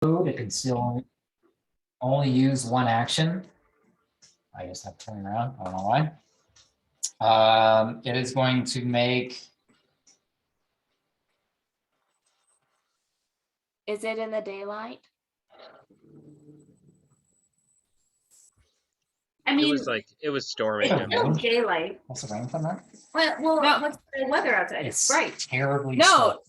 It can still only use one action. I just have to turn around. I don't know why. It is going to make. Is it in the daylight? I mean, it was storming. Yeah. still daylight. What's the rain from that? Well, No. what's the weather outside? It's Right. terribly. No. stormy.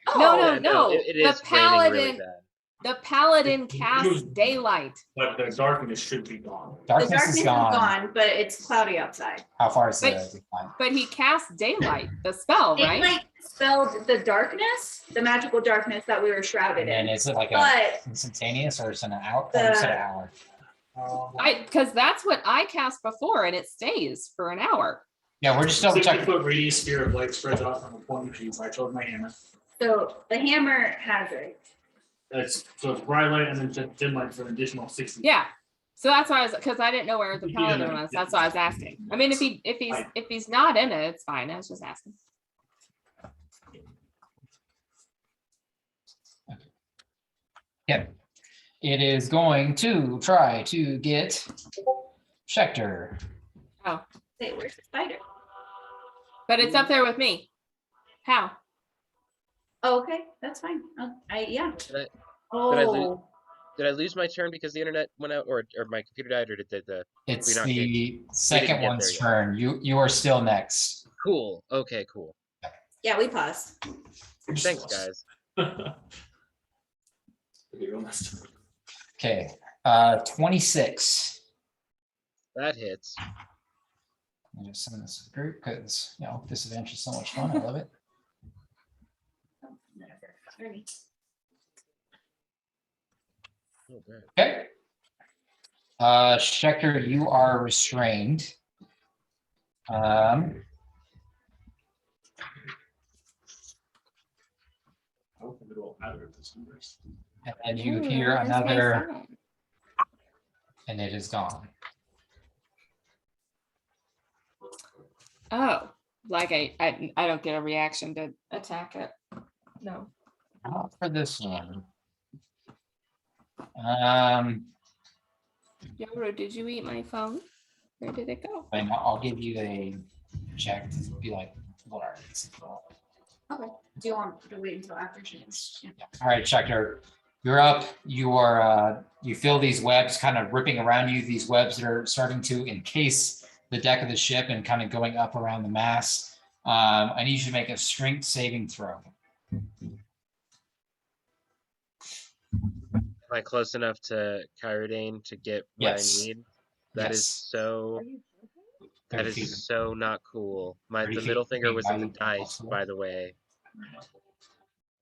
Oh, No. It The is raining really paladin, bad. the paladin casts daylight. But the darkness should be gone. the Darkness darkness is gone. but it's cloudy outside. How far is But- the decline? But he casts daylight, the spell, right? Daylight spelled the darkness, the magical darkness that we were shrouded And in. is it like a But instantaneous or is it an hour? The- Or is it an hour? Because that's what I cast before, and it stays for an hour. Yeah, we're just double 60 checking. foot radius sphere of light spreads out from a point of view. I chose my hammer. so the hammer has it. So it's bright light and then dim light for an additional 60. Yeah. So that's why I was, because I didn't know where the Yeah, paladin was. That's why I was asking. I mean, if he's not in it, it's fine. I was just asking. Yeah. It is going to try to get Schecter. Say, where's the spider? But it's up there with me. How? Oh, okay, that's fine. Yeah. Did I Oh, Did I lose my turn because the internet went out, or my computer died, or did the? It's not the second get one's there turn. You are still next. Cool. Okay. Cool. yeah, we paused. Thanks, guys. Okay. 26. That hits. I'm just send this to the group because disadvantage is so much fun. I love it. Okay. Okay. Schecter, you are restrained. And you hear Where's my another, phone? and it is gone. Oh, like I don't get a reaction to attack it. No. Not for this one. Yoro, did you eat my phone? Where did it go? And I'll give you a check to be like, what are these? Okay. Do you want to wait until after she is? Yeah. All right, Schecter, you're up. You are you feel these webs kind of ripping around you, these webs that are starting to encase the deck of the ship and kind of going up around the mast. I need you to make a strength saving throw. Am I close enough to Kyrodane to get what Yes. I need? That is Yes. so. That 30 feet. is so not cool. 30 The feet middle finger was in the by dice, by the way.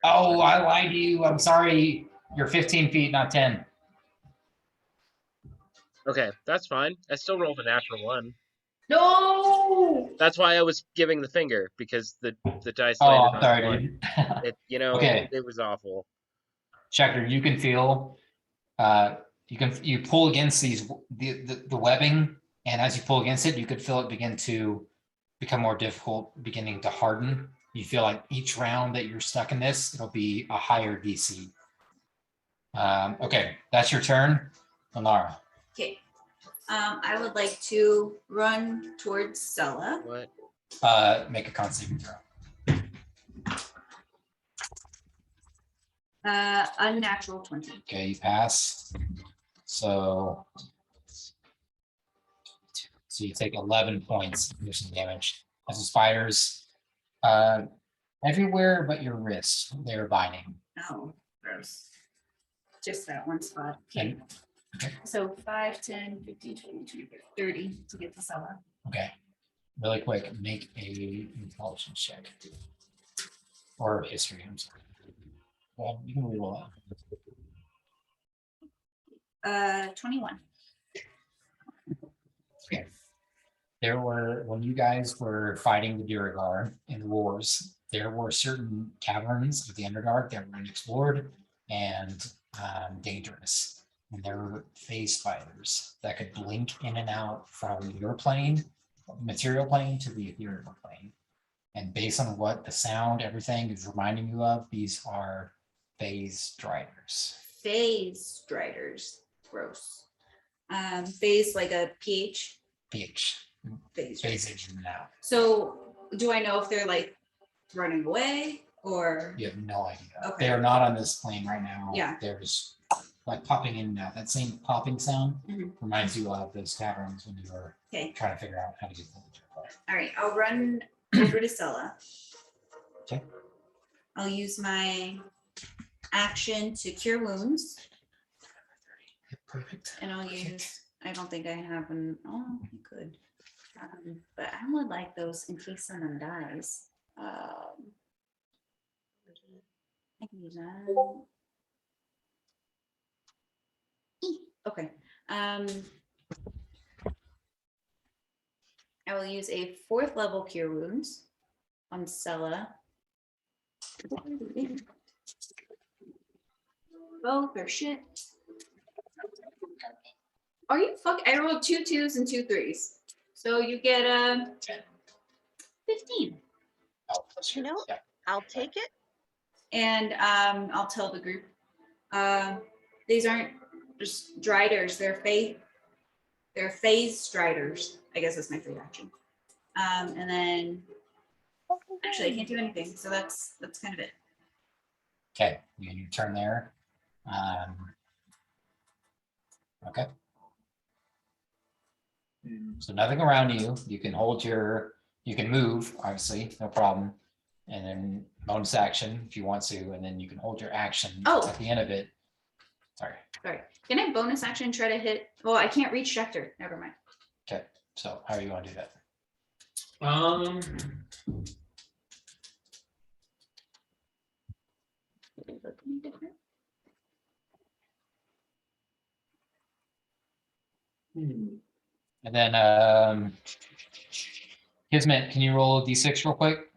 Oh, I lied to you. I'm sorry. You're 15 feet, not 10. Okay, that's fine. I still rolled a natural one. No. That's why I was giving the finger, because the dice Oh, landed I'm on sorry, one. dude. It Okay. it was awful. Schecter, you can feel, you pull against the webbing, and as you pull against it, you could feel it begin to become more difficult, beginning to harden. You feel like each round that you're stuck in this, it'll be a higher DC. Okay, that's your turn, Alara. Okay. I would like to run towards Sella. What? Make a con saving throw. Unnatural 20. Okay, you pass. So you take 11 points of piercing damage as the spiders everywhere but your wrist, they're biting. Oh, gross. Just that one spot. Okay. And, okay, So 5, 10, 15, 20, 30 to get to Sella. okay. Really quick, make a intelligence check. Or history, I'm sorry. Well, you can reroll that. 21. Okay. There were, when you guys were fighting the Duragar in the wars, there were certain caverns of the Underdark that were unexplored and dangerous. And there were phase spiders that could blink in and out from your plane, material plane, to the ethereal plane. And based on what the sound, everything is reminding you of, these are phase striders. phase striders. Gross. Phase like a pH pH, phase. phase in and out. So do I know if they're like running away or? You have no idea. Okay. They are not on this plane right now. Yeah. They're just like popping in and out. That same popping sound Mhm. reminds you of those caverns when you were Okay. trying to figure out how to get to the Jerk. All right, I'll run over to Sella. Okay. I'll use my action to cure wounds, Perfect. and I'll use, I don't think I have an, oh, I could. But I would like those in case someone dies. I can use that. Okay. I will use a 4th level cure wounds on Sella. Both are shit. Are you I rolled 2 2s and 2 3s. So you get a 15. Oh, plus You your- know- yeah. I'll take it. And I'll tell the group. These aren't just driders, they're phase striders. I guess that's my free action. And then actually I can't do anything, so that's kind of it. Okay, you can turn there. Okay. So nothing around you. You can hold you can move, obviously, no problem. And then bonus action if you want to, and then you can hold your action Oh. at the end of it. Sorry. Sorry. Can I bonus action try to hit? Well, I can't reach Schecter. Never mind. Okay, so how are you gonna do that? And then Kismet, can you roll a d6 real quick?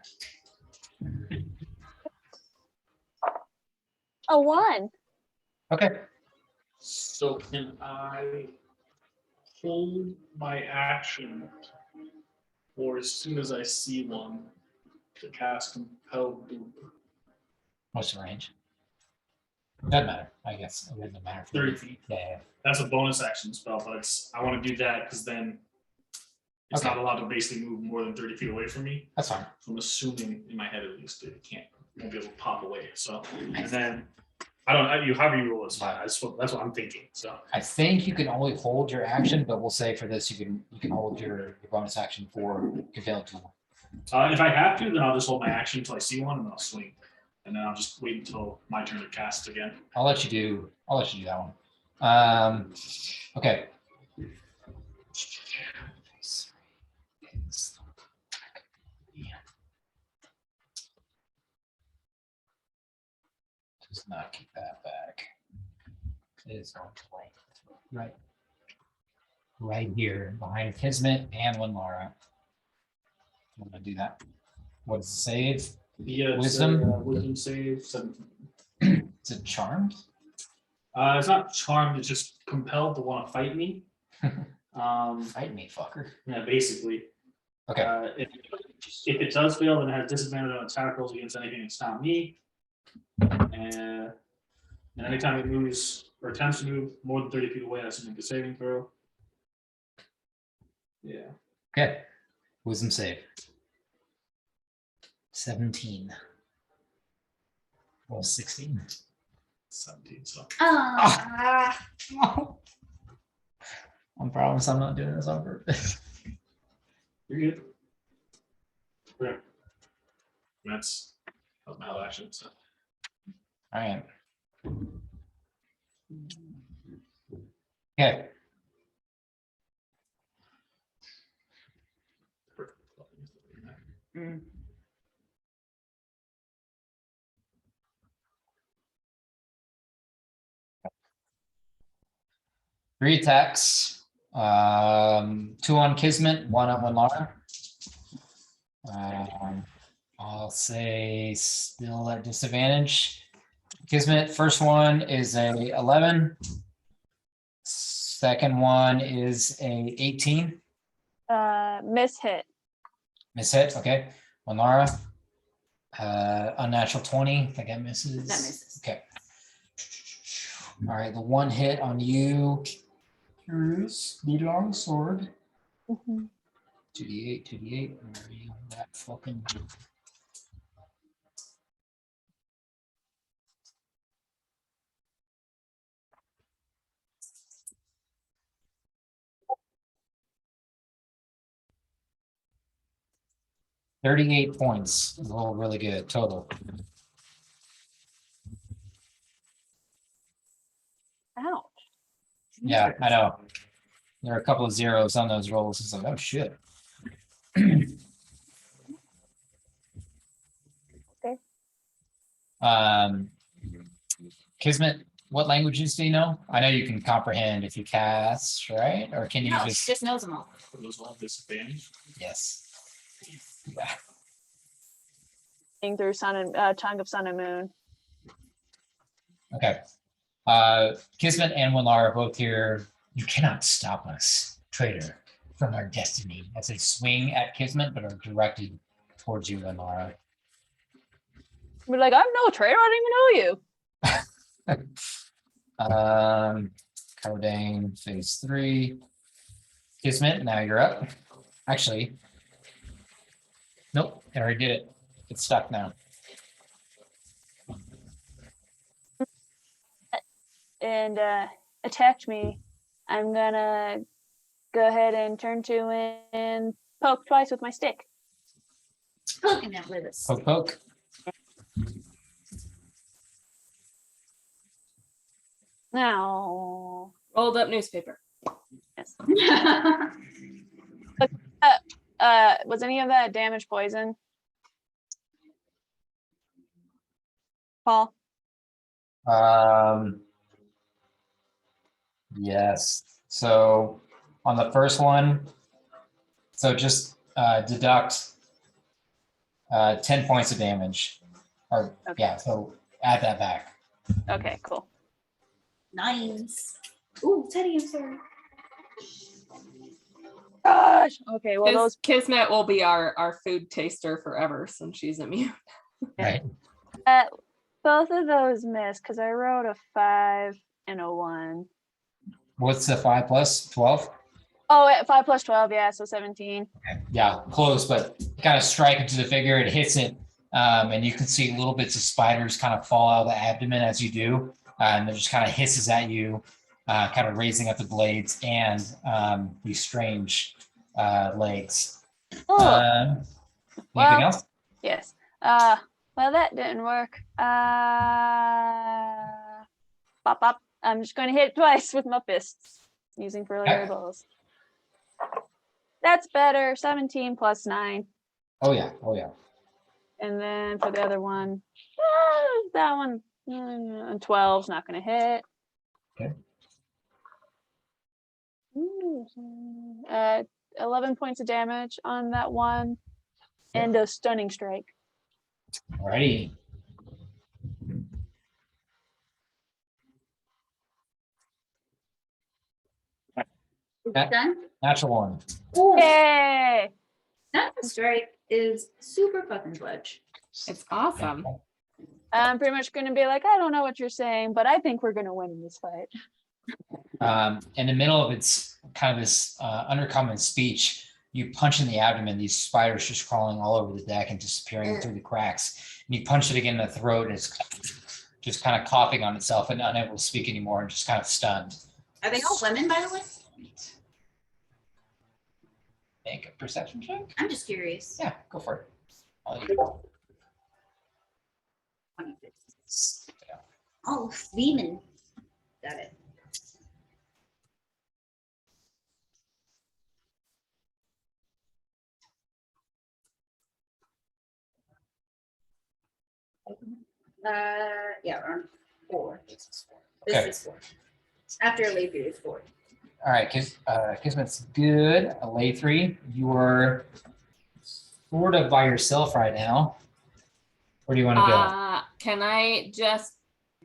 A 1. Okay. So can I hold my action, or as soon as I see one, to cast compel boom? What's the range? Doesn't matter, I guess. It doesn't matter. 30 feet. Yeah. That's a bonus action spell, but I want to do that because then it's Okay. not allowed to basically move more than 30 feet away from me. That's fine. So I'm assuming in my head at least that it won't be able to pop away. So and then however you roll is fine. That's what I'm thinking. So I think you can only hold your action, but we'll say for this, you can hold your bonus action for compel tool. if I have to, then I'll just hold my action until I see one, and then I'll swing, and then I'll just wait until my turn to cast again. I'll let you do that one. Okay. Does not keep that back. It is on right. Right here behind Kismet and Winlara. I'm gonna do that. What's the save? Yeah, it's, Wisdom? wisdom save 17. Is it charmed? It's not charmed. It's just compelled to want to fight me. Fight me, fucker. Yeah, basically. Okay. If it does fail, then it has disadvantage on attack rolls against anything that's not me. And anytime it moves or attempts to move more than 30 feet away, that's to make a saving throw. Yeah. Okay. Wisdom save. 17. Well, 16. 17. So I promise I'm not doing this on purpose. you're good. Okay. That's my whole action. So All right. Okay. Mm. 3 attacks. 2 on Kismet, 1 on Winlara. I'll say still at disadvantage. Kismet, first one is a 11. Second one is a 18. Miss hit. Miss hit, okay. Winlara. Unnatural 20. I think that misses. That misses. Okay. All right, the one hit on you is the long sword. Mhm. 2d8, 2d8. Where are you? That fucking. $38 points. Rolled really good total. Ouch. Yeah, I know. There are a couple of zeros on those rolls. It's like, oh shit. Okay. Kismet, what languages do you know? I know you can comprehend if you cast, right? Or can you No, just? she just knows them all. For those all disadvantage. Yes. Yeah. Through sun and tongue of sun and moon. Okay. Kismet and Winlar are both here. You cannot stop us, traitor, from our destiny. As they swing at Kismet, but are directed towards you, Winlar. We're like, I'm no traitor. I don't even know you. Cardane, phase 3. Kismet, now you're up. Actually, nope, I already did it. It's stuck now. And attacked me. I'm gonna go ahead and turn to and poke twice with my stick. Poking at with us. Poke, poke. Now, Rolled up newspaper. yes. Was any of that damage poison? Paul? Yes. So on the first one, so just deduct 10 points of damage. Or Okay. yeah, so add that back. Okay, cool. Nice. Ooh, Teddy, I'm sorry. Gosh. Okay, well those Kismet will be our food taster forever since she's immune. Right. both of those missed because I rolled a 5 and a 1. What's the 5 plus 12? Oh, 5 plus 12, yeah, so 17. Yeah, close, but kind of strike into the figure. It hits it, and you can see little bits of spiders kind of fall out of the abdomen as you do, and it just kind of hisses at you, kind of raising up the blades and these strange legs. Oh, Anything well, else? yes. Well, that didn't work. Pop, pop. I'm just going to hit it twice with my fists using further Okay. balls. That's better. 17 plus 9. Oh yeah, oh yeah. And then for the other one, that one, 12's not going to hit. Okay. Ooh, 11 points of damage on that one, and a stunning strike. Alrighty. Okay. Done? Natural one. Ooh, Yay! that strike is super fucking clutch. It's awesome. I'm pretty much going to be like, I don't know what you're saying, but I think we're going to win in this fight. In the middle of its kind of this undercommon speech, you punch in the abdomen, these spiders just crawling all over the deck and disappearing through the cracks. And you punch it again in the throat, and it's just kind of coughing on itself and unable to speak anymore and just kind of stunned. Are they all women, by the way? Make a perception check? I'm just curious. Yeah, go for it. I'll let you go. Oh, women. Got it. Yeah, around 4. This Okay. is 4. After a lay period, 4. All right, Kismet's good. A lay 3. You're sort of by yourself right now. Where do you want to go? Can I just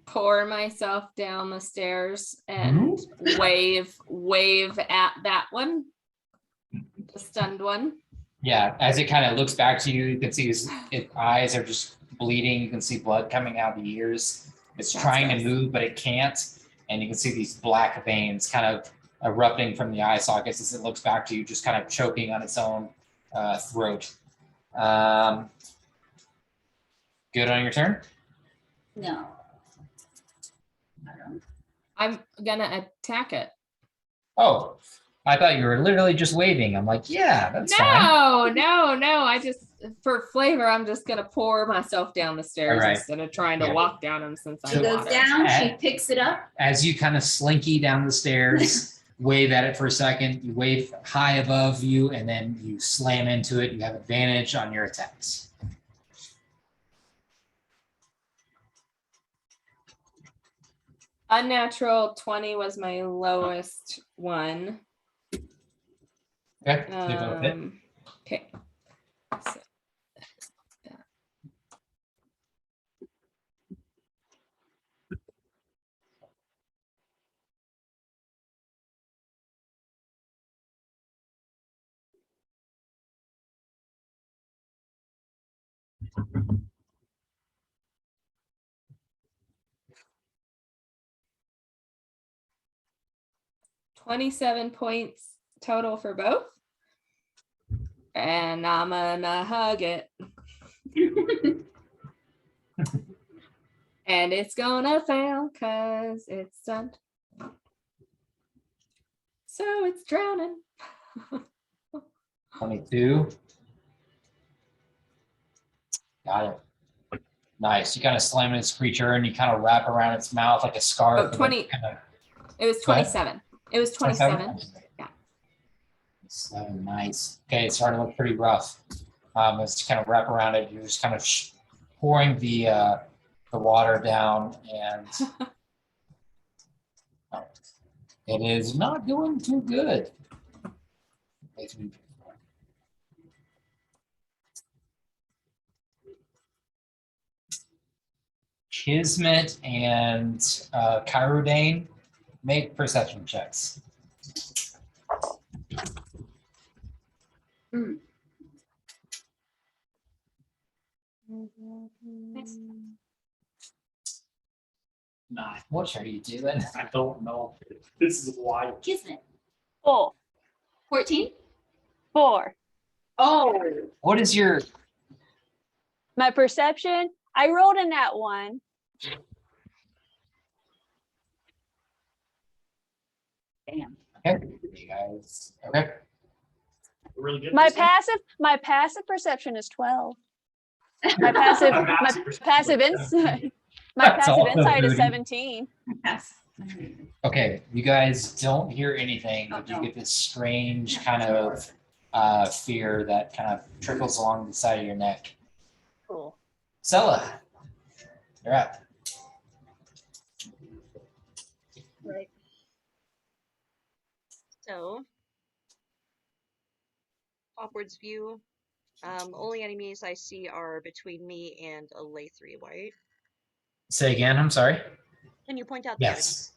pour myself down the stairs and wave at that one? The stunned one. Yeah, as it kind of looks back to you, you can see its eyes are just bleeding. You can see blood coming out of the ears. It's That's trying gross. to move, but it can't. and you can see these black veins kind of erupting from the eye sockets as it looks back to you, just kind of choking on its own throat. Good on your turn. No. I don't. I'm gonna attack it. Oh, I thought you were literally just waving. I'm like, yeah, that's fine. No. I just, for flavor, I'm just gonna pour myself down the stairs Alright. instead of trying to Yeah. walk down them since She I'm goes water. down, she picks it up. As you kind of slinky down the stairs, wave at it for a second, you wave high above you, and then you slam into it. You have advantage on your attacks. Unnatural 20 was my lowest one. Okay, they both hit. Okay. So, 27 points total for both. And I'm gonna hug it. And it's gonna fail because it's stunned. So it's drowning. 22. Got it. Nice. You kind of slam this creature and you kind of wrap around its mouth like a scarf. Oh, and then 20. kind of It was Go ahead. 27. It was 27. Yeah. 7, nice. Okay, it's starting to look pretty rough. It's kind of wrap around it. You're just kind of pouring the water down, and it is not doing too good. Kismet and Kyrudane, make perception checks. Nah, What are you doing? I don't know. This is wild. Kismet. 4. 14? 4. Oh. What is your My perception, I rolled in that one. Damn. okay? You guys okay? Really good. My this one? passive perception is 12. My passive My my passive passive insight my That's passive also insight is booty. 17. Yes. Okay, you guys don't hear anything, Oh, but you no. get this strange kind of fear that kind of trickles along the side of your neck. Cool. Sella, you're up. Right. So, upwards view. Only enemies I see are between me and a Lathree White. Say again, I'm sorry. Can you point out the enemy? Yes,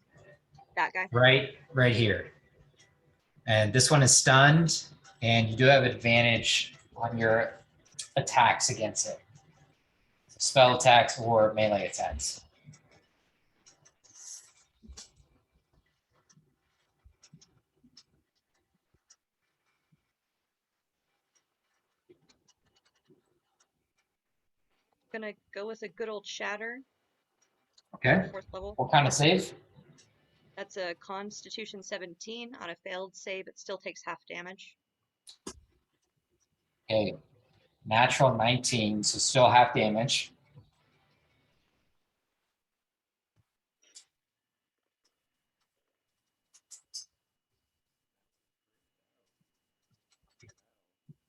That guy? right here. And this one is stunned, and you do have advantage on your attacks against it. Spell attacks or melee attacks. Gonna go with a good old shatter. Okay. 4th level. What kind of save? That's a Constitution 17. On a failed save, it still takes half damage. Okay. Natural 19, so still half damage.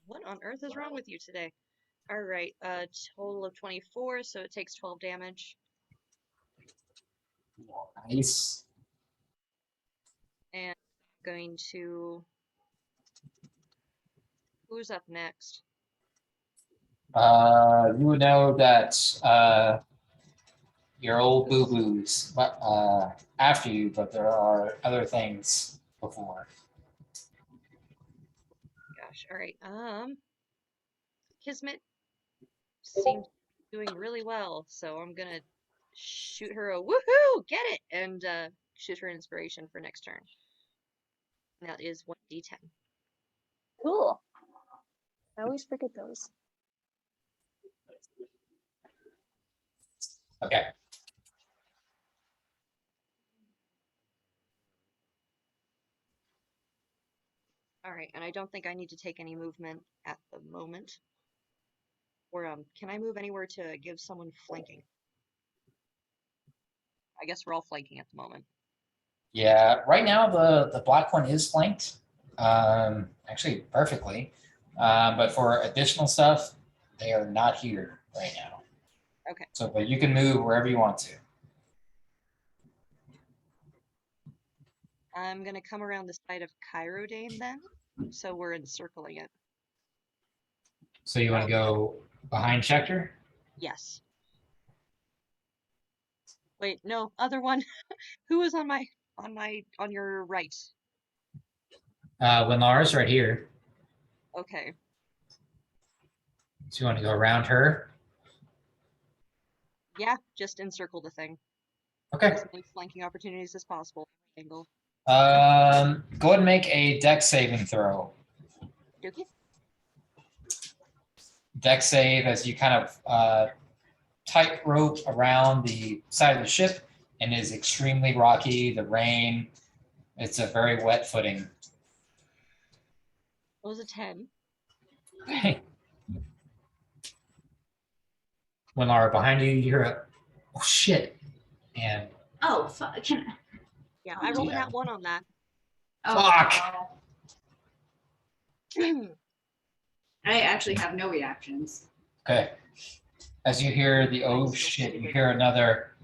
What on earth is wrong with you today? Alright, a total of 24, so it takes 12 damage. Nice. And going to... Who's up next? You would know that your old boo-boos after you, but there are other things before. Gosh, alright. Kismet seems doing really well, so I'm gonna shoot her a woohoo, get it, and choose her inspiration for next turn. And that is 1d10. Cool. I always forget those. Okay. All right, and I don't think I need to take any movement at the moment. Or can I move anywhere to give someone flanking? I guess we're all flanking at the moment. Yeah, right now the black one is flanked, actually perfectly. But for additional stuff, they are not here right now. Okay. So, but you can move wherever you want to. I'm gonna come around the side of Chirodane then, so we're encircling it. So you want to go behind Schecter? Yes. Wait, no, other one. Who is on your right? Lenara's right here. Okay. So you want to go around her? Yeah, just encircle the thing. Okay. As many flanking opportunities as possible. Angle. Go ahead and make a dex saving throw. Dookie? Dex save as you kind of tightrope around the side of the ship, and it is extremely rocky. The rain, it's a very wet footing. It was a 10. Okay. Lenara, behind you, you hear a oh shit, and Oh, can Yeah, I rolled a Yeah. nat 1 on that. Fuck. I actually have no reactions. okay. As you hear the oh shit, you hear another,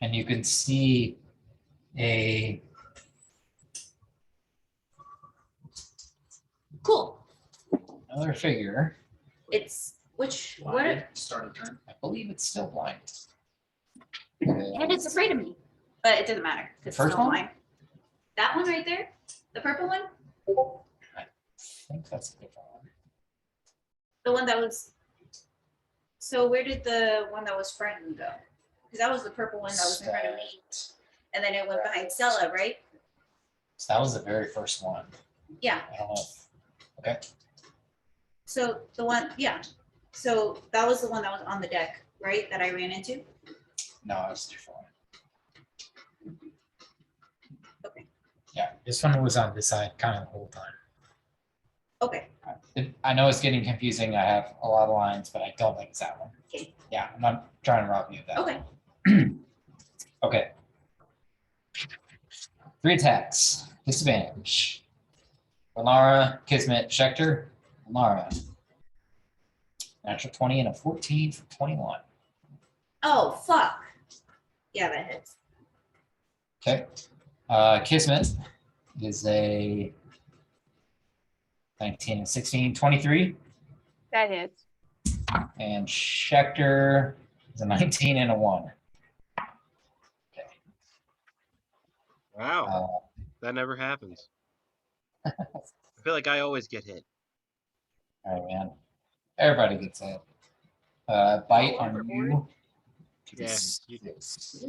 and you can see Cool. another figure. It's which what? Blinded, start a turn. I believe it's still blind. And it's afraid of me, but it doesn't matter. The It's first still one? mine. That one right there, the purple one, I think that's a different one. the one that was. So where did the one that was frightened go? Because that was the purple one that was in front of me, and then it went behind Stella, right? So that was the very first one. Yeah. I don't know. Okay. So the one, yeah. So that was the one that was on the deck, right? That I ran into. No, it's a different one. Okay. Yeah, this one was on this side kind of the whole time. Okay. I know it's getting confusing. I have a lot of lines, but I don't think it's that one. Okay. Yeah, I'm not trying to rob you of that. Okay. Okay. 3 attacks. Disadvantage. Lenara, Kismet, Schecter. Lenara. Natural 20 and a 14 for 21. Oh fuck. Yeah, that hits. Okay. Kismet is a 19 and 16, 23. That hits. And Schecter is a 19 and a 1. Okay. Wow, that never happens. I feel like I always get hit. All right, man. Everybody gets it. Bite on you. Yeah. Six.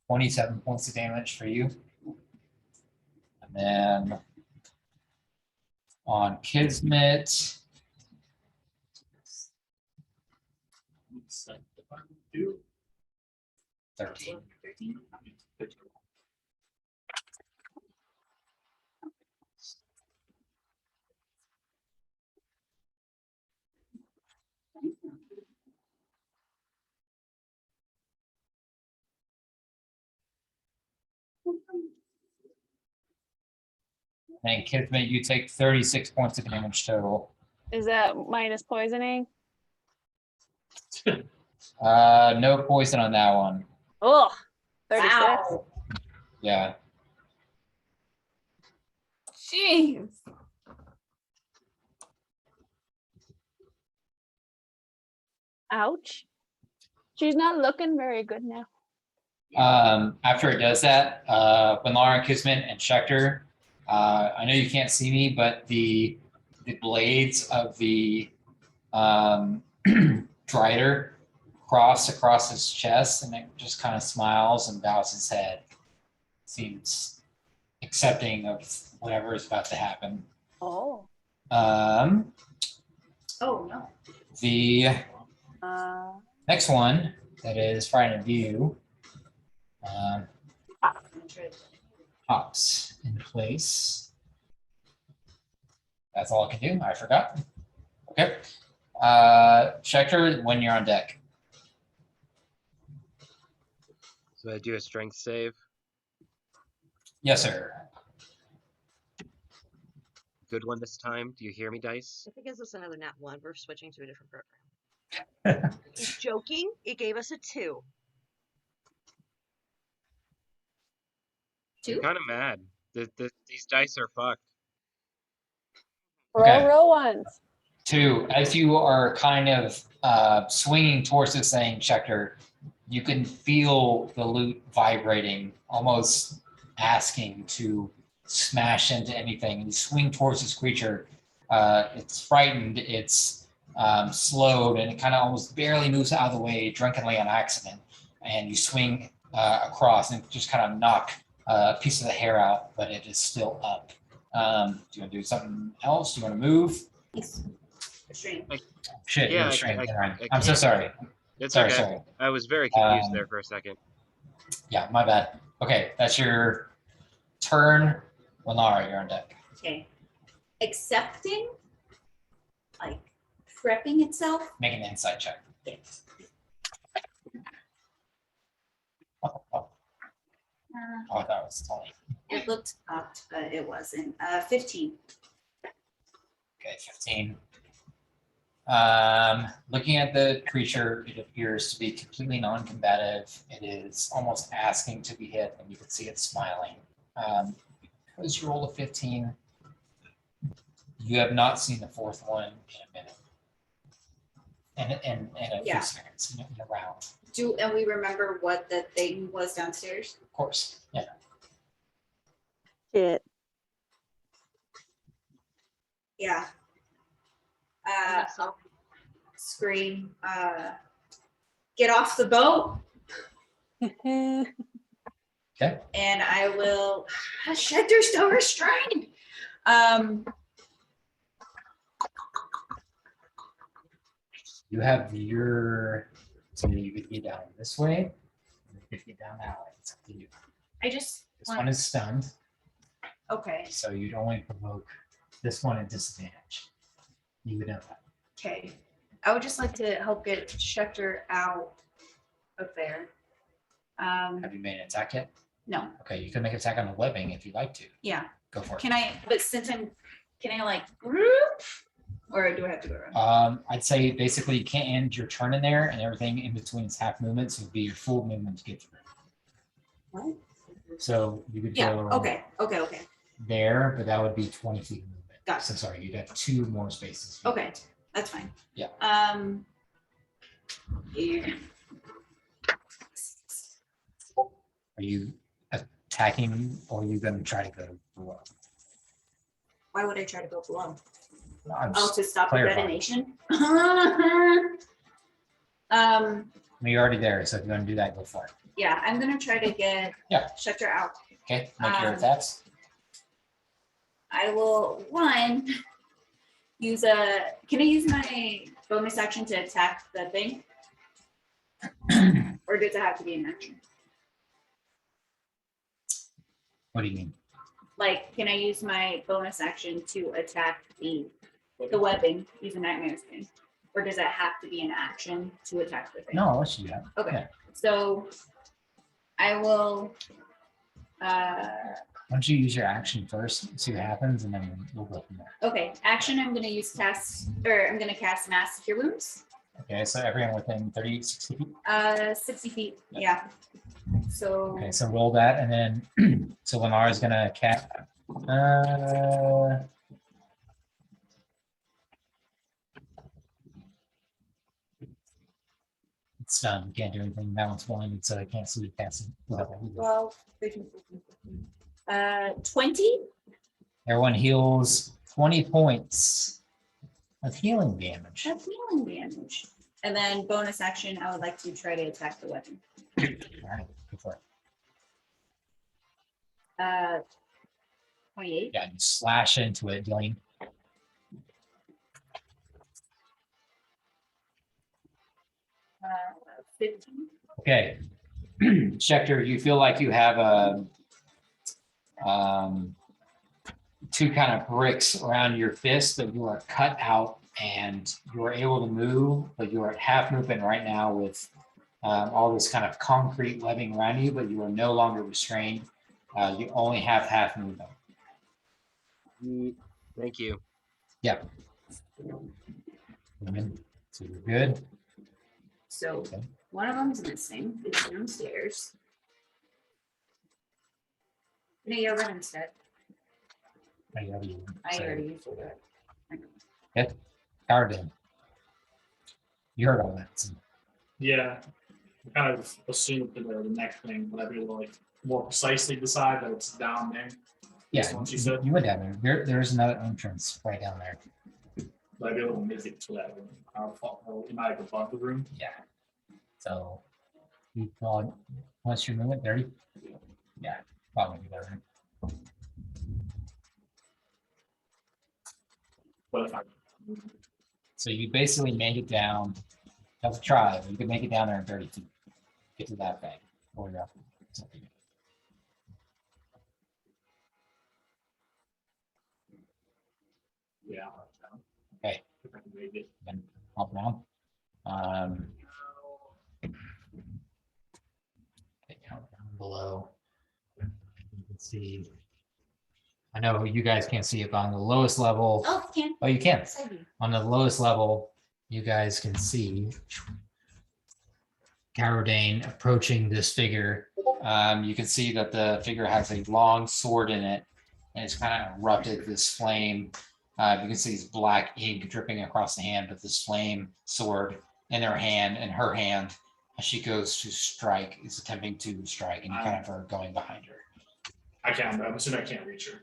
27 points of damage for you. And then on Kismet, Do 13. 13. And Kismet, you take 36 points of damage total. Is that minus poisoning? No poison on that one. Oh, 36. Wow. Yeah. Jeez. Ouch. She's not looking very good now. After it does that, when Lauren, Kismet, and Schecter, I know you can't see me, but the blades of the Drider cross across his chest, and it just kind of smiles and bows his head. Seems accepting of whatever is about to happen. Oh. Um, Oh, no. the Uh, next one that is frightened of you hops in place. That's all I can do. I forgot. Okay. Schecter, when you're on deck. So I do a strength save. Yes, sir. Good one this time. Do you hear me, dice? If it gives us another nat 1, we're switching to a different program. He's joking. It gave us a 2. Two? I'm kind of mad. These dice are fucked. Okay. row ones. 2, as you are kind of swinging towards this thing, Schecter, you can feel the loot vibrating, almost asking to smash into anything. And you swing towards this creature. It's frightened, it's slowed, and it kind of almost barely moves out of the way, drunkenly on accident. And you swing across and just kind of knock a piece of the hair out, but it is still up. Do you want to do something else? Do you want to move? He's restrained. Shit, Yeah, you're I- restrained. I- Never mind. I I'm so can't- sorry. It's Sorry, okay. sorry. I was very confused Um, there for a second. Yeah, my bad. Okay, that's your turn. Lenara, you're on deck. Okay. Accepting, like prepping itself. Make an insight check. Yes. Oh, I thought it was Tony. It looked up, but it wasn't. 15. Okay, 15. Looking at the creature, it appears to be completely non-combative. It is almost asking to be hit, and you can see it smiling. Because you rolled a 15, you have not seen the fourth one in a minute. And a few Yeah. seconds in a round. And we remember what the thing was downstairs? Of course, yeah. Shit. Yeah. I'll scream, get off the boat, Okay. and I will, Schecter's still restrained. You have your, so you could get down this way, and you could get down that way. It's up to you. I just This one is stunned, okay, so you'd only provoke this one at disadvantage. You would know that. okay. I would just like to help get Schecter out of there. Have you made an attack yet? No, Okay, you can make an attack on the webbing if you'd like to. yeah. Go for it. Can I, but since can I like, group? Or do I have to go around? I'd say basically you can't end your turn in there, and everything in between is half movement, so it'd be your full movement to get through. What? So you could Yeah, go okay. there, but that would be 20 feet of movement. Got it. So sorry, you'd have 2 more spaces. Okay, that's fine. Yeah. Yeah. Are you attacking, or are you going to try to go below? Why would I try to go below? I'm Oh, just, to stop the clarifying. detonation? you're already there, so if you want to do that, go for it. Yeah, I'm gonna try to get Yeah. Schecter out. Okay, make your Um, attacks. I will, can I use my bonus action to attack the thing? Or does it have to be an action? What do you mean? Like, can I use my bonus action to attack the webbing, use a nightmare thing? Or does it have to be an action to attack the thing? No, I'll let you do that. Okay, Yeah. so I will, Why don't you use your action first, see what happens, and then we'll go from there. okay, action, I'm gonna cast Mass Cure Wounds. Okay, so everyone within 30, 60 feet. 60 feet, yeah. So, Okay, so roll that, and then, so Lenara's gonna cast, It's done. You can't do anything. That one's blinded, so I can't see you passing. 12, 13, 14, 15. 20. Everyone heals 20 points of healing damage. That's healing damage. And then bonus action, I would like to try to attack the weapon. All right, go for it. 28. Yeah, you slash into it, dealing 15. okay. Schecter, you feel like you have a two kind of bricks around your fist that you are cut out and you are able to move, but you are at half movement right now with all this kind of concrete webbing around you, but you are no longer restrained. You only have half movement. Thank you. Yep. So you're good. So Okay. one of them's missing. It's downstairs. No, you're right instead. I already used it. Garden. You heard all that. So Yeah. I kind of assumed the next thing, but I'd be able to like more precisely decide that it's down there. yeah, This one she said. you went down there. There's another entrance right down there. But I'd be able to make it to that room. Am I above the room? Yeah. So you call once you move it 30. Yeah, probably better. But if I So you basically made it down. Have a try. You can make it down there in 30 feet. Get to that thing. Or you're up. Something. yeah, Okay. if I can make it. Then hop down. Okay, count down below. You can see. I know you guys can't see it, but on the lowest level. Oh, can. Oh, you can. Yes, I do. On the lowest level, you guys can see Carodane approaching this figure. You can see that the figure has a long sword in it, and it's kind of erupted this flame. You can see this black ink dripping across the hand of this flame sword in her hand, as she goes to strike, is attempting to strike, and you kind of are going behind her. I can, but I'm assuming I can't reach her.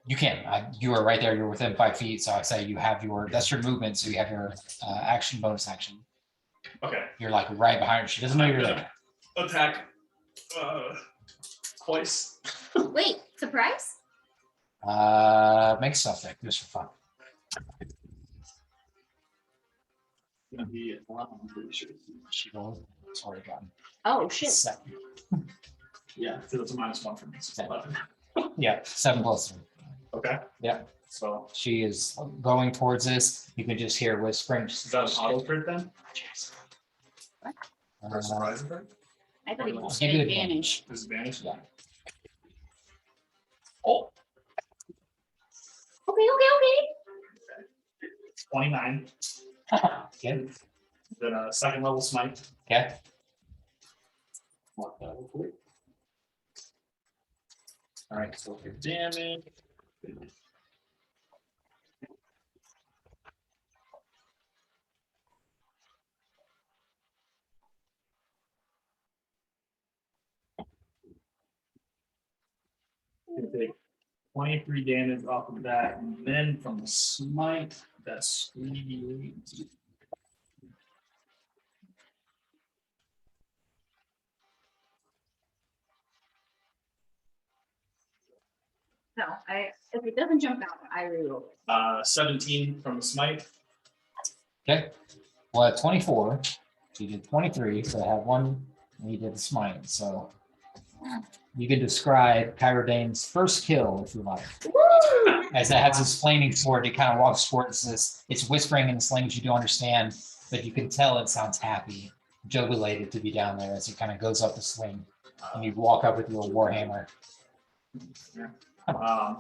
You can. You are right there. You're within 5 feet. So I say you have that's your movement. So you have your action, bonus action. Okay. You're like right behind her. She doesn't know you're there. Attack. Twice. Wait, surprise? Make stuff like just for fun. Gonna be at 11, I'm pretty sure. She rolled. It's already gotten Oh, shit. 7. Yeah, so that's a -1 for me. So it's 11. Yeah, 7 plus 3. Okay. Yeah. So She is going towards this. You can just hear whispering. is that an auto crit then? Or a Uh, surprise crit? I thought you I'll said give you advantage. Disadvantage? Yeah. Oh, Okay. 29. Okay. Then a second level smite. Okay. Mark that real quick. All right, so for damage. Gonna take 23 damage off of that, and then from the smite, that's 3d8. No, if it doesn't jump out, I reroll it. 17 from the smite. Okay. Well, at 24, she did 23, so I have 1, and you did the smite. So you can describe Kyrodane's first kill, if you like. Woo! As it has this flaming sword, it kind of walks towards this. It's whispering in this language you don't understand, but you can tell it sounds happy, jubilated to be down there as it kind of goes up the swing. And you walk up with your warhammer. I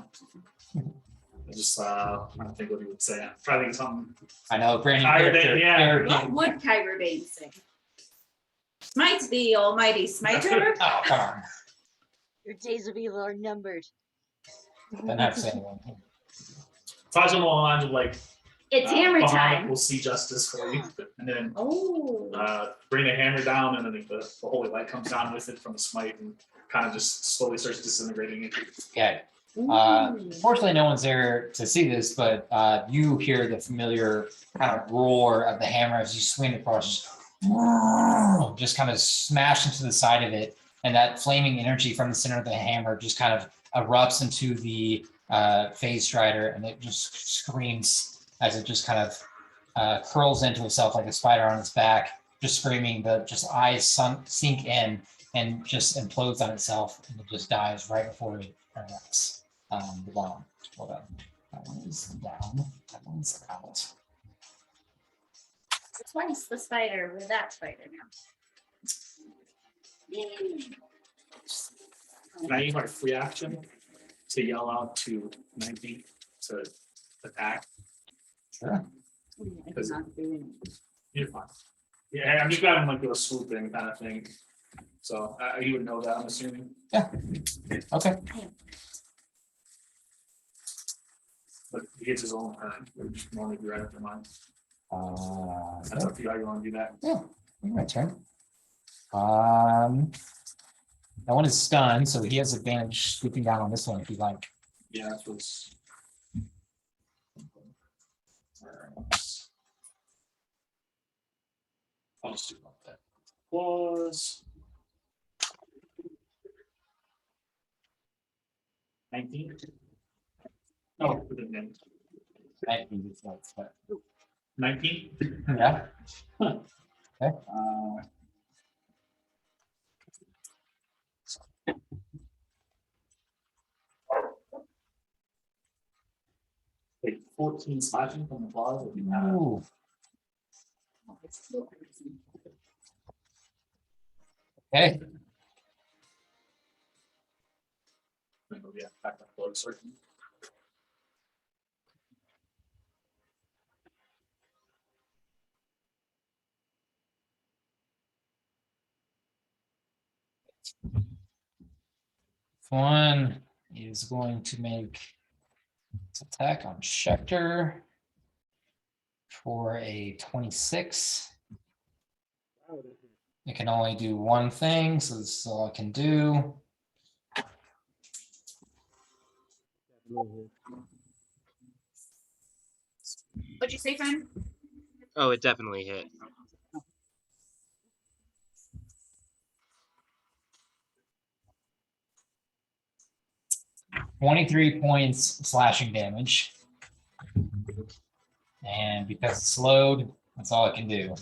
just trying to think what he would say. I'm trying to think of something. I know, brand new Kyrodane, character. yeah. Kyrodane. What would Kyrodane say? Smites the almighty smiter. Oh, come on. Your days of evil are numbered. Doesn't have to say anything. Probably along the lines of like, It's hammer Bahamut time. will see justice for you, and then Oh. bring the hammer down, and then the holy light comes down with it from the smite, and kind of just slowly starts disintegrating it. Okay. Ooh. Fortunately, no one's there to see this, but you hear the familiar kind of roar of the hammer as you swing across, just kind of smash into the side of it, and that flaming energy from the center of the hammer just kind of erupts into the phase strider, and it just screams as it just kind of curls into itself like a spider on its back, just screaming. The just eyes sink in and just implodes on itself, and it just dies right before it erupts. The bomb. Hold on. That one is down. That one's out. Twice the spider with that spider now. Can I use my free action to yell out to 90 to attack? Sure. You're fine. Yeah, I'm just grabbing like a swooping kind of thing. So you would know that, I'm assuming. Okay. But he gets his own turn, which can only be right after mine. That's Okay. up to you how you want to do that. Yeah, my turn. That one is stunned, so he has advantage swooping down on this one if you like. Yeah, that's what's. I'll just do that. Was 19? No, we didn't end. I think it's like, but- 19? Yeah. Wait, 14 slashing from the claws. Ooh. Okay. Yeah, back up blood circle. One is going to make its attack on Schecter for a 26. It can only do one thing, so this is all I can do. What'd you say, friend? Oh, it definitely hit. $23 points slashing damage. And because it's slowed, that's all it can do.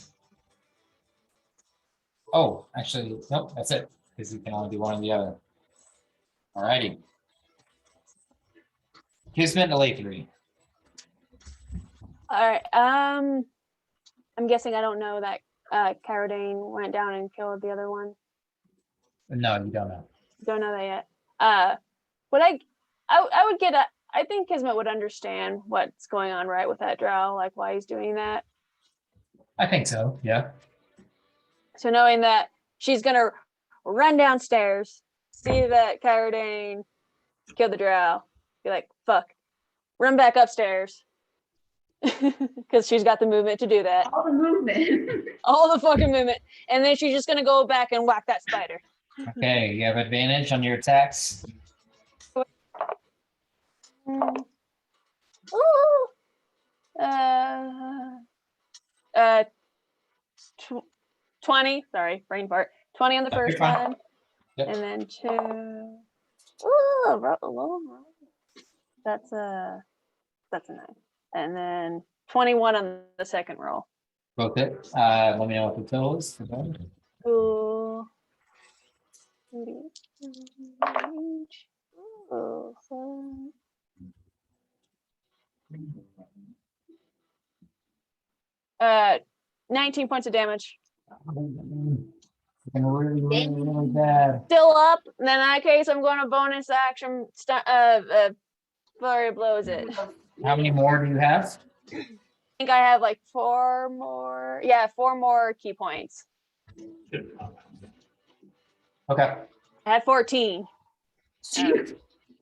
Oh, actually, nope, that's it. Because you can only do one or the other. Alrighty. Kismet to lay 3. All right. I'm guessing I don't know that Caradane went down and killed the other one. No, you don't know. Don't know that yet. Would I would get I think Kismet would understand what's going on right with that drow, like why he's doing that. I think so, yeah. So knowing that she's gonna run downstairs, see that Caradane killed the drow, be like, fuck, run back upstairs. Because she's got the movement to do that. All the movement. All the fucking movement. And then she's just gonna go back and whack that spider. Okay, you have advantage on your attacks. Ooh. 20, sorry, brain part. 20 on the Yeah, you're first fine. one. Yep. And then 2. Ooh, roll. That's a 9. And then 21 on the second roll. Both it. Let me know what the total is. Ooh. Ooh, so 19 points of damage. Looking really bad. Still up. And then in that case, I'm going to bonus action. Flurry blows it. How many more do you have? I think I have like 4 more. Yeah, 4 more key points. Okay. I had 14.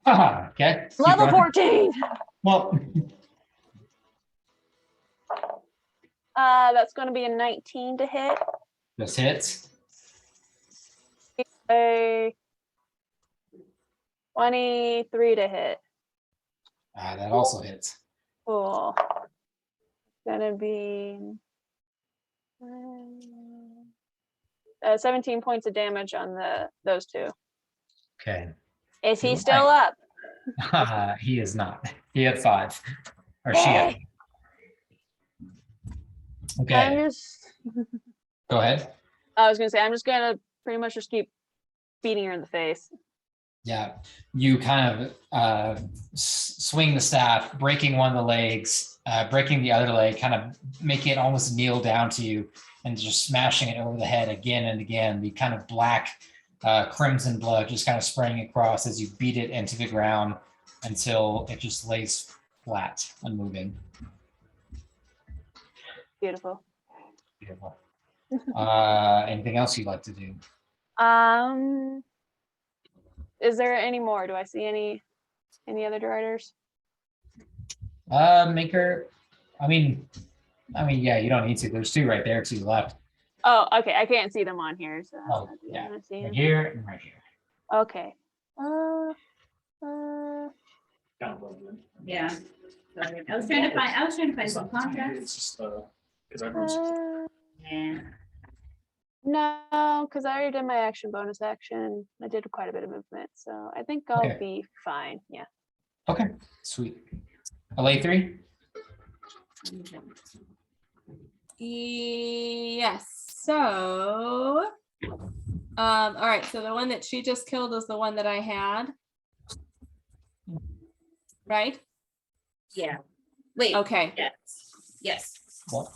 Okay. Keep Level going. 14. Well, That's going to be a 19 to hit. Just hits. A 23 to hit. That also hits. Cool. Gonna be 17 points of damage on those two. Okay. Is he You're still right. up? He is not. He had 5. Or she had. I'm Okay, just. go ahead. I was gonna say I'm just gonna pretty much just keep beating her in the face. Yeah, you kind of swing the staff, breaking one of the legs, breaking the other leg, kind of making it almost kneel down to you, and just smashing it over the head again and again. The kind of black crimson blood just kind of spraying across as you beat it into the ground until it just lays flat, unmoving. Beautiful. Beautiful. Anything else you'd like to do? Is there any more? Do I see any other riders? Maker. I mean, yeah, you don't need to. There's 2 right there to your left. Oh, okay. I can't see them on here. So Oh, I yeah. wanna see Right them. here and right here. Okay. Count them. Yeah. Sorry. I was trying to find It's some not tiny, contrast. it's just because everyone's Yeah. No, because I already did my action bonus action. I did quite a bit of movement, so I think I'll Okay. be fine. Yeah. Okay, sweet. LA 3? Yes. So, all right. So the one that she just killed is the one that I had, right? Yeah. Wait. Okay. Yes. Yes. What?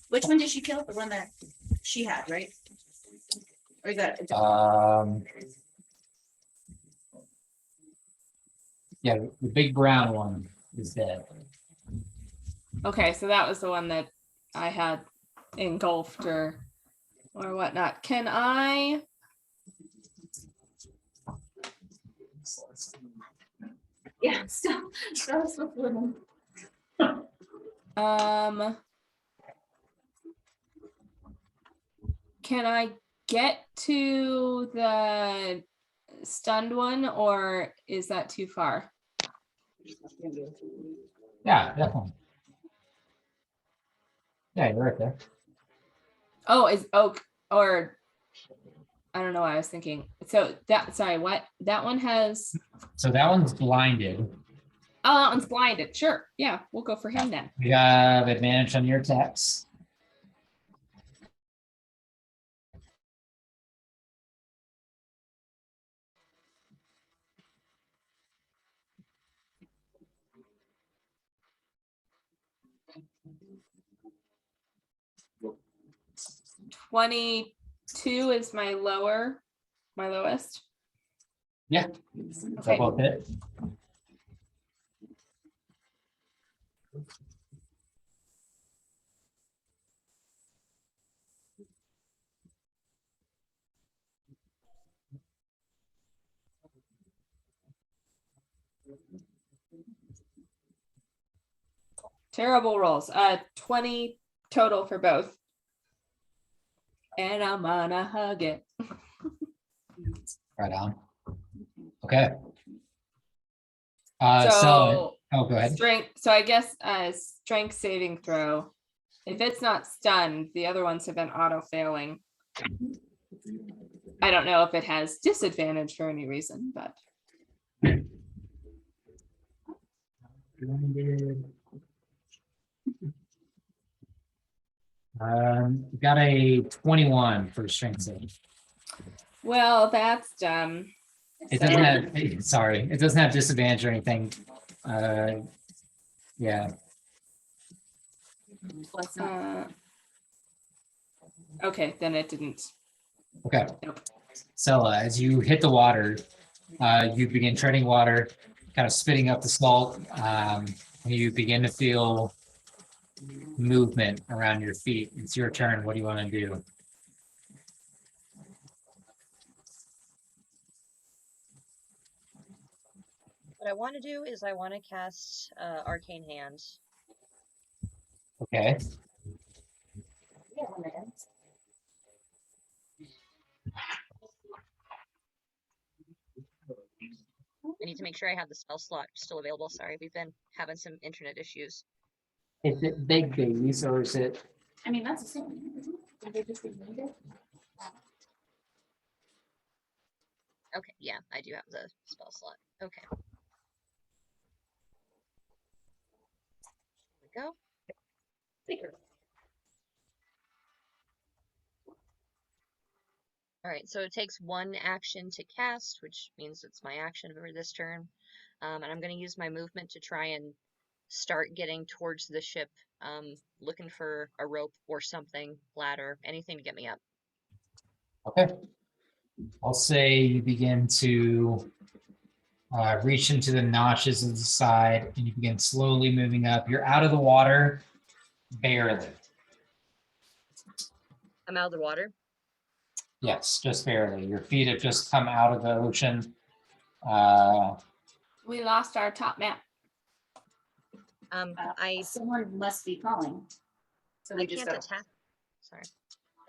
Which one did she kill? The one that she had, right? Or is that? Yeah, the big brown one is dead. Okay. So that was the one that I had engulfed or whatnot. Can I? Yeah. Stop. Little. Can I get to the stunned one, or is that too far? Yeah, definitely. Yeah, you're right there. Oh, is oak or I don't know what I was thinking. So sorry, what that one has? So that one's blinded. Oh, that one's blinded. Sure. Yeah, we'll go for him then. You have advantage on your attacks. $22 is my lowest. Yeah. Okay. Both hit. Terrible rolls. 20 total for both. And I'm gonna hug it. Right on. Okay. So oh, go ahead. strength. So I guess strength saving throw. If it's not stunned, the other ones have been auto failing. I don't know if it has disadvantage for any reason, but You got a 21 for strength save. well, that's dumb. It doesn't have, sorry, it doesn't have disadvantage or anything. Yeah. Okay, then it didn't. Okay. Nope. So as you hit the water, you begin treading water, kind of spitting up the salt. You begin to feel movement around your feet. It's your turn. What do you want to do? What I want to do is I want to cast Arcane Hand. Okay. I need to make sure I have the spell slot still available. Sorry, we've been having some internet issues. Is it big babies or is it? I mean, that's the same. Did they just remove it? Okay, yeah, I do have the spell slot. Okay. Here we go. Bigger. All right, so it takes 1 action to cast, which means it's my action for this turn. And I'm going to use my movement to try and start getting towards the ship, looking for a rope or something, ladder, anything to get me up. Okay. I'll say you begin to reach into the notches of the side and you begin slowly moving up. You're out of the water, barely. I'm out of the water. Yes, just barely. Your feet have just come out of the ocean. We lost our top map. Someone must be calling. So I we just can't go. attack. Sorry.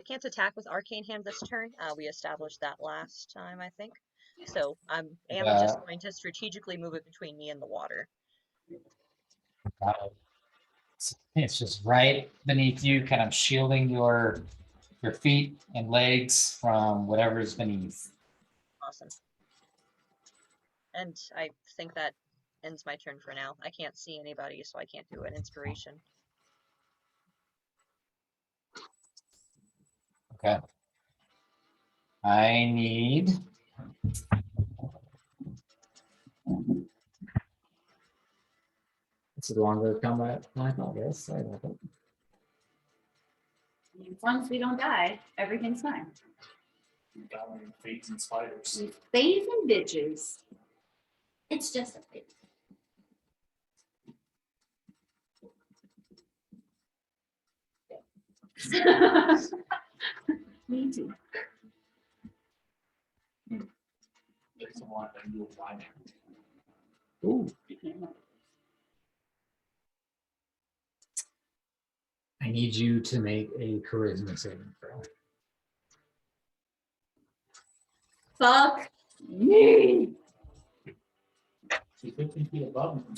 I can't attack with Arcane Hand this turn. We established that last time, I think. So I am just going to strategically move it between me and the water. It's just right beneath you, kind of shielding your feet and legs from whatever's beneath. Awesome. And I think that ends my turn for now. I can't see anybody, so I can't do an inspiration. Okay. I need it's a longer combat time, I guess. Sorry about that. As long as we don't die, everything's fine. Battling fates and spiders. Phase and bitches. It's just a phase. Me too. There's a lot that you will find. Ooh. I need you to make a charisma saving throw. Fuck me. She's 15 feet above me.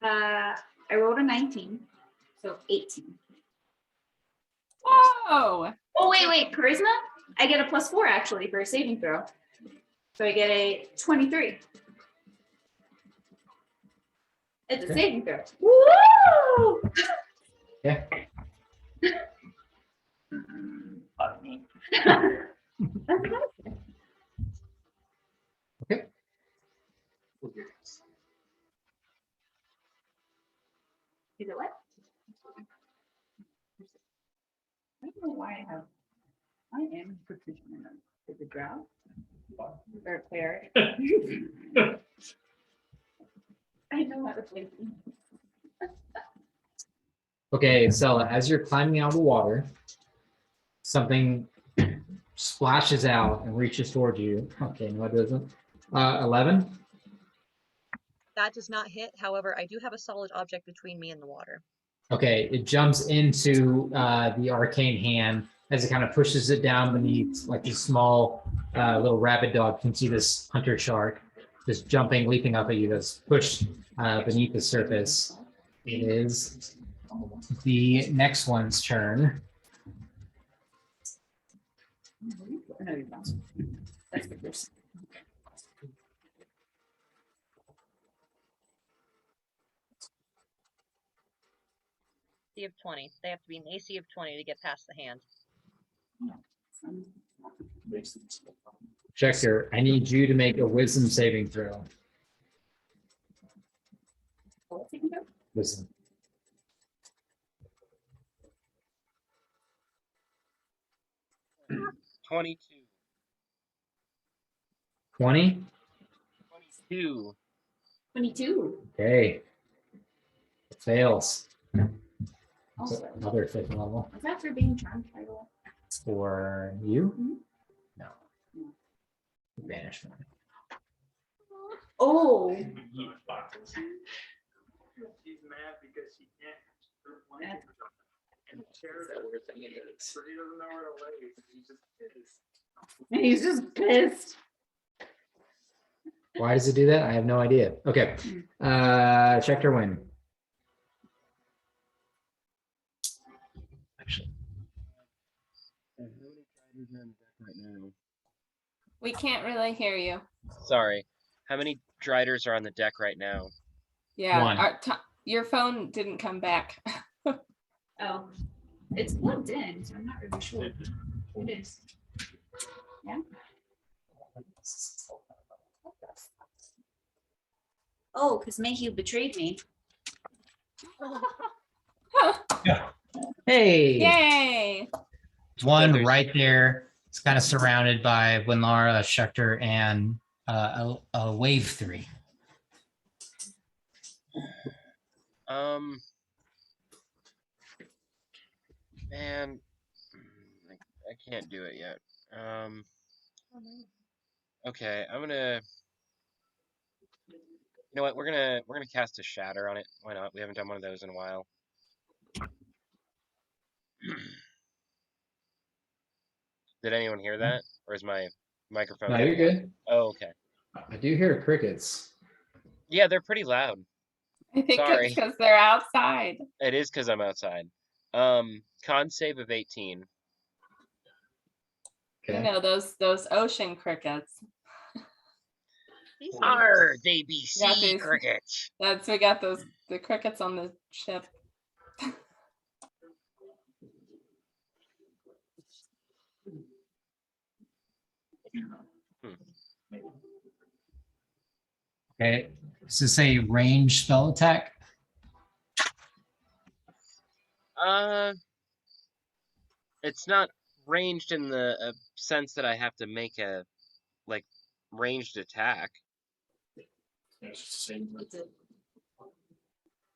I rolled a 19, so 18. Whoa! Oh, wait, charisma? I get a +4 actually for a saving throw. So I get a 23. It's a Okay. saving throw. Woo! Yeah. Fuck me. Okay. Is it what? I don't know why I am proficient in them. Is it drow? Or a cleric? I know how to play. Okay, Sella, as you're climbing out of the water, something splashes out and reaches toward you. Okay, no, it doesn't. 11. That does not hit. However, I do have a solid object between me and the water. Okay, it jumps into the arcane hand as it kind of pushes it down beneath, like a small little rabid dog can see this hunter shark just jumping, leaping up at you. That's pushed beneath the surface. It is the next one's turn. No, you're not. That's the first. AC of 20. They have to be an AC of 20 to get past the hand. Checker, I need you to make a wisdom saving throw. Wisdom. $22. 20. 22. 22. Okay. It fails. Also, So another 5th level. is that for being charmed title? For you? Mhm. No. Banishment. Oh. She's mad because she can't. And the chair that we're thinking is. So he doesn't know where to lay. He just is. He's just pissed. Why does it do that? I have no idea. Okay. Check your win. Actually, We can't really hear you. Sorry. How many Driders are on the deck right now? Yeah, One. your phone didn't come back. Oh, it's plugged in, so I'm not really sure. It is. Yeah. Oh, because Mayhew betrayed me. hey, Yay! one There's- right there. It's kind of surrounded by Winlara, Schecter, and a wave 3. Man, I can't do it yet. Okay, I'm gonna. You know what? We're gonna cast a shatter on it. Why not? We haven't done one of those in a while. Did anyone hear that, or is my microphone? No, you're good. Oh, okay. I do hear crickets. Yeah, they're pretty loud. I think Sorry. it's because they're outside. It is because I'm outside. Con save of 18. You Okay. know, those ocean crickets. Arr, they be Got sea these- crickets. We got the crickets on the ship. Okay. Is this a range spell attack? It's not ranged in the sense that I have to make a like ranged attack. It's just the same. It's a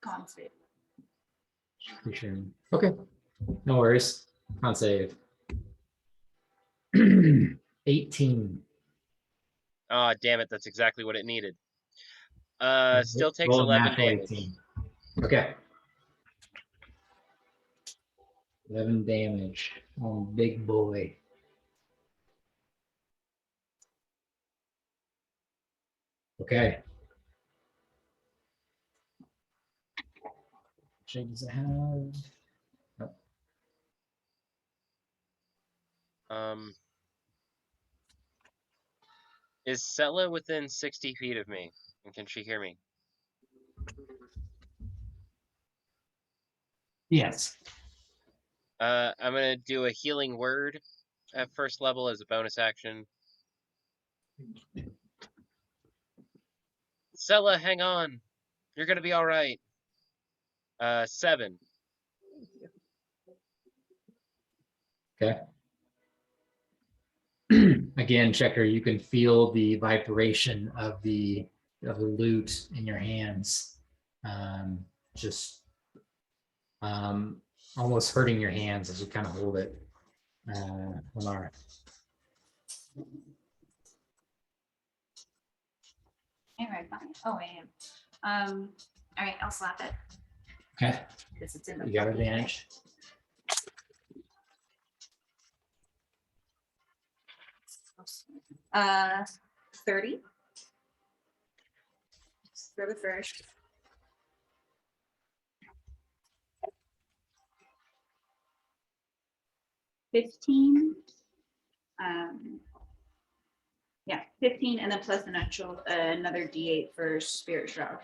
con save. Sure. Okay. No worries. Con save. 18. Ah, damn it! That's exactly what it needed. Still takes Roll a 11 natural damage. 18. Okay. 11 damage on big boy. Okay. Shape does it have? Is Sella within 60 feet of me? And can she hear me? Yes. I'm gonna do a healing word at first level as a bonus action. Sella, hang on. You're gonna be all right. 7. Okay. Again, Checker, you can feel the vibration of the lute in your hands. Just almost hurting your hands as you kind of hold it. Winara. Anyway, fine. Oh, I am. All right, I'll slap it Okay. because it's in the. You got advantage. Uh, 30 for the first. $15. Yeah, 15, and then plus the natural, another D8 for Spirit Shroud.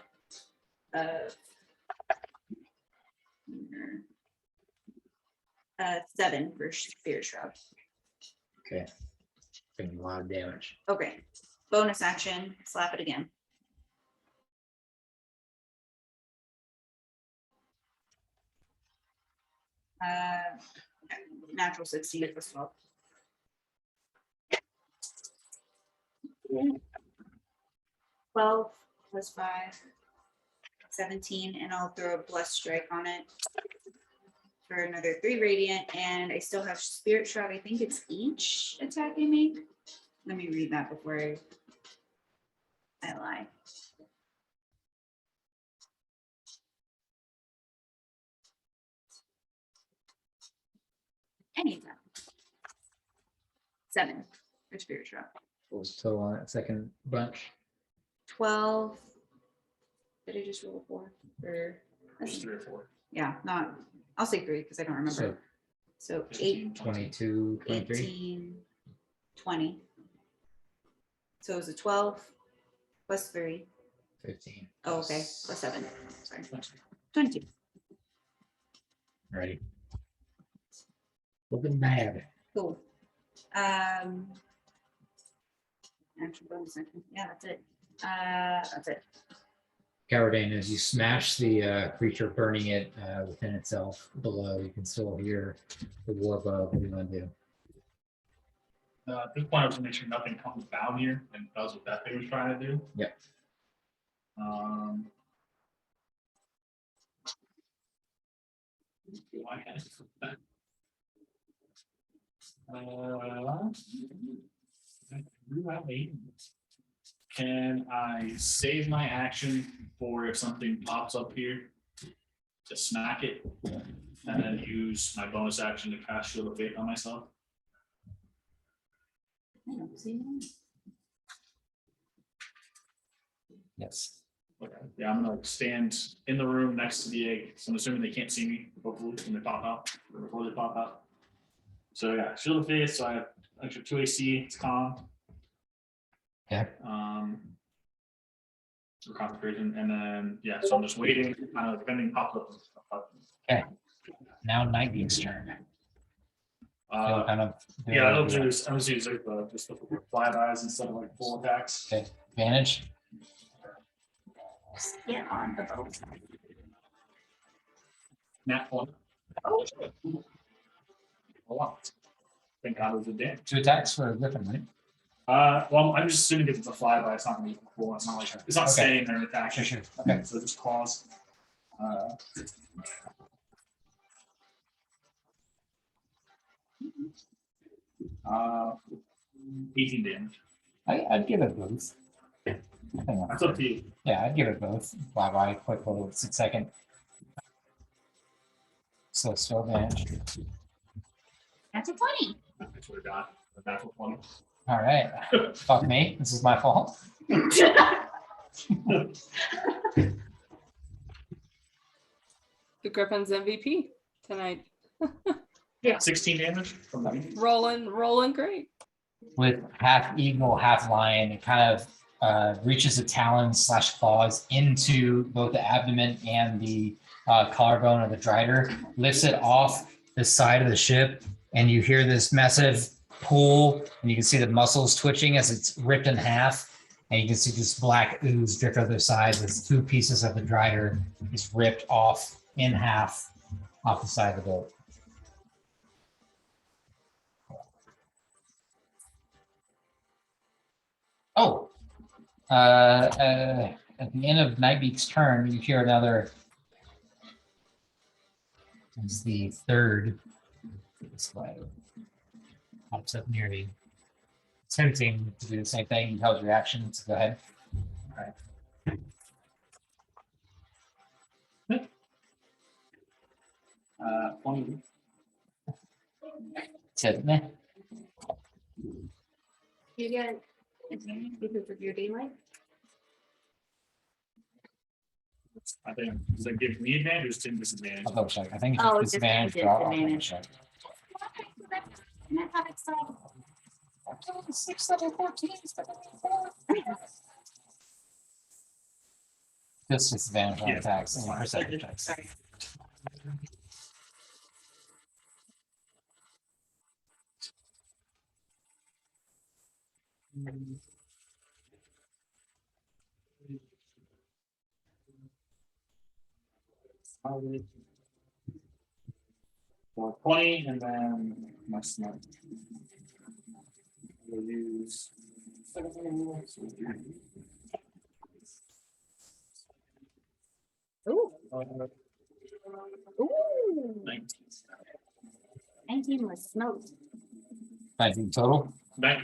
7 for Spirit Shroud. Okay. Gonna be a lot of damage. Okay. Bonus action, slap it again. Natural 16 as well. 12 plus 5, 17, and I'll throw a blessed strike on it for another 3 radiant, and I still have Spirit Shroud. I think it's each attack I make. Let me read that before I lie. Any attack. 7. or spirit trap. What was total on that second bunch? 12. Did I just roll a 4? Or There's 3 or 4. yeah, not. I'll say 3 because I don't remember. So 8, 22, 23. 18, 20. So it was a 12 plus 3. 15. Oh, okay, plus 7. Sorry. 22. Ready. Looking bad. Cool. Action bonus action. Yeah, that's it. That's it. Cowardane, as you smash the creature, burning it within itself below, you can still hear the war above. What do you want to do? At this point, I was to make sure nothing comes down here and does what that thing was trying to do. Yep. Why can't I flip that? Can I save my action for if something pops up here to smack it, and then use my bonus action to cast Shield of Faith on myself? I don't see it. Yes. Okay. Yeah, I'm gonna stand in the room next to the egg. So I'm assuming they can't see me, hopefully, when they pop out, or before they pop out. So yeah, Shield of Faith, so I have extra 2 AC, it's calm. Okay. For concentration, and then yeah, so I'm just waiting, kind of depending pops up. Okay. Now Nightbeat's turn. You'll kind of do Yeah, I'll it. do this. I'm just use like just the flybys instead of like full attacks. Okay. Advantage. Get on the boat. Nat 1. Oh, A lot. Thank God it was a damage. 2 attacks for a Griffin, right? Well, I'm just assuming because it's a flyby, it's not gonna be cool. It's not like it's not Okay. staying there and attacking. Sure. Okay. So just pause. 18 damage. I'd give it both. That's up to you. Yeah, I'd give it both. Bye, quick little 6 second. So still advantage. that's a 20. I swear to God, a natural 20. All right. Fuck me. This is my fault. The Griffin's MVP tonight. Yeah, 16 damage from the Rolling great. With half eagle, half lion, it kind of reaches the talons / claws into both the abdomen and the collarbone of the drider, lifts it off the side of the ship, and you hear this massive pull, and you can see the muscles twitching as it's ripped in half, and you can see this black ooze drift over the sides as 2 pieces of the drider is ripped off in half off the side of the boat. Oh, at the end of Nightbeak's turn, you hear another. It's the third. This way. Pops up near the. Tempting to do the same thing. You held your action, so go ahead. All right. 20. Said, meh. You get advantage because of your daylight. I think does that give me advantage or is it disadvantage? I'll double check. I think Oh, it's disadvantage. But I'll double disadvantage. check. And I thought it's like 6 level 14. Just disadvantage on Yeah. attacks and perception checks. Sorry. For 20 and then my smart. We'll use. Ooh. uh, Ooh. 19. 19 was smoked. 19 total.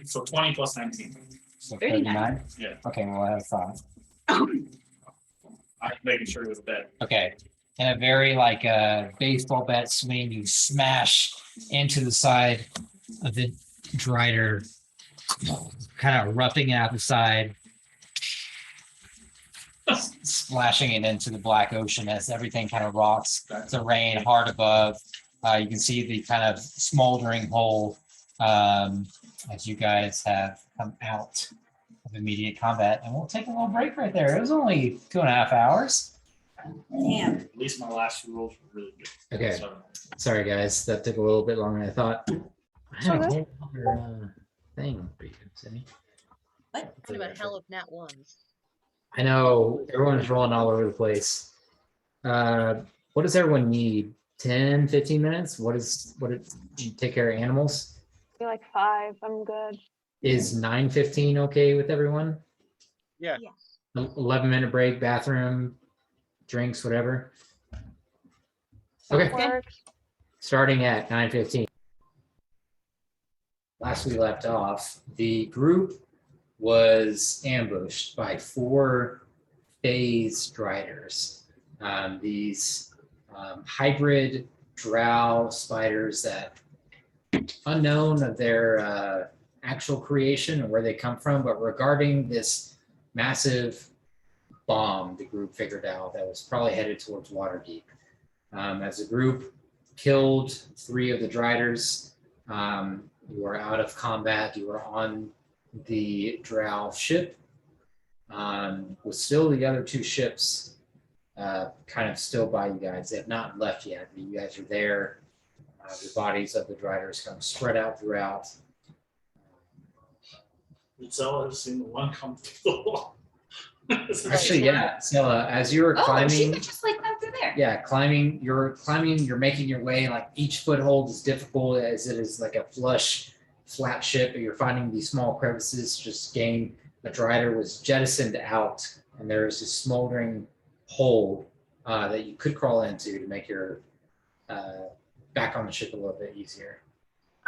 So 20 plus 19. So 39. 39. Yeah. Okay, well, that's fine. I'm making sure it was dead. Okay. In a very like baseball bat swing, you smash into the side of the drider, kind of roughing it out the side, splashing it into the black ocean as everything kind of rocks. The rain hard above. You can see the kind of smoldering hole as you guys have come out of immediate combat. And we'll take a little break right there. It was only 2.5 hours. Damn. At least my last 2 rolls were really good. Okay. So, Sorry, guys. That took a little bit longer than I thought. I had a Okay. whole other thing for you, Sydney. What? What about hell of nat ones? I know everyone's rolling all over the place. What does everyone need? 10, 15 minutes? What did you take care of animals? I feel like 5. I'm good. Is 9:15 okay with everyone? Yeah. 11-minute break, bathroom, drinks, whatever. Okay, Works. starting at 9:15. Last we left off, the group was ambushed by 4 phase striders. These hybrid drow spiders that unknown of their actual creation or where they come from, but regarding this massive bomb the group figured out that was probably headed towards Waterdeep. As a group, killed 3 of the driders. You are out of combat. You are on the drow ship. With still the other 2 ships kind of still by you guys. They have not left yet. You guys are there. The bodies of the driders kind of spread out throughout. Zella has seen the one come through the wall. Actually, yeah. So as you were Oh, she climbing, could just like climb through there. yeah, you're making your way. Like each foothold is difficult as it is like a flush, flat ship. But you're finding these small crevices. Just gain. The drider was jettisoned out, and there is this smoldering hole that you could crawl into to make your back on the ship a little bit easier.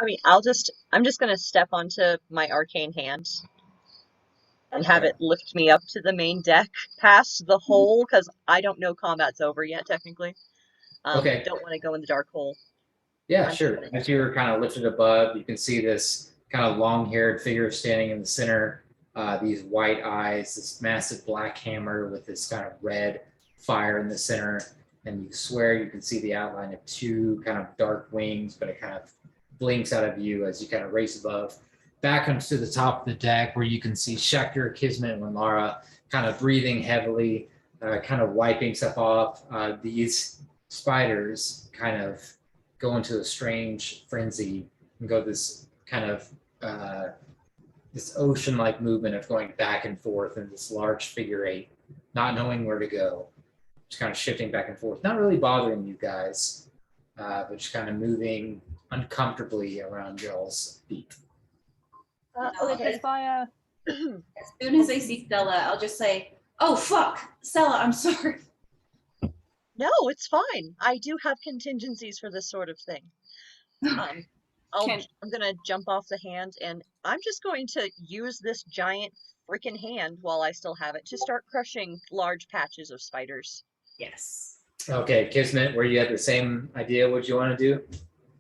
I mean, I'm just gonna step onto my arcane hand and have it lift me up to the main deck past the hole, because I don't know combat's over yet, technically. Okay. Don't want to go in the dark hole. Yeah, I'm sure. good. As you're kind of lifted above, you can see this kind of long-haired figure standing in the center. These white eyes, this massive black hammer with this kind of red fire in the center, and you swear you can see the outline of 2 kind of dark wings, but it kind of blinks out of view as you kind of race above. Back onto the top of the deck where you can see Schechter, Kismet, and Lara kind of breathing heavily, kind of wiping stuff off. These spiders kind of go into a strange frenzy and go this kind of this ocean-like movement of going back and forth in this large figure 8, not knowing where to go, just kind of shifting back and forth, not really bothering you guys, but just kind of moving uncomfortably around y'all's feet. Okay. Fire. As soon as I see Stella, I'll just say, "Oh fuck, Stella, I'm sorry." No, it's fine. I do have contingencies for this sort of thing. I'm gonna jump off the hand, and I'm just going to use this giant freaking hand while I still have it to start crushing large patches of spiders. Yes. Okay, Kismet, were you had the same idea what you want to do?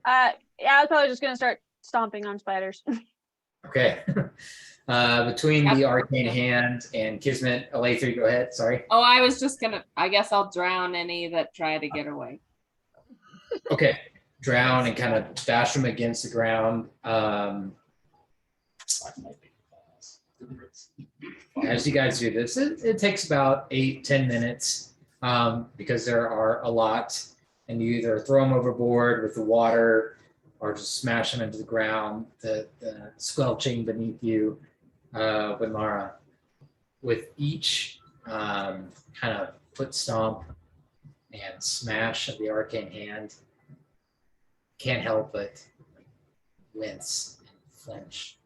Yeah, I was probably just gonna start stomping on spiders. Okay. Between the Yep. arcane hand and Kismet, Alatri, go ahead. Sorry. Oh, I was just gonna, I guess I'll drown any that try to get away. Okay. Drown and kind of bash them against the ground. As you guys do this, it takes about 8-10 minutes because there are a lot, and you either throw them overboard with the water or just smash them into the ground, the squelching beneath you with Mara. With each kind of foot stomp and smash of the arcane hand, can't help but wince and flinch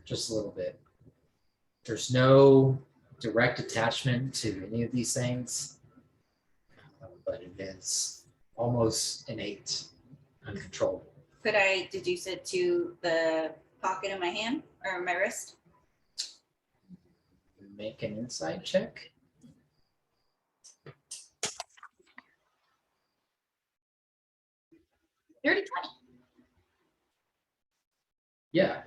just a little bit. There's no direct attachment to any of these things, but it is almost innate, uncontrollable. Could I deduce it to the pocket of my hand or my wrist? Make an insight check. Dirty 20. Yeah.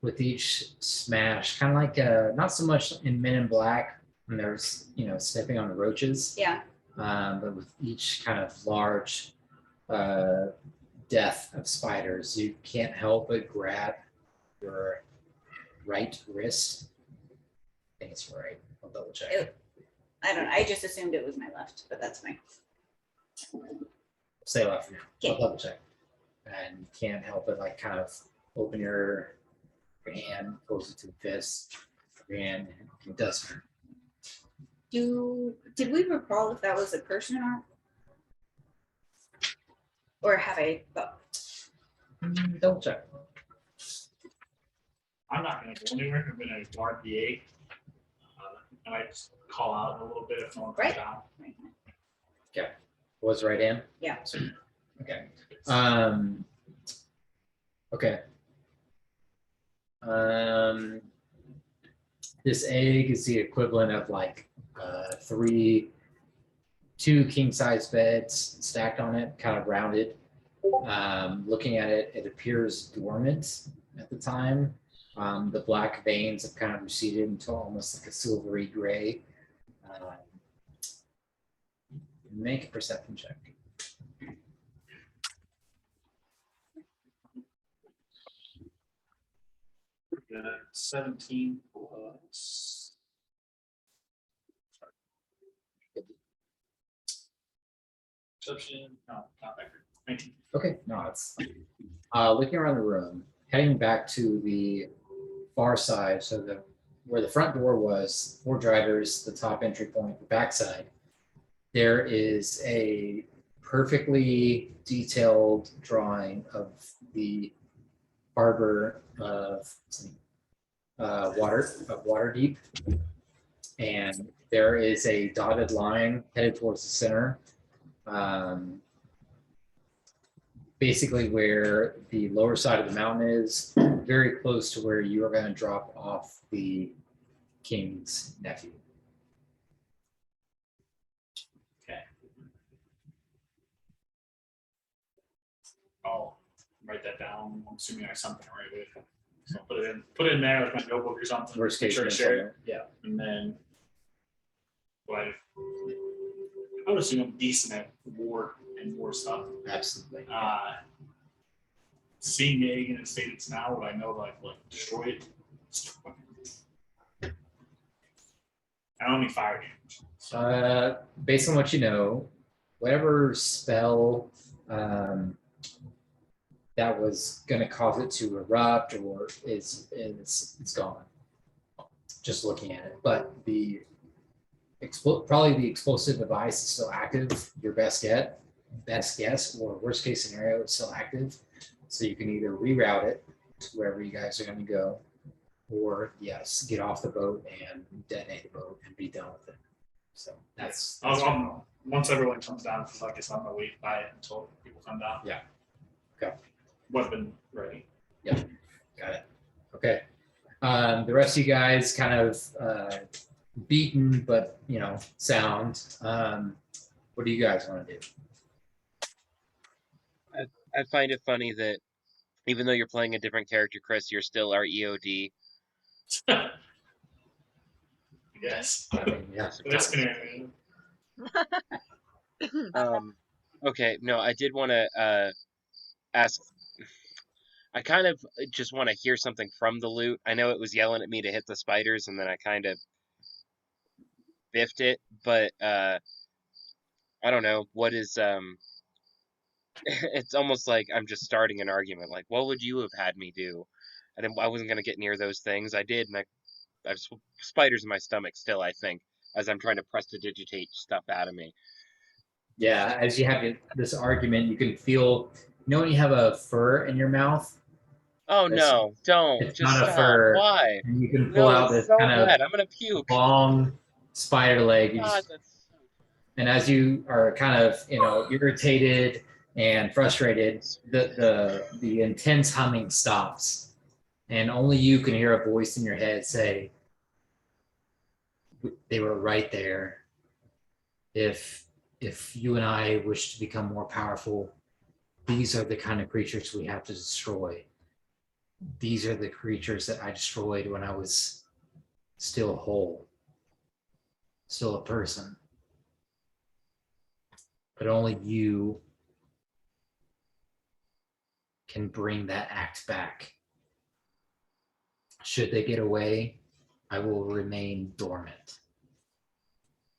with each smash, kind of like not so much in Men in Black when there's stepping on the roaches, Yeah. but with each kind of large death of spiders, you can't help but grab your right wrist. I think it's right. I'll double check. I don't know. I just assumed it was my left, but that's fine. Say left for now. I'll Okay. double check. And you can't help but like kind of open your hand closer to the fist. Your hand, it does hurt. Did we recall if that was a curse or not? Or have I thought? Double check. I'm not gonna go anywhere. I'm gonna guard the 8. I might just call out a little bit if no one comes Right. down. Was right hand? Yeah. Okay. Okay. This egg is the equivalent of like 2 king-size beds stacked on it, kind of rounded. Looking at it, it appears dormant at the time. The black veins have kind of receded into almost like a silvery gray. Make a perception check. Yeah, 17 plus. Perception, no, not that good. 19. Okay, no, it's looking around the room, heading back to the far side, so where the front door was, 4 drivers, the top entry point, the back side, there is a perfectly detailed drawing of the harbor of Waterdeep, and there is a dotted line headed towards the center. Basically where the lower side of the mountain is, very close to where you are going to drop off the king's nephew. Okay. I'll write that down. I'm assuming I have something to write with. So put it in there with my notebook or something. Worst Make case sure to scenario. share it. Yeah. And then I would assume I'm decent at war and war stuff. Absolutely. Seeing the egg in its state it's now, would I know that I've like destroyed it? I don't need fire damage. So Based on what you know, whatever spell that was going to cause it to erupt or it's gone. Just looking at it, but the probably the explosive device is still active. Your best guess, or worst case scenario, it's still active. So you can either reroute it to wherever you guys are going to go, or yes, get off the boat and detonate the boat and be done with it. So that's once everyone comes down, because I guess I'm gonna wait by it until people come down. Yeah. Okay. Weapon ready. Got it. Okay. The rest of you guys kind of beaten, but sound. What do you guys want to do? I find it funny that even though you're playing a different character, Chris, you're still our EOD. Yes. I mean, yeah. That's gonna Okay, no, I did want to ask. I kind of just want to hear something from the loot. I know it was yelling at me to hit the spiders, and then I kind of biffed it, but I don't know what is. It's almost like I'm just starting an argument. Like, what would you have had me do? I wasn't gonna get near those things. I did, and I have spiders in my stomach still. I think as I'm trying to prestidigitate stuff out of me. Yeah, as you have this argument, you can feel. When you have a fur in your mouth, Oh no! Don't it's just not a stop. fur. Why? And you can pull No, out it's this so kind bad. of I'm gonna puke. long spider leg. God, that's And as you are kind of irritated and frustrated, the intense humming stops, and only you can hear a voice in your head say, "They were right there. If you and I wish to become more powerful, these are the kind of creatures we have to destroy." these are the creatures that I destroyed when I was still whole, still a person. But only you can bring that act back. Should they get away, I will remain dormant.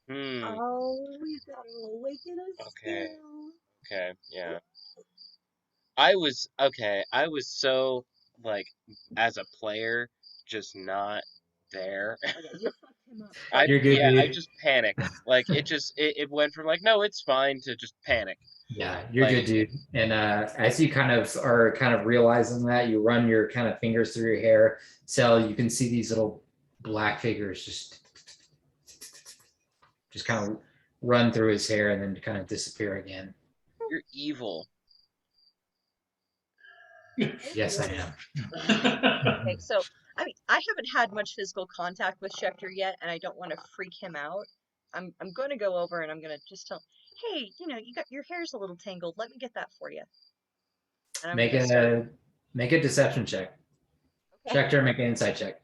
Hmm. Oh, he's gotta awaken us. Okay. Still. Okay. Yeah. I was so like as a player just not there. Okay, you fucked him up. You're good, I dude. just panicked. Like it went from like no, it's fine to just panic. Yeah, you're Like good, dude. And as you kind of realizing that, you run your kind of fingers through your hair, so you can see these little black figures just kind of run through his hair and then kind of disappear again. you're evil. Yes, I am. Okay, so I mean, I haven't had much physical contact with Schecter yet, and I don't want to freak him out. I'm going to go over and I'm going to just tell, hey, you know, you got your hair's a little tangled. Let me get that for you. And I'm Make going to start. make a deception check. Okay. Schecter, make an insight check.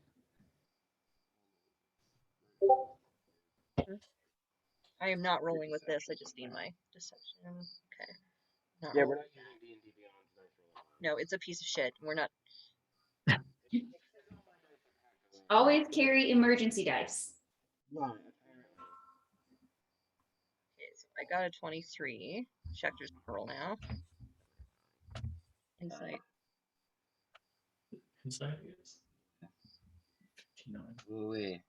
I am not rolling with this. I just need my deception. Okay. Not Yeah, rolling. we're not using D&D Beyond tonight. No, it's a piece of shit. We're not. Always carry emergency dice. Okay, so I got a 23. Schecter's gonna roll now. Insight. Inside is 59. Ooh-wee.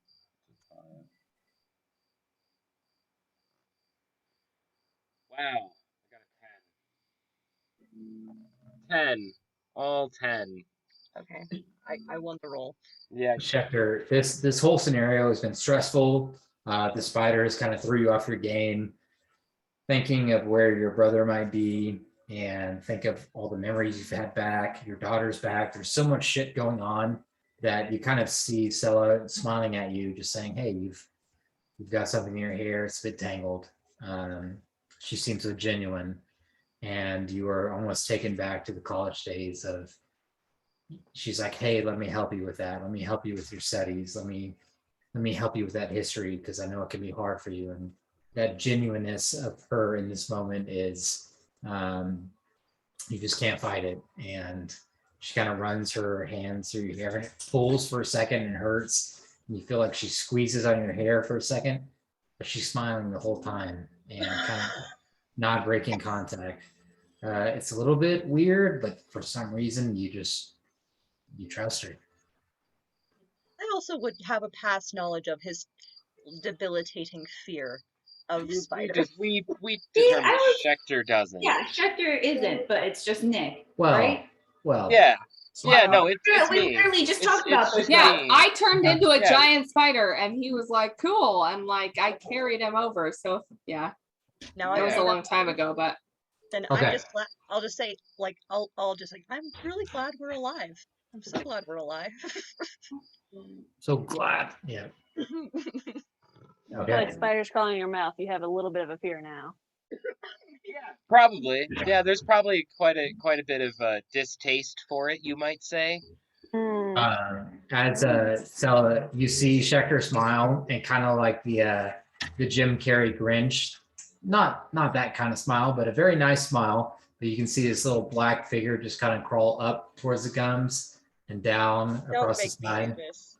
Wow, I got a 10. 10. All 10. Okay. I won the roll. Yeah. Schecter, this whole scenario has been stressful. The spiders kind of threw you off your game, thinking of where your brother might be, and think of all the memories you've had back, your daughter's back. There's so much shit going on that you kind of see Sella smiling at you, just saying, "Hey, you've got something in your hair. It's a bit tangled." She seems so genuine, and you are almost taken back to the college days of. She's like, "Hey, let me help you with that. Let me help you with your studies. Let me help you with that history because I know it can be hard for you." And that genuineness of her in this moment is you just can't fight it. And she kind of runs her hands through your hair and it pulls for a second and hurts. And you feel like she squeezes on your hair for a second, but she's smiling the whole time and kind of not breaking contact. It's a little bit weird, but for some reason you trust her. I also would have a past knowledge of his debilitating fear of spiders. We I determined was- Schecter doesn't. Yeah, Schecter isn't, but it's just Nick, Well, right? well, Yeah. Yeah, well, no, it's We me. literally just It's- talked about it's this. just Yeah, me. I turned into a Yeah. giant spider and he was like, cool. And like, I carried him over. So yeah, Now that was I a long time ago, but then Okay. I'm just glad. I'll just say like I'll just like I'm really glad we're alive. I'm so glad we're alive. so glad. Yeah. I feel Okay. like spiders crawling in your mouth. You have a little bit of a fear now. Probably. Yeah, there's probably quite a bit of distaste for it, you might say. As Sella, you see Schecter smile and kind of like the Jim Carrey Grinch, not that kind of smile, but a very nice smile. But you can see this little black figure just kind of crawl up towards the gums and down Don't across the make me spine. nervous.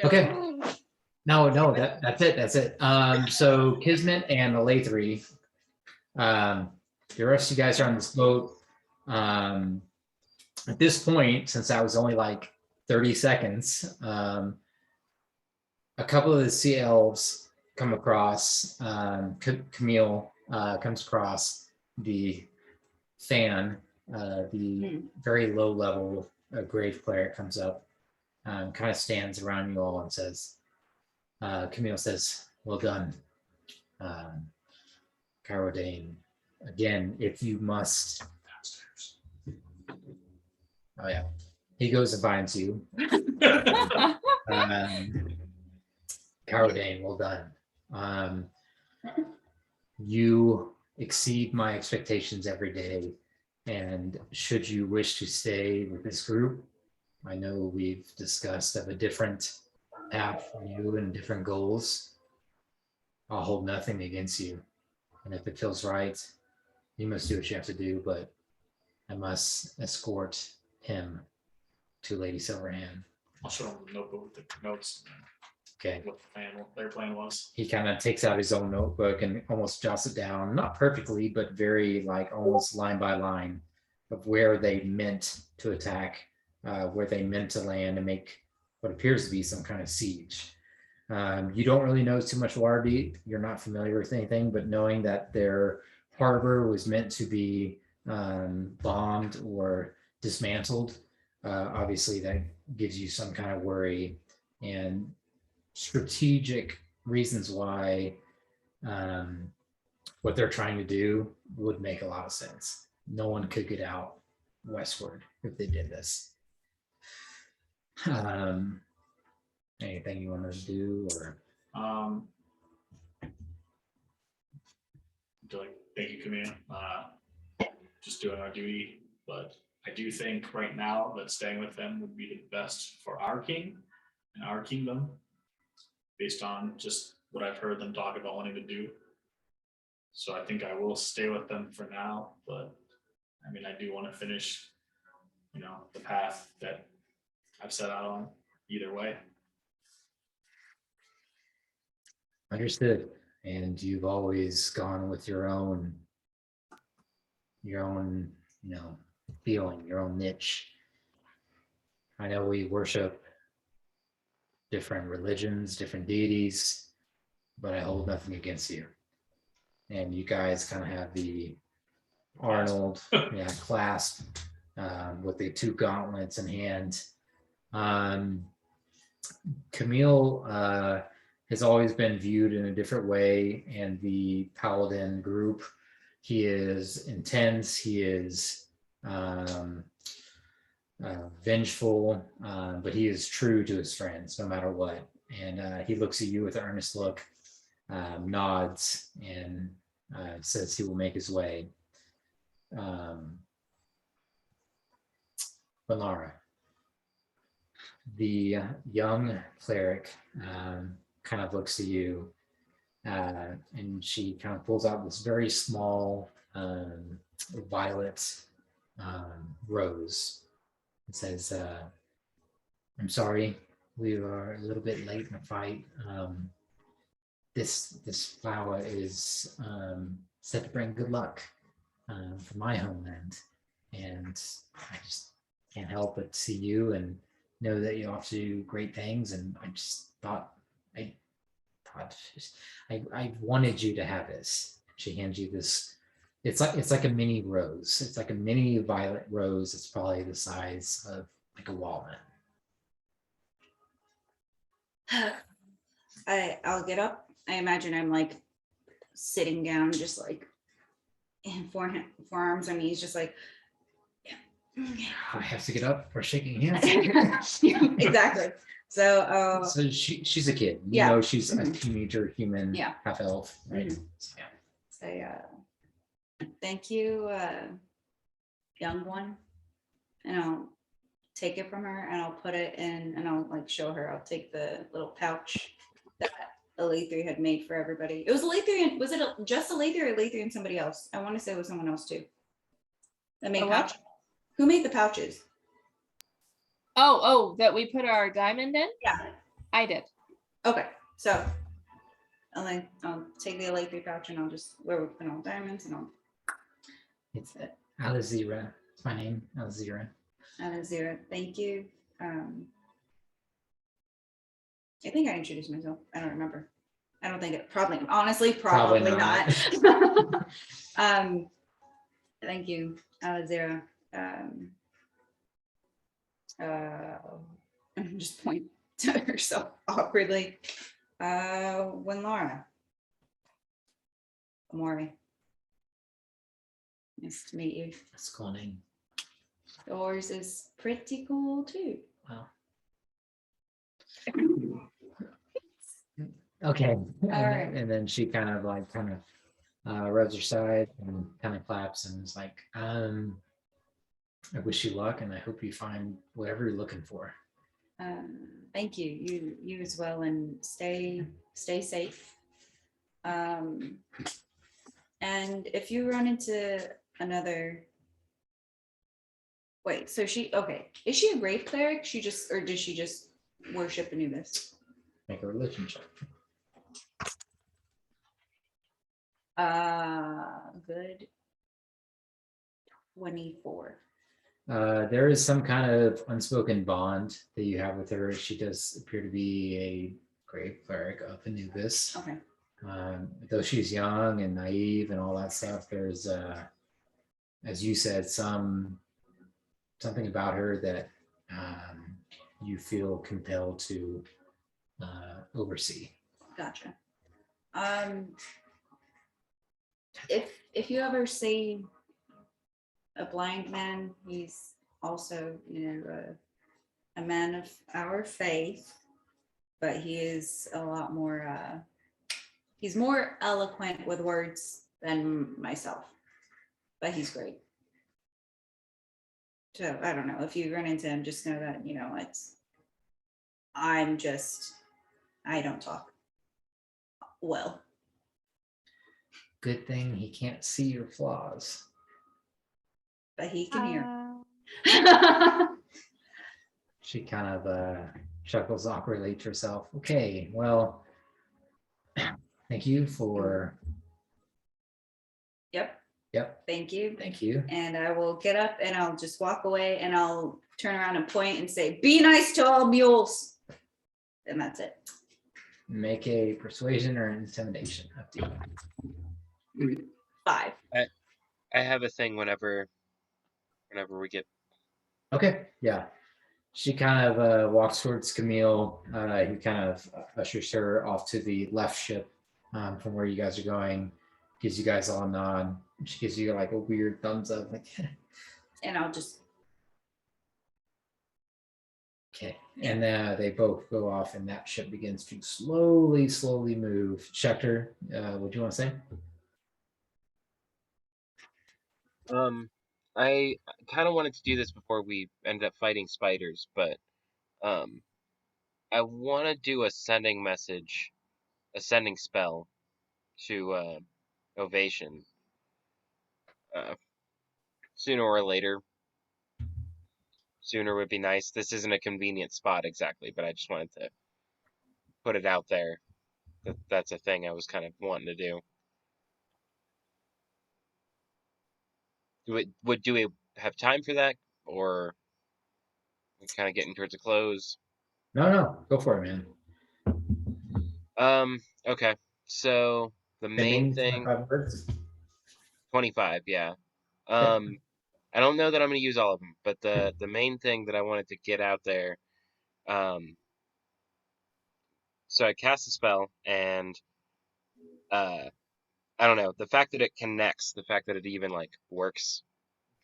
Okay. Don't. No, that's it. So Kismet and the Lathri, the rest of you guys are on this boat. At this point, since that was only like 30 seconds, a couple of the sea elves come across. Camille comes across the fan, the very low level grave cleric comes up, kind of stands around you all and says, Camille says, "Well done, Carodane. Again, if you must." Oh yeah, he goes and finds you. Carodane, well done. You exceed my expectations every day, and should you wish to stay with this group, I know we've discussed of a different path for you and different goals. I'll hold nothing against you. And if it feels right, you must do what you have to do, but I must escort him to Lady Silverhand. I'll show them the notebook with the notes, Okay. what the plan, what their plan was. He kind of takes out his own notebook and almost jots it down, not perfectly, but very like almost line by line of where they meant to attack, where they meant to land and make what appears to be some kind of siege. You don't really know too much Waterdeep. You're not familiar with anything, but knowing that their harbor was meant to be bombed or dismantled, obviously that gives you some kind of worry and strategic reasons why what they're trying to do would make a lot of sense. No one could get out westward if they did this. Anything you want to do or? Thank you, Camille. Just doing our duty, but I do think right now that staying with them would be the best for our king and our kingdom, based on just what I've heard them talk about wanting to do. So I think I will stay with them for now, but I mean, I do want to finish, the path that I've set out on either way. Understood. And you've always gone with your own, feeling, your own niche. I know we worship different religions, different deities, but I hold nothing against you. And you guys kind of have the Arnold clasp with the two gauntlets in hand. Camille has always been viewed in a different way, and the Paladin group, he is intense, he is vengeful, but he is true to his friends no matter what. And he looks at you with an earnest look, nods, and says he will make his way. Balara, the young cleric, kind of looks at you, and she kind of pulls out this very small violet rose. It says, "I'm sorry, we are a little bit late in the fight. This flower is said to bring good luck for my homeland, and I just can't help but see you and know that you often do great things. And I just thought I wanted you to have this." She hands you this. It's like a mini rose. It's like a mini violet rose. It's probably the size of like a walnut. I'll get up. I imagine I'm like sitting down, just like in forearms and knees, just like, I have to get up. We're shaking hands. exactly. So, So she's a kid. You Yeah. know, she's a teenager human, Yeah. half elf, right? Mhm. So, yeah. say, thank you, young one. And I'll take it from her and I'll put it in and I'll like show her. I'll take the little pouch that Alethri had made for everybody. It was Alethri. Was it just Alethri or Alethri and somebody else? I want to say it was someone else too. That made A what? pouches. Who made the pouches? Oh, that we put our diamond in? Yeah. I did. Okay, so I'll take the Alethri pouch and I'll just where we put all diamonds and I'll It's Alizira. It's my name, Alizira. zero. Thank you. I think I introduced myself. I don't remember. I don't think it probably Probably not. not. Thank you, Zero. Just point to herself awkwardly. When Laura. Amori. Nice to meet you. That's a cool name. Yours is pretty cool too. Wow. Okay. right. And then she kind of rubs her side and kind of claps and is like, I wish you luck, and I hope you find whatever you're looking for. Thank you. You as well, and stay safe. And if you run into another, wait, so is she a grave cleric? Or does she just worship Anubis? Make a religion check. Good. 24. There is some kind of unspoken bond that you have with her. She does appear to be a grave cleric of Anubis. Okay. Though she's young and naive and all that stuff, there's, as you said, something about her that you feel compelled to oversee. Gotcha. If you ever see a blind man, he's also, a man of our faith, but he is a lot more, he's more eloquent with words than myself, but he's great. So I don't know, if you run into him, just know that, I don't talk well. Good thing he can't see your flaws. But he can hear. She kind of chuckles awkwardly to herself. Okay, well, thank you for. Yep. Thank you. Thank you. And I will get up and I'll just walk away and I'll turn around and point and say, "Be nice to all mules." And that's it. Make a persuasion or intimidation. Up to you. 5. I have a thing whenever we get. Okay, yeah. She kind of walks towards Camille. He kind of ushers her off to the left ship from where you guys are going. Gives you guys all a nod. She gives you like a weird thumbs up, like. And I'll just. Okay, and they both go off, and that ship begins to slowly move. Schecter, what do you want to say? I kind of wanted to do this before we ended up fighting spiders, but I want to do a sending spell to Ovation sooner or later. Sooner would be nice. This isn't a convenient spot exactly, but I just wanted to put it out there that's a thing I was kind of wanting to do. Do we have time for that, or we're kind of getting towards a close? No, go for it, man. Okay. So the main thing. 25 words. 25, yeah. Okay. I don't know that I'm going to use all of them, but the main thing that I wanted to get out there, so I cast a spell, and I don't know, the fact that it connects, the fact that it even like works,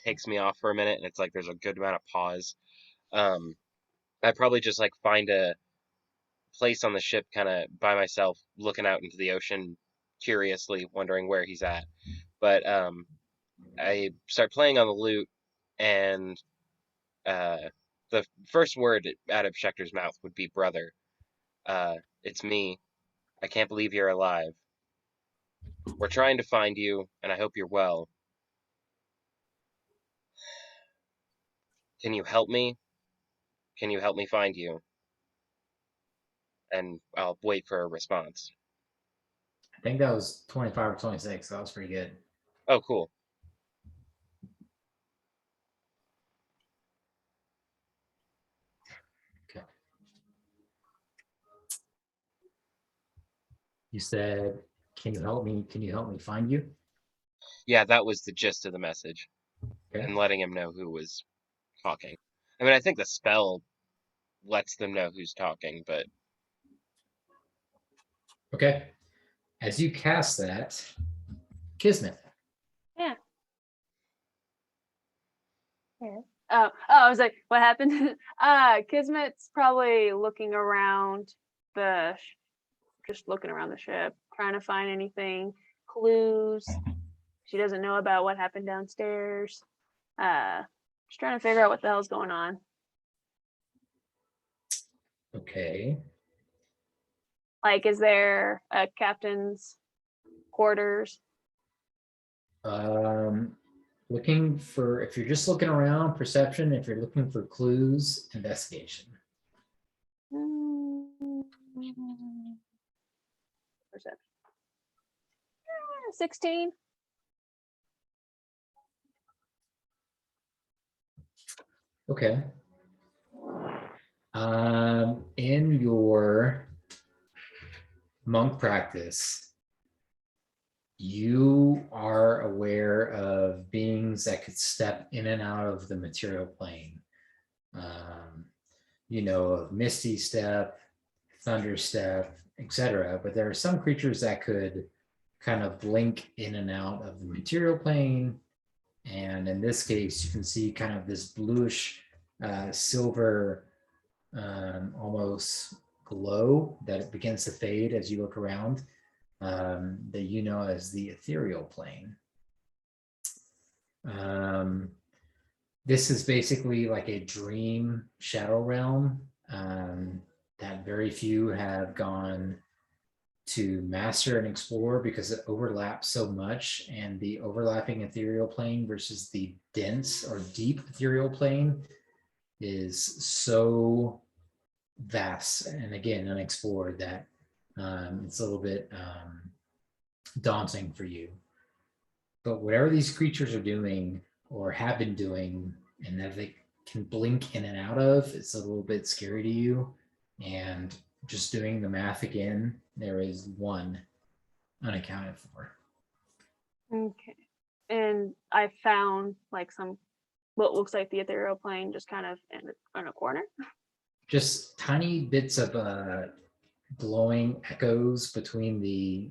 takes me off for a minute, and it's like there's a good amount of pause. I'd probably just like find a place on the ship, kind of by myself, looking out into the ocean, curiously wondering where he's at. But I start playing on the lute, and the first word out of Schecter's mouth would be brother. It's me. I can't believe you're alive. We're trying to find you, and I hope you're well. Can you help me? Can you help me find you? And I'll wait for a response. I think that was 25 or 26. So that was pretty good. Oh, cool. Okay. You said, "Can you help me? Can you help me find you?" Yeah, that was the gist of the message, Okay. and letting him know who was talking. I mean, I think the spell lets them know who's talking, but Okay. As you cast that, Kismet. Yeah. Oh, I was like, what happened? Kismet's probably looking around just looking around the ship, trying to find anything, clues. She doesn't know about what happened downstairs. Just trying to figure out what the hell's going on. Okay. Like, is there a captain's quarters? Looking for, if you're just looking around, perception. If you're looking for clues, investigation. Perception. 16. Okay. In your monk practice, you are aware of beings that could step in and out of the material plane. You know, of Misty Step, Thunder Step, etc. But there are some creatures that could kind of blink in and out of the material plane. And in this case, you can see kind of this bluish silver almost glow that it begins to fade as you look around, that you know as the ethereal plane. This is basically like a dream shadow realm that very few have gone to master and explore because it overlaps so much, and the overlapping ethereal plane versus the dense or deep ethereal plane is so vast and again unexplored that it's a little bit daunting for you. But whatever these creatures are doing or have been doing and that they can blink in and out of, it's a little bit scary to you. And just doing the math again, there is one unaccounted for. Okay. And I found like some what looks like the ethereal plane just kind of in a corner. Just tiny bits of glowing echoes between the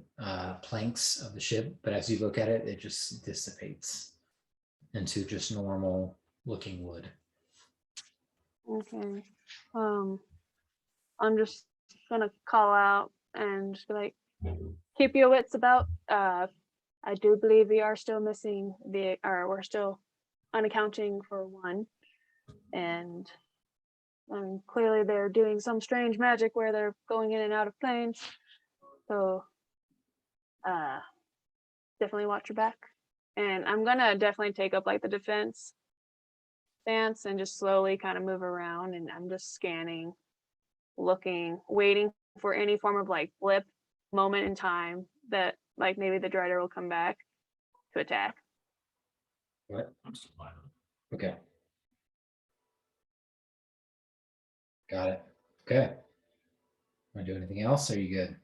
planks of the ship, but as you look at it, it just dissipates into just normal looking wood. Okay. I'm just gonna call out and just be like, keep your wits about. I do believe we are still missing we're still unaccounting for one. And clearly they're doing some strange magic where they're going in and out of planes. So definitely watch your back. And I'm gonna definitely take up like the defense stance and just slowly kind of move around, and I'm just scanning, looking, waiting for any form of like blip moment in time that like maybe the Drider will come back to attack. What? I'm still fine with it. Okay. Got it. Okay. Want to do anything else? Or are you good?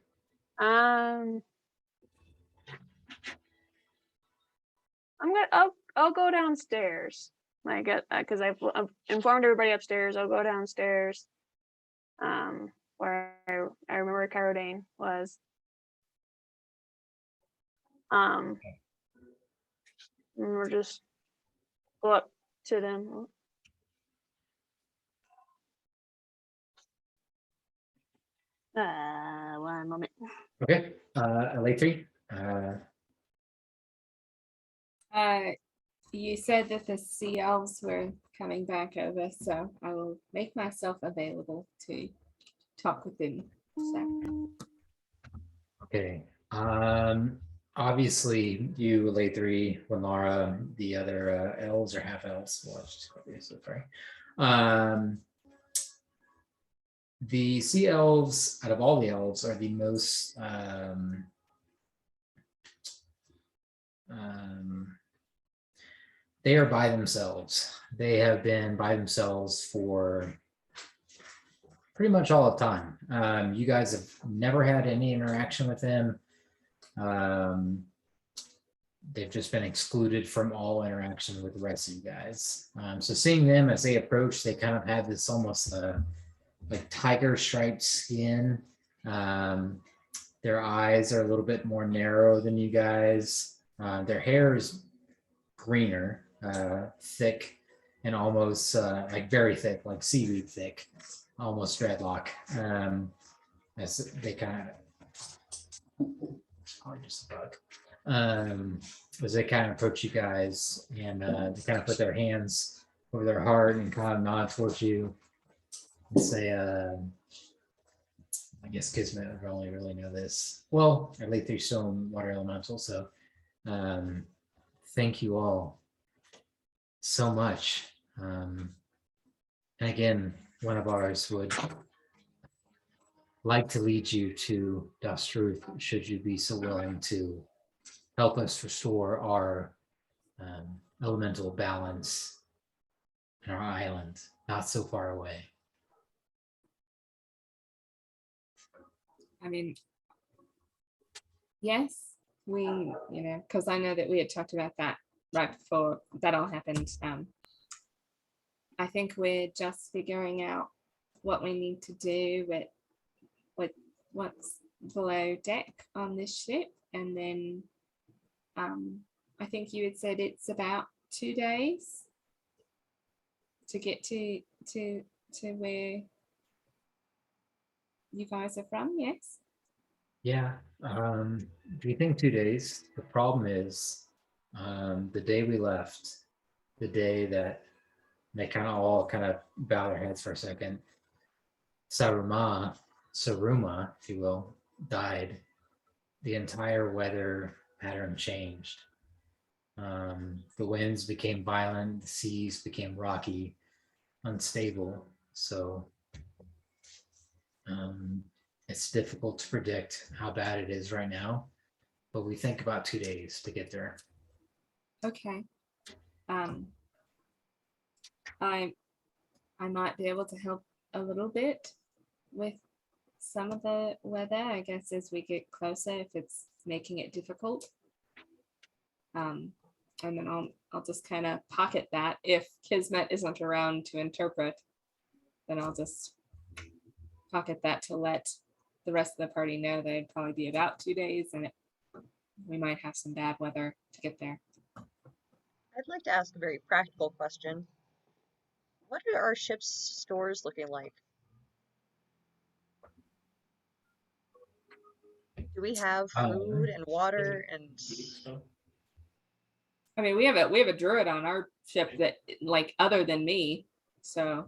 I'll go downstairs. I get because I've informed everybody upstairs. I'll go downstairs. Where I remember Carodane was. And we'll just go up to them. One moment. Okay. Latry. You said that the sea elves were coming back over, so I will make myself available to talk with them this afternoon. Okay. Obviously, you, Latry, Winlara, the other elves or half elves. Well, just sorry. The sea elves, out of all the elves, are the most they are by themselves. They have been by themselves for pretty much all the time. You guys have never had any interaction with them. They've just been excluded from all interaction with the rest of you guys. So seeing them as they approach, they kind of have this almost like tiger striped skin. Their eyes are a little bit more narrow than you guys. Their hair is greener, thick, and almost like very thick, like seaweed thick, almost dreadlock. As they kind of, probably just a bug. As they kind of approach you guys, and they kind of put their hands over their heart and kind of nod towards you and say, I guess Kismet would only really know this. Well, at least they're still in water elemental. So thank you all so much. And again, one of ours would like to lead you to Dastruth, should you be so willing to help us restore our elemental balance in our island, not so far away. I mean, yes, because I know that we had talked about that right before that all happened. I think we're just figuring out what we need to do with what's below deck on this ship, and then I think you had said it's about 2 days to get to where you guys are from. Yes. Yeah. Do you think 2 days? The problem is the day we left, the day that they all bow their heads for a second, Saruma, if you will, died. The entire weather pattern changed. The winds became violent, the seas became rocky, unstable. So it's difficult to predict how bad it is right now, but we think about 2 days to get there. Okay. I might be able to help a little bit with some of the weather, I guess, as we get closer, if it's making it difficult. And then I'll just kind of pocket that. If Kismet isn't around to interpret, then I'll just pocket that to let the rest of the party know that it'd probably be about 2 days, and we might have some bad weather to get there. I'd like to ask a very practical question. What are our ship's stores looking like? Do we have food and water and Stuff. I mean, we have a druid on our ship that, like, other than me. So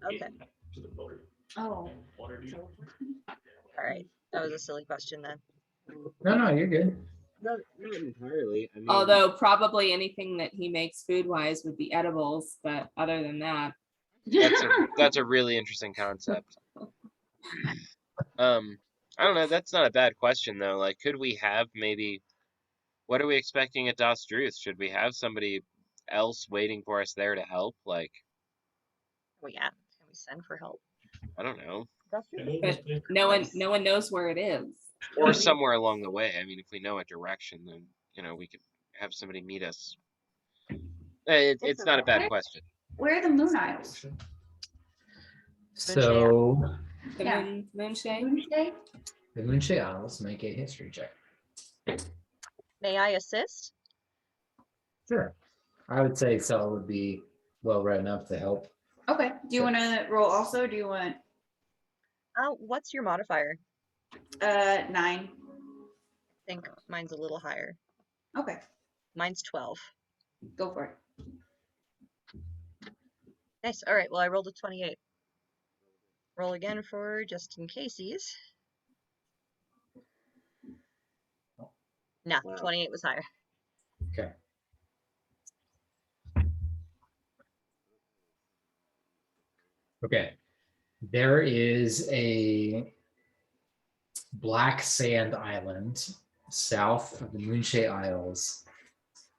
Okay. To the boat. Oh. Water do. All right, that was a silly question then. No, you're good. Not entirely. I mean, although probably anything that he makes food wise would be edibles, but other than that, that's a really interesting concept. I don't know. That's not a bad question though. Like, could we have maybe? What are we expecting at Das Druth? Should we have somebody else waiting for us there to help? Like, Well, yeah, can we send for help? I don't know, but no one knows where it is. or somewhere along the way. I mean, if we know a direction, then we could have somebody meet us. It's not a bad question. Where are the Moon Isles? So The Yeah. Moonshay. Moonshay? the Moonshay Isles, make a history check. May I assist? Sure. I would say Sel would be well read enough to help. Okay. Do you want to roll also? Do you want What's your modifier? 9? I think mine's a little higher. Okay, Mine's 12. go for it. Nice. All right. Well, I rolled a 28. Roll again for just in caseies. No, Wow. 28 was higher. Okay. Okay. There is a black sand island south of the Moonshay Isles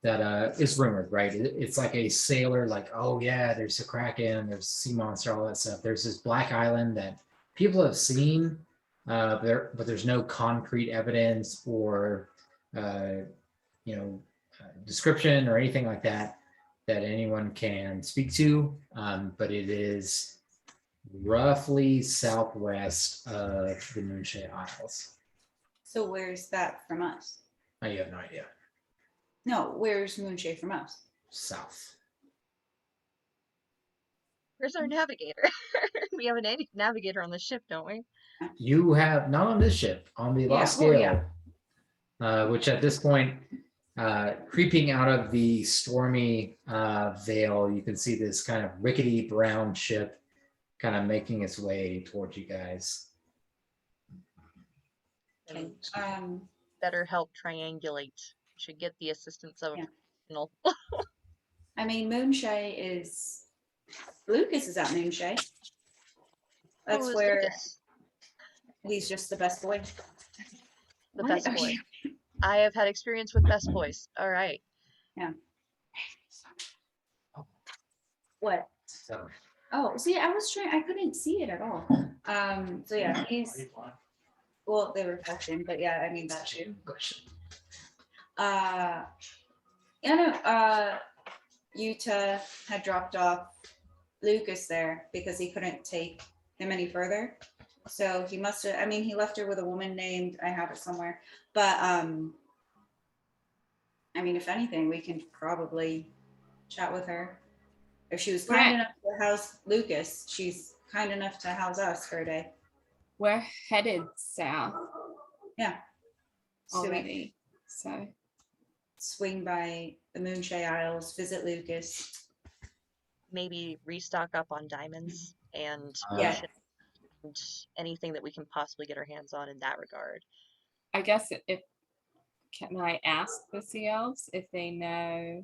that is rumored, right? It's like a sailor, like, oh yeah, there's a kraken, there's a sea monster, all that stuff. There's this black island that people have seen, but there's no concrete evidence or description or anything like that anyone can speak to. But it is roughly southwest of the Moonshay Isles. So where's that from us? You have no idea. No, where's Moonshay from us? South. Where's our navigator? We have a navigator on the ship, don't we? You have, not on this ship, on the Lost Yeah, oh, Scale, which at this point creeping out of the stormy veil, you can see this kind of rickety brown ship kind of making its way towards you guys. Okay. Better help triangulate. Should get the assistance of Yeah. no. I mean, Moonshay is, Lucas is at Moonshay. That's Who is where Lucas? he's just the best boy. The What? best boy. Okay. I have had experience with best boys. All right. What? So Oh, see, I couldn't see it at all. So yeah, he's, well, they were flashing, but yeah, I mean, that too. Yeah, no, Utah had dropped off Lucas there because he couldn't take him any further. So he must have, I mean, he left her with a woman named, I have it somewhere, but I mean, if anything, we can probably chat with her. If she was kind Right. enough to house Lucas, she's kind enough to house us for a day. We're headed south Yeah. So we already. So swing by the Moonshay Isles, visit Lucas. Maybe restock up on diamonds and Yeah. potions and anything that we can possibly get our hands on in that regard. I guess if can I ask the sea elves if they know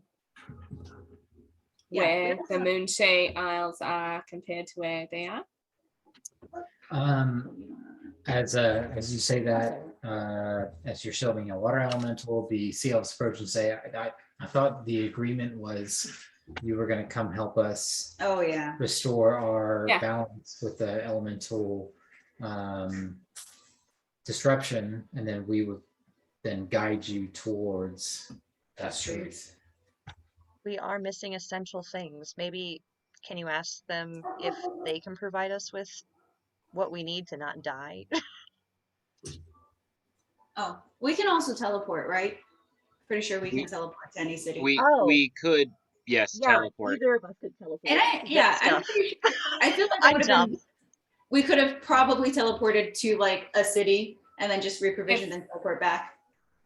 Yeah, where we the Moonshay Isles are compared to where they are? as you say that, as you're shoving a water elemental, the sea elves approach and say, I thought the agreement was you were going to come help us Oh yeah. restore our Yeah. balance with the elemental disruption, and then we would then guide you towards that That's true. truth. We are missing essential things. Maybe can you ask them if they can provide us with what we need to not die? Oh, we can also teleport, right? Pretty sure we can We- teleport to any city. We could, yes, teleport. either of us could teleport. And I, yeah, I'm pretty sure, I feel like that I'm would have dumb. been, we could have probably teleported to like a city and then just reprovisioned and teleport back.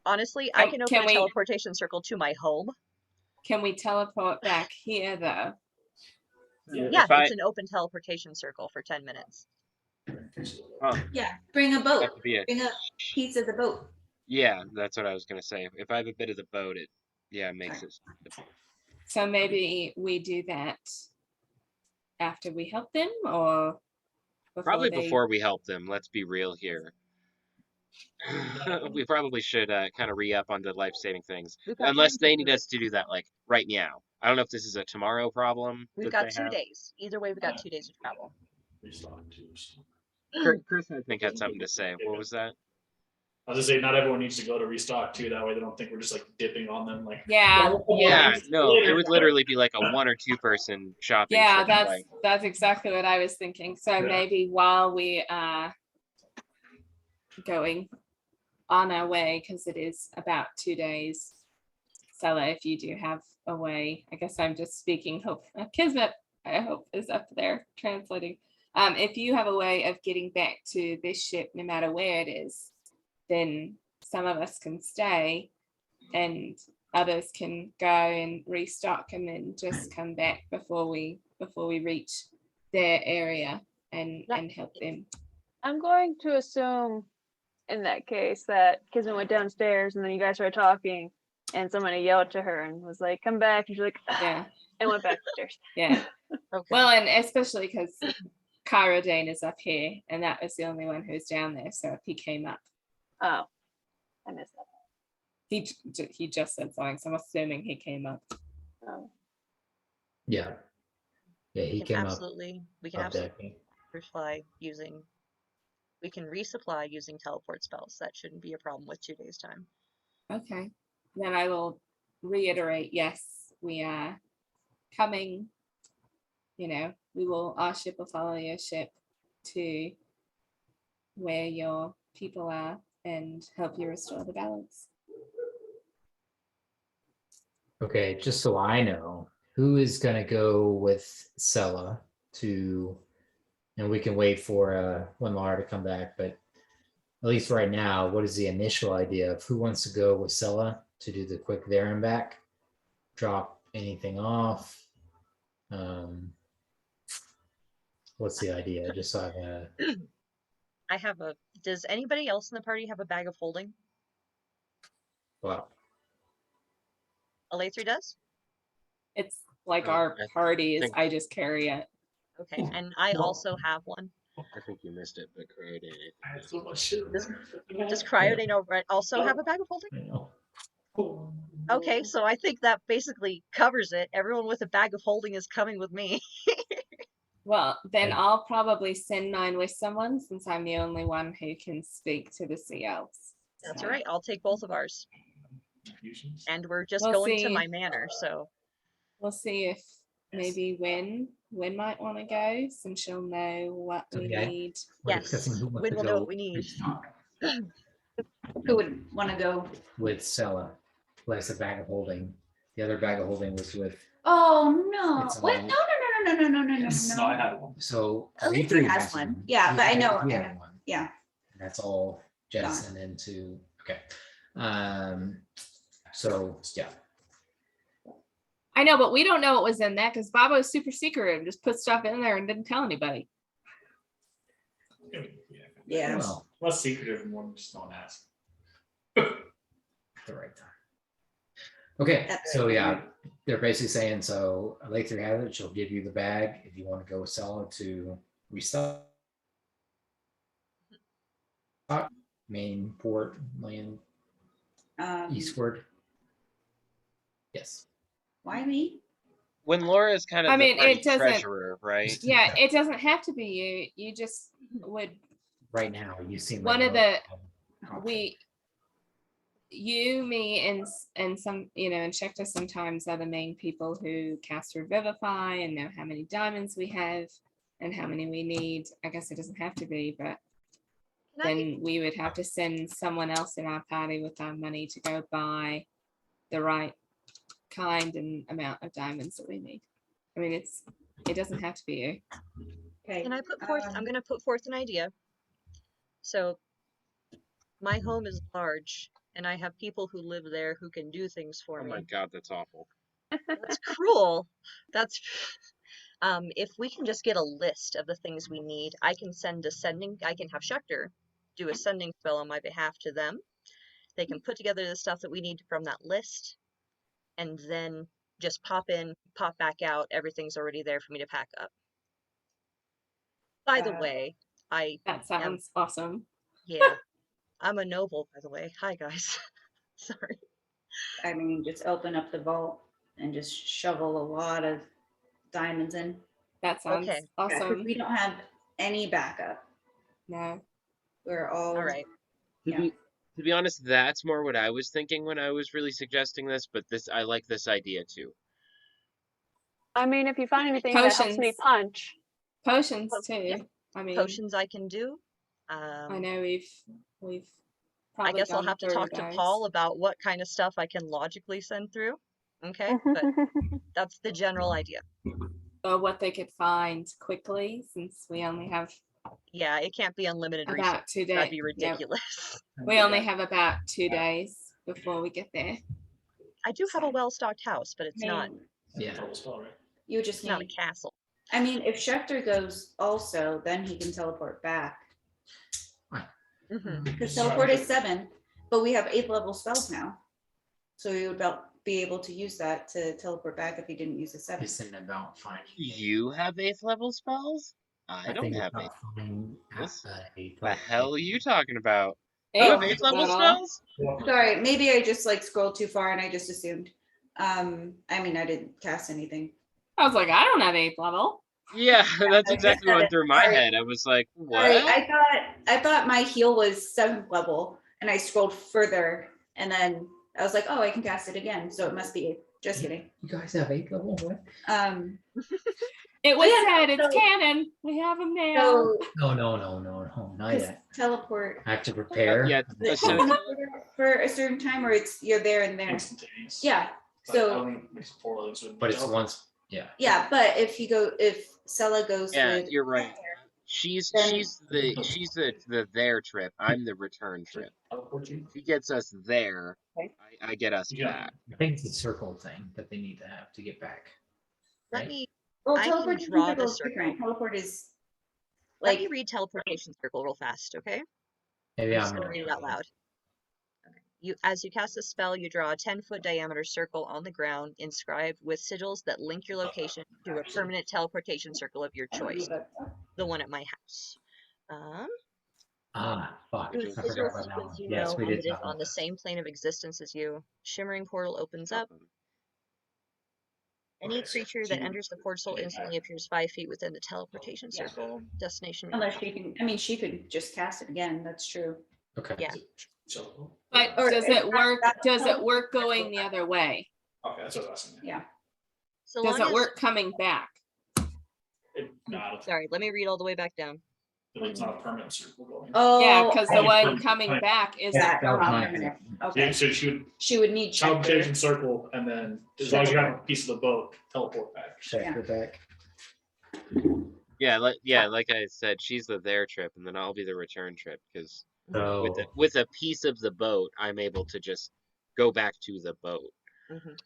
Honestly, I can open Can a we- teleportation circle to my home. Can we teleport back here though? Yeah, If I, it's an open teleportation circle for 10 minutes. Yeah, bring a boat, have to be a, bring a piece of the boat. yeah, that's what I was gonna say. If I have a bit of the boat, it, yeah, makes it. So maybe we do that after we help them, or Probably they- before we help them. Let's be real here. We probably should kind of re-up on the life-saving things, We've got unless time to they do need it. us to do that like right now. I don't know if this is a tomorrow problem. We've that got they 2 have. days. Either way, we've got 2 days of travel. Chris, I think, had something to say. What was that? I was gonna say, not everyone needs to go to restock too. That way they don't think we're just like dipping on them. Like, Yeah, Yeah, yeah, no, it would literally be like a 1 or 2 person shopping yeah. trip. Like, That's exactly what I was thinking. So Yeah. maybe while we are going on our way, because it is about 2 days. Stella, if you do have a way, I guess I'm just speaking hope. Kismet, I hope, is up there translating. If you have a way of getting back to this ship, no matter where it is, then some of us can stay and others can go and restock and then just come back before we reach their area and help them. I'm going to assume in that case that Kismet went downstairs and then you guys started talking and somebody yelled to her and was like, come back. And she's like, Yeah, and went back upstairs. yeah. Okay. Well, and especially because Cairo Dane is up here, and that was the only one who's down there. So if he came up, Oh, I missed that. he just said something. So I'm assuming he came up. Oh. Yeah, he we can came absolutely, we can up absolutely there. resupply using, we can resupply using teleport spells. That shouldn't be a problem with 2 days time. Okay, then I will reiterate. Yes, we are coming. You know, our ship will follow your ship to where your people are and help you restore the balance. Okay, just so I know, who is gonna go with Sella to, and we can wait for when Lara to come back, but at least right now, what is the initial idea of who wants to go with Sella to do the quick there and back. Drop anything off. What's the idea? Just so I have a. Does anybody else in the party have a bag of holding? well, Alatri does. It's like Oh, our I party is. think- I just carry it. Okay, and I Well- also have one. I think you missed it, but created it. I had so much shit. Does Cryodane also have a bag of holding? you know, Okay, so I think that basically covers it. Everyone with a bag of holding is coming with me. Well, then Okay. I'll probably send mine with someone since I'm the only one who can speak to the CLs. That's So, right. I'll take both of ours, Confusions. and we're just We'll going to see. my manor. So We'll see if maybe Win might want to go since she'll know what we Okay. need. we're Yes, discussing who wants we to will know go what we need. restock Who would want to go? with Sella. Who has a bag of holding. The other bag of holding was with. Oh no! It's What? all- No! Yes, no, I had one. So Oh, we Victor three has one. Yeah, but I know- We I have know. one. Yeah. And that's all jettisoned into, okay. So, yeah, I know, but we don't know what was in that because Bobo's super secret and just put stuff in there and didn't tell anybody. Yeah. well, Less secretive and more just don't ask. at the right time. Okay, At the so right yeah, time. they're basically saying, so Lather has it, she'll give you the bag if you want to go with Sella to restock. Main port, land eastward. Yes. Why me? When Laura is kind of I the mean, party it doesn't- treasurer, right? Yeah, it doesn't have to be you. You just would, Right now, you seem One like of the- okay. you, me, and some, and Shekta sometimes are the main people who cast Revivify and know how many diamonds we have and how many we need. I guess it doesn't have to be, but Can I, then we would have to send someone else in our party with our money to go buy the right kind and amount of diamonds that we need. I mean, it doesn't have to be you. Okay. can I put forth? I'm going to put forth an idea. So, my home is large, and I have people who live there who can do things for Oh me. my god, that's awful. That's cruel. That's if we can just get a list of the things we need, I can I can have Schecter do a sending spell on my behalf to them. They can put together the stuff that we need from that list, and then just pop in, pop back out. Everything's already there for me to pack up. By the way, That sounds awesome. yeah, I'm a noble, by the way. Hi, guys. Sorry. I mean, just open up the vault and just shovel a lot of diamonds in. That sounds Okay. Yeah, 'cause awesome. we don't have any backup. No. We're all. All right. To be honest, that's more what I was thinking when I was really suggesting this, but I like this idea too. I mean, if you find anything that helps me Potions. punch. Potions too. Yeah. I mean, Potions I can do. I know we've I probably guess I'll gone have to through talk to those. Paul about what kind of stuff I can logically send through. Okay, but that's the general idea. Or what they could find quickly, since we only have Yeah, it can't be unlimited resources. about 2 days. That'd be ridiculous. We only have about 2 days before we get there. I do have a well-stocked house, but it's I not. mean, Yeah. Total spell, right? You just It's not a need. castle. I mean, if Schecter goes also, then he can teleport back. Hmm Because Sorry, teleport is but- 7, but we have 8th level spells now. So he would be able to use that to teleport back if he didn't use a 7. It's in about finding. You have 8th level spells? I don't think have it's 8th. about finding What's a The hell are you talking about? Eight You have is 8th level not all. spells? Sorry, maybe I just like scrolled too far and I just assumed. I mean, I didn't cast anything. I was like, I don't have 8th level. Yeah, that's I exactly got what it. went through my Sorry. head. I was like, Sorry, what? I thought my heal was 7th level and I scrolled further and then I was like, oh, I can cast it again. So it must be 8th. Just kidding. You guys have 8th level? What? It was Yeah, said it's so- canon. We have them now. So No, not 'cause yet. teleport I have to prepare. Yeah, is it so- open for a certain time or it's you're there and there. Instantaneous. Yeah. But I So don't think it makes 4 loads, so But it's teleport. once, yeah. yeah, but if Sella goes Yeah, with you're right. She's Then- the there trip. I'm the return trip. Teleport you? She gets us there. Okay. I get us Yeah. back. I think it's a circle thing that they need to have to get back. Let Right. me Well, I can teleportation draw circle the is different. circle. Teleport is let me like, read teleportation circle real fast, okay? Maybe I'm just I'm gonna wrong. read it out loud. Okay. As you cast a spell, you draw a 10-foot diameter circle on the ground inscribed with sigils that link your location to a permanent teleportation circle of your choice, the one at my house. Ah, fuck. The I sigil forgot about that sequence one. you Yes, know we did that is talk on about the that. same plane of existence as you. Shimmering portal opens up. Any Okay, so creature she that would enters the portal get instantly back. appears 5 feet within the teleportation Yeah. circle. Destination. unless she can, I mean, she could just cast it again. That's true. Okay. Yeah. So, But Or does is it that- work? that's Does it teleport work circle. going the other way? okay, that's what I was asking. Yeah. So Does long it as, work coming back? sorry, let me read all the way back down. It's not a permanent circle going. Oh. Yeah, because the Oh, one permanent. coming back isn't. That, That was not my permanent. Yeah, Okay. so she would She would need check. teleportation circle, and then as long as you have a piece of the boat, teleport back. Check her back. Yeah, like I said, she's the there trip, and then I'll be the return trip because So, with a piece of the boat, I'm able to just go back to the boat. Mhm.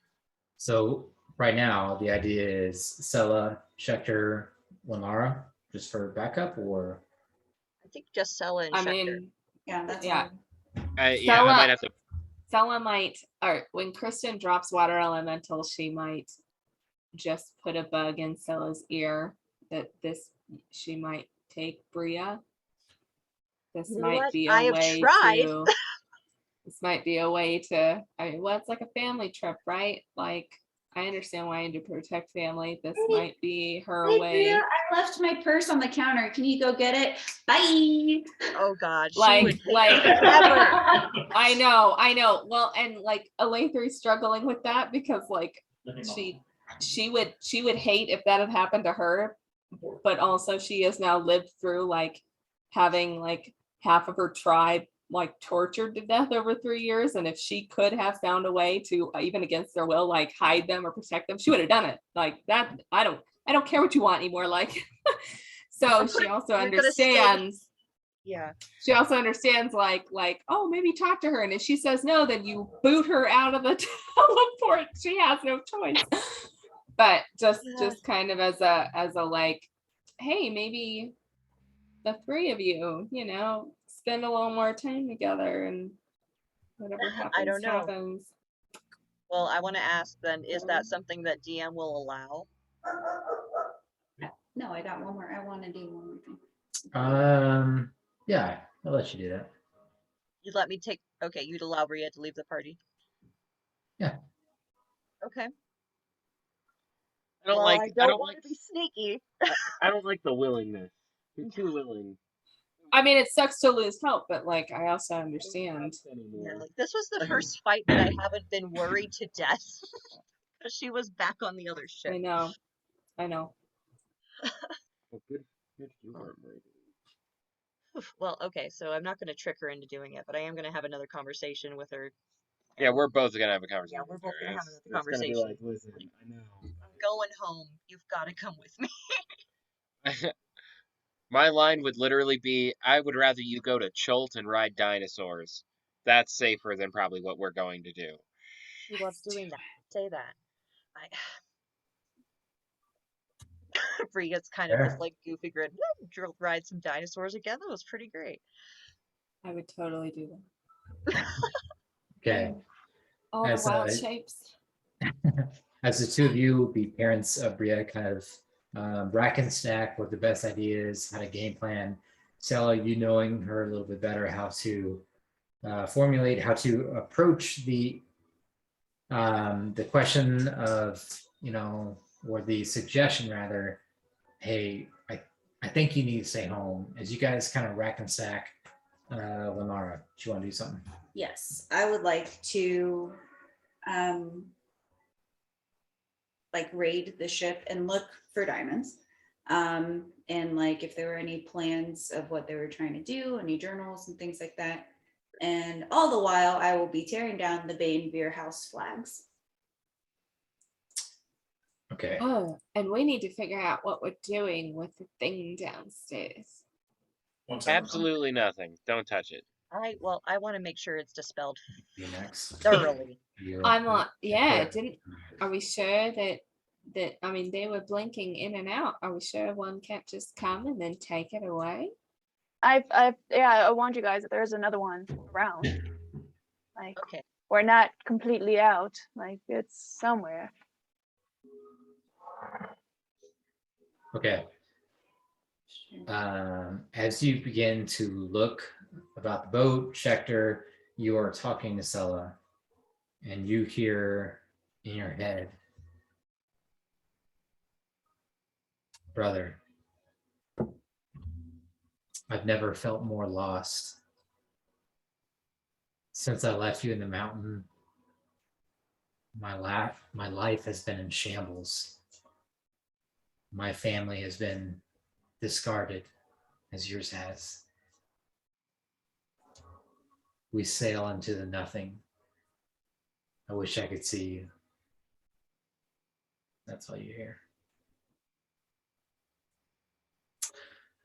so right now the idea is Sella, Schecter, Lamara, just for backup, or I think just Sella and I Schecter. mean, Yeah, that's Yeah. all. I Stella- might have to. Stella might, or when Kristen drops water elemental, she might just put a bug in Stella's ear that she might take Bria. This You know might what? be I a have way tried. to. This might be a way to. I mean, well, it's like a family trip, right? Like, I understand why you do protect family. This Hey, might be her Hey, way. Bria, I left my purse on the counter. Can you go get it? Bye. Oh God, she Like- would like- never. I know. Well, and like Alather's struggling with that because like she would hate if that had happened to her, but also she has now lived through like having like half of her tribe like tortured to death over 3 years, and if she could have found a way to even against their will like hide them or protect them, she would have done it. Like that, I don't care what you want anymore. Like, so she also You're gonna stay- understands. Yeah. She also understands like, oh, maybe talk to her. And if she says no, then you boot her out of the teleport. She has no choice. But just kind of as a like, hey, maybe the three of you, spend a little more time together and whatever happens, I don't know. happens. Well, I want to ask then, is that something that DM will allow? No, I got one more. I want to do one more thing. yeah, I'll let you do that. You'd let me take, okay, you'd allow Bria to leave the party? Yeah. Okay. I don't Well, like. I don't want to be sneaky. I don't like the willingness. You're too willing. I mean, it sucks to lose help, but like, I also understand. Yeah, like, this was the first fight that I haven't been worried to death. Because she was back on the other ship. I know. Well, good you weren't worried. Oof, well, okay, so I'm not going to trick her into doing it, but I am going to have another conversation with her. Yeah, we're both gonna have a conversation. Yeah, we're both gonna have It's another gonna be conversation. like, listen, I know. I'm going home. You've got to come with me. My line would literally be, I would rather you go to Chult and ride dinosaurs. That's safer than probably what we're going to do. She loves doing that. Say that. Bree gets kind of this like goofy grin. "Woo, ride some dinosaurs again. That was pretty great." I would totally do that. Okay. All As, the wild shapes. As the two of you be parents of Bria, kind of rack and stack what the best idea is, how to game plan. Sella, you knowing her a little bit better, how to formulate, how to approach the question of, or the suggestion rather, hey, I think you need to stay home. As you guys kind of rack and stack, Lamara, do you want to do something? Yes, I would like to raid the ship and look for diamonds. And like if there were any plans of what they were trying to do, any journals and things like that. And all the while I will be tearing down the Bane Beer House flags. Okay. Oh, and we need to figure out what we're doing with the thing downstairs. Once I'm done. Absolutely nothing. Don't touch it. I want to make sure it's dispelled You next. thoroughly. I'm like, yeah, Okay. are we sure that I mean they were blinking in and out? Are we sure one can't just come and then take it away? I warned you guys that there's another one around. Like, Okay. we're not completely out. Like, it's somewhere. Okay. As you begin to look about the boat, Schecter, you are talking to Sella, and you hear in your head, brother, I've never felt more lost. Since I left you in the mountain, my life has been in shambles. My family has been discarded as yours has. We sail into the nothing. I wish I could see you. That's all you hear.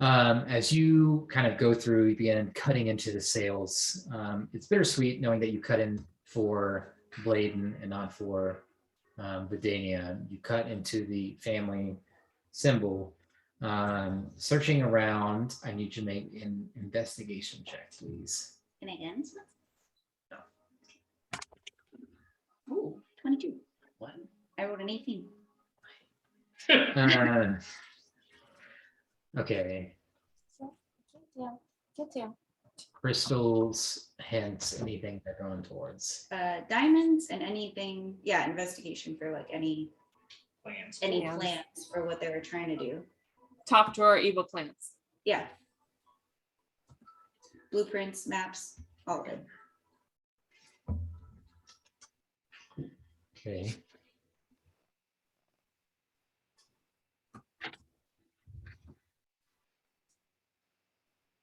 As you kind of go through, you begin cutting into the sails. It's bittersweet knowing that you cut in for Bladen and not for Vidania. You cut into the family symbol. Searching around, I need you to make an investigation check, please. Can I end? No. Ooh, 22. What? I rolled an 18. Okay. Get down. Crystals, hints, anything they're going towards. Diamonds and anything, yeah, investigation for like any Plans. Yeah. plans for what they were trying to do. Top drawer evil plants. Yeah. Blueprints, maps, all of it. Okay.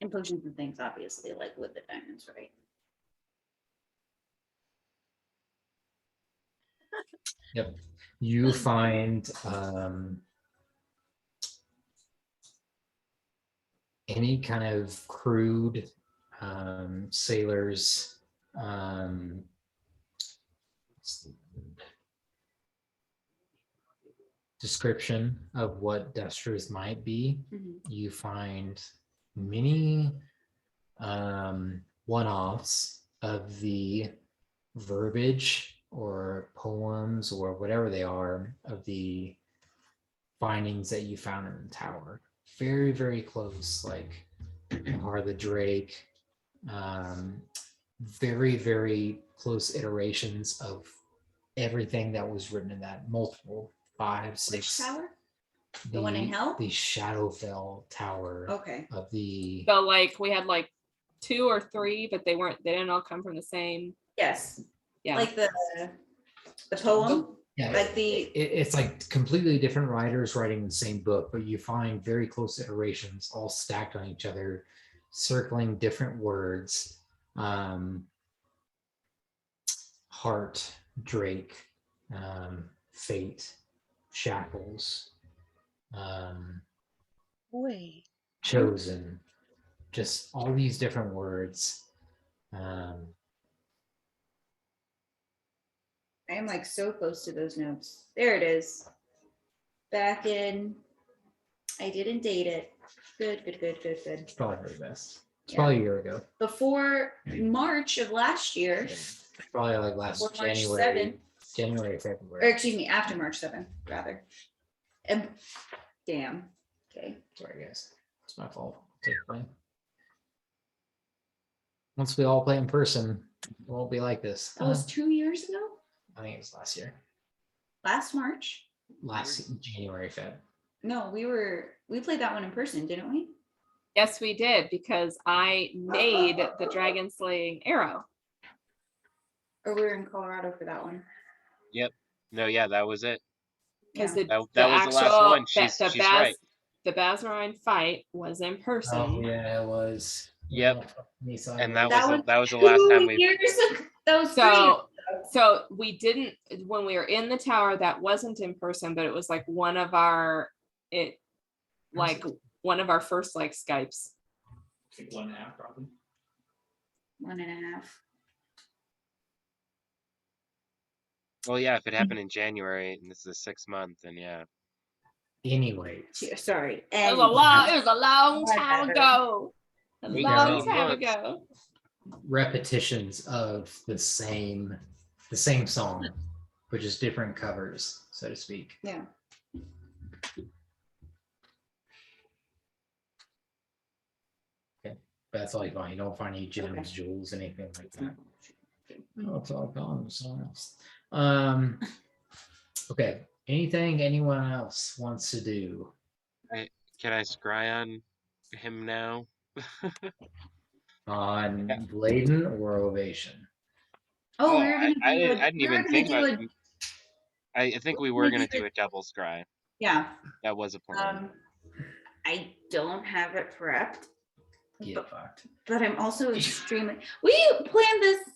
And potions and things, obviously, like with the diamonds, right? Yep. You find any kind of crude sailors description of what dusters might be. Mhm. You find many one-offs of the verbiage or poems or whatever they are of the findings that you found in the tower. Very, very close, like Harley Drake. Very, very close iterations of everything that was written in that. Multiple, 5, 6. Which tower? The one in hell? The Shadowfell Tower Okay. of the. So like we had like 2 or 3, but they didn't all come from the same. Yes. Yeah. Like the poem. Yeah, Like it's like completely different writers writing the same book, but you find very close iterations all stacked on each other, circling different words. Heart, Drake, fate, shackles, Wait. chosen, just all these different words. I am like so close to those notes. There it is. Back in, I didn't date it. Good. It's probably for the best. It's Yeah. probably a year ago. Before March of last year, Probably like last Before March January, 7th. January, or February. excuse me, after March 7th, rather. And damn. Okay. Sorry, guys. It's my fault. Take the blame. Once we all play in person, it won't be like this. That was 2 years ago? I think it was last year. Last March? Last January, Feb. No, we played that one in person, didn't we? Yes, we did, because I made the dragon slaying arrow. Or we were in Colorado for that one. No, yeah, that was it. Because Yeah. That was the last one. She's right. The Bazarine fight was in person. Oh yeah, it was. Yep. Yeah, me, so And I that was- was the last time 2 we. years ago. That was So So we didn't, when we were in the tower, that wasn't in person, but it was like one of our, one of our first like Skypes. I think 1.5 probably. 1.5. Well, yeah, if it happened in January and this is the 6th month, then yeah. Anyways, Yeah, sorry. It was And a long My time bad. ago. A We got long 8 time months. ago. repetitions of the same song, but just different covers, so to speak. yeah. That's all you find. You don't find any gems, Okay. jewels, anything like that. Oh, it's all gone. Someone else. Okay. Anything anyone else wants to do? Can I scry on him now? On Yeah. Bladen or Ovation? Oh, Oh, we were gonna I do. didn't We were even gonna think do about. a. I think we We're were gonna gonna do do a double scry. Yeah. That was a plan. I don't have it prepped, Get fucked. but I'm also extremely. We planned this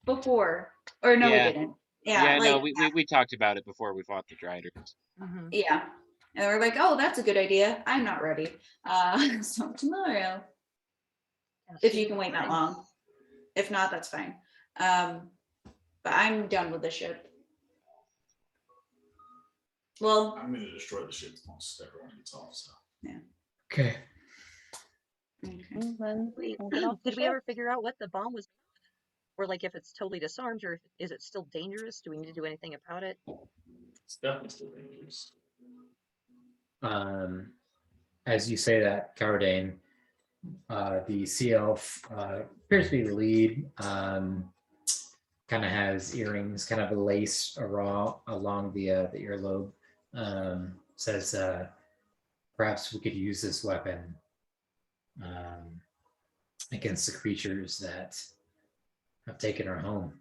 before, or no, Yeah. we didn't. Yeah, No, like we talked about it before we fought the Driders. Mhm. yeah, and we're like, oh, that's a good idea. I'm not ready. So tomorrow, if you can wait that long. If not, that's fine. But I'm done with the ship. Well, I'm gonna destroy the ship once everyone gets off. So Okay. okay. Then Wait, we'll get off the did we ship. ever figure out what the bomb was? Or like if it's totally disarmed, or is it still dangerous? Do we need to do anything about it? it's definitely still dangerous. As you say that, Cardane, the sea elf appears to be the lead. Kind of has earrings, kind of a lace along the earlobe. Says perhaps we could use this weapon against the creatures that have taken her home.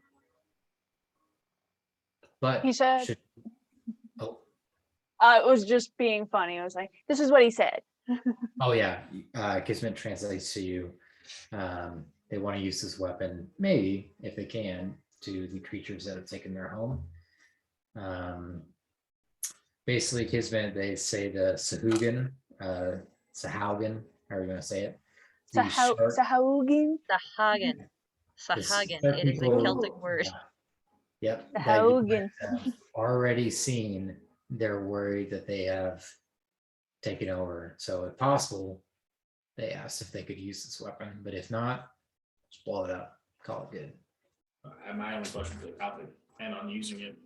But He said, should, oh it was just being funny. I was like, this is what he said. oh yeah, Kismet translates to you. They want to use this weapon, maybe if they can, to the creatures that have taken their home. Basically, Kismet, they say the Sahugin, Sahaugen, how are you going to say it? The shark- Sahaugen? Sahagan. the Sahagan. shark It is a people- Celtic word. Yep. that you Sahaugen. have already seen. They're worried that they have taken over. So if possible, they asked if they could use this weapon, but if not, just blow it up, call it good. My only question is how they plan on using it,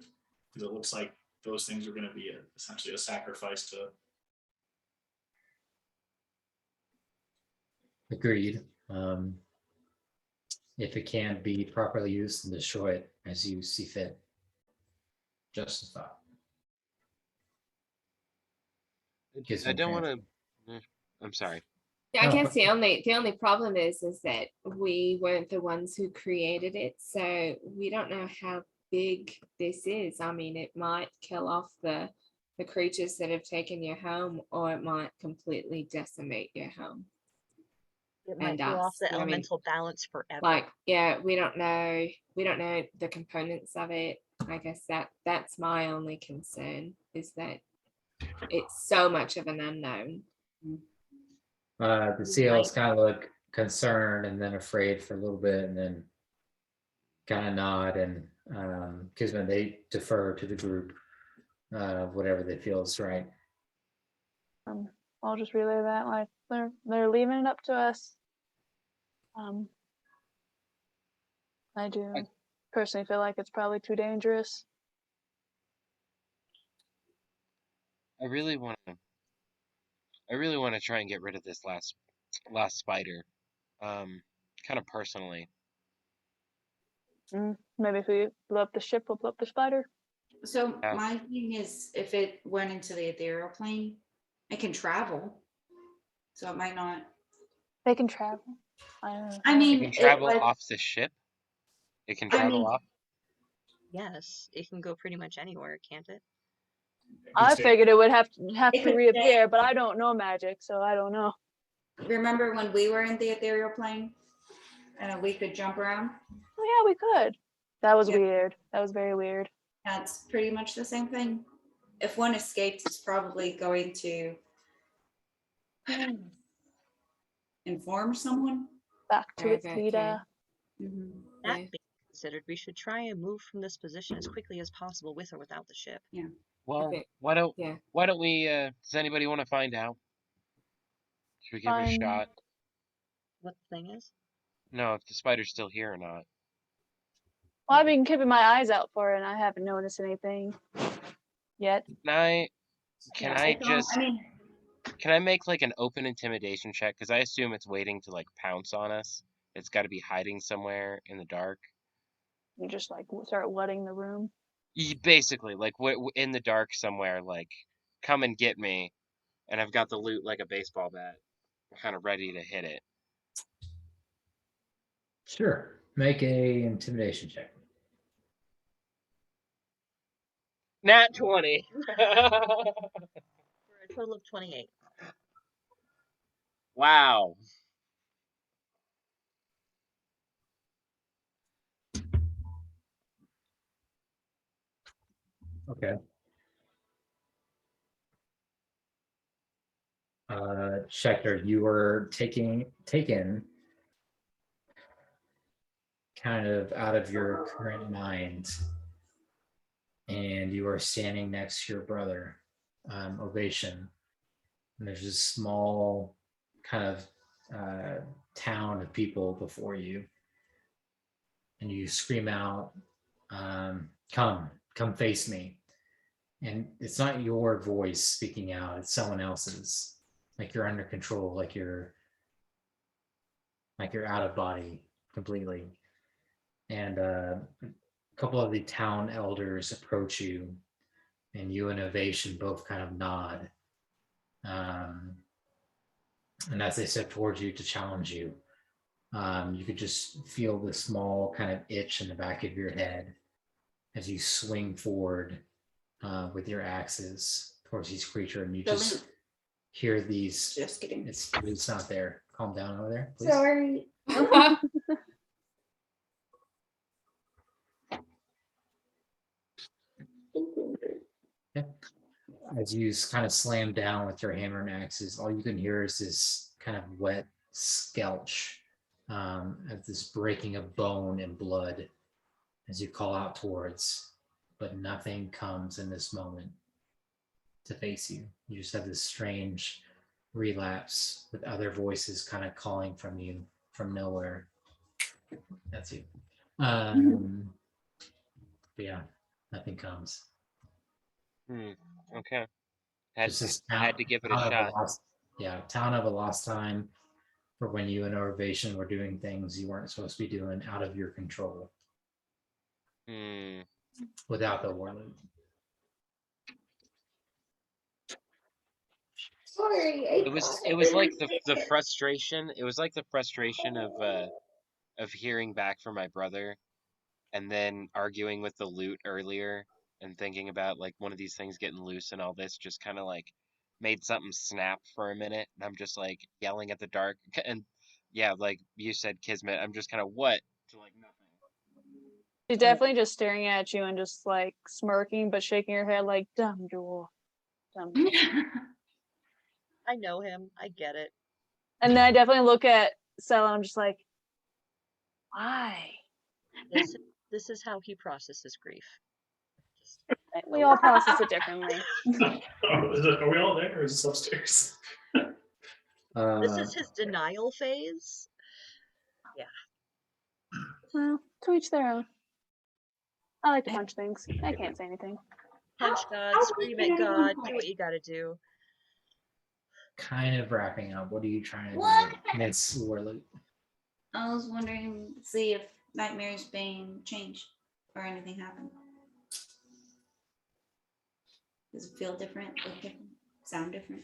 because it looks like those things are going to be essentially a sacrifice to. Agreed. If it can be properly used, then destroy it as you see fit. Just a thought. Gives I me don't want trans- to. I'm sorry. I No, guess but- the only problem is that we weren't the ones who created it, so we don't know how big this is. I mean, it might kill off the creatures that have taken your home, or it might completely decimate your home. It might And throw off us, the I mean, elemental balance forever. Like, yeah, we don't know the components of it. I guess that's my only concern, is that it's so much of an unknown. The seals kind of look concerned and then afraid for a little bit, and then kind of nod, and Kismet, they defer to the group, whatever they feel is right. I'll just relay that, like they're leaving it up to us. I do personally feel like it's probably too dangerous. I really want to try and get rid of this last spider. Kind of personally. Maybe if we blow up the ship, we'll blow up the spider. So Yeah. my thing is, if it went into the ethereal plane, it can travel. So it might not. They can travel. I don't know. I It mean, can travel like, off the ship. It can I travel mean- off. Yes, it can go pretty much anywhere, can't it? I figured it would have It to could reappear, but I don't know magic, so I don't know. remember when we were in the ethereal plane and we could jump around? Oh yeah, we could. That was Yeah. weird. That was very weird. That's pretty much the same thing. If one escapes, it's probably going to inform someone. Back to Very, its very leader. Mhm. That Yeah. being considered, we should try and move from this position as quickly as possible with or without the ship. Well, Okay. why don't Yeah. we? Does anybody want to find out? Should we give it a Fine. shot? What the thing is? No, if the spider's still here or not. Well, I've been keeping my eyes out for it, and I haven't noticed anything yet. Can Yeah, I don't- just I mean, can I make like an open intimidation check? Because I assume it's waiting to like pounce on us. It's got to be hiding somewhere in the dark. You just like start wetting the room. Basically, like in the dark somewhere, like come and get me, and I've got the loot like a baseball bat, kind of ready to hit it. Sure. Make a intimidation check. Nat 20. For a total of 28. Wow. Okay. Schechter, you were taken kind of out of your current mind, and you are standing next to your brother, Ovation. And there's this small kind of town of people before you, and you scream out, come face me. And it's not your voice speaking out, it's someone else's. Like you're under control, like you're out of body completely. And a couple of the town elders approach you, and you and Ovation both kind of nod. And as they step towards you to challenge you, you could just feel the small kind of itch in the back of your head as you swing forward with your axes towards each creature, and you The just loot. hear these. Just kidding. It's not there. Calm down over there, please. Sorry. As you kind of slam down with your hammer and axes, all you can hear is this kind of wet skelch, of this breaking of bone and blood as you call out towards, but nothing comes in this moment to face you. You just have this strange relapse with other voices kind of calling from you from nowhere. That's you. But yeah, nothing comes. Okay. Just this Had to give it a town of shot. town of a lost time for when you and Ovation were doing things you weren't supposed to be doing out of your control without the warlock. Sorry. It was like the frustration. It was like the frustration of hearing back from my brother, and then arguing with the loot earlier, and thinking about like one of these things getting loose, and all this just kind of like made something snap for a minute, and I'm just like yelling at the dark, and yeah, like you said, Kismet, I'm just kind of what to like nothing. She's definitely just staring at you and just like smirking, but shaking her head like dumb dwarf. Dumb dwarf. I know him. I get it. And then I definitely look at Stella and I'm just like, why? This is how he processes grief. We all process it differently. Are we all there or is this upstairs? This is his denial phase. Well, to each their own. I like to punch things. I can't say anything. Punch God, scream at God, do what you gotta do. Kind of wrapping up. What are you trying to do, Miss Warlock? I was wondering, see if Nightmare's bane changed or anything happened. Does it feel different, look different, sound different,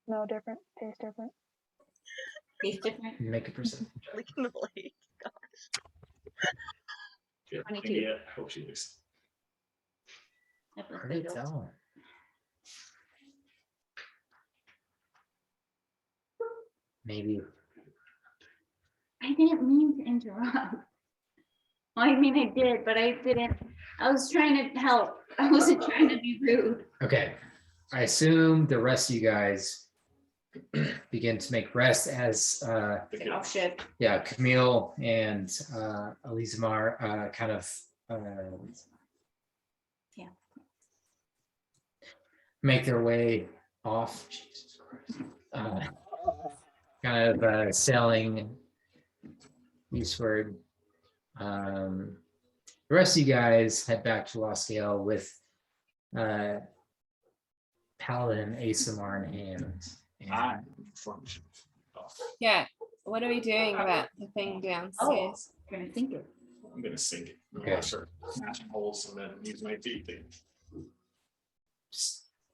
No different. Taste different. taste different? Make a perception check. Licking the blade. Good. 22. Yeah, I hope she looks. Hard to tell. Maybe I didn't mean to interrupt. I mean, I did, but I didn't. I was trying to help. I wasn't trying to be rude. Okay, I assume the rest of you guys begin to make rest as Get off ship. yeah, Camille and Elizamar kind of Yeah. make their way off. Jesus Christ. Kind of sailing eastward. The rest of you guys head back to Lost Scale with Paladin Asamar in hand. And I'm from. Yeah. What are we doing about the thing downstairs? I'm gonna think it. I'm gonna sink it. I'm Okay. gonna start smashing holes and then use my feet.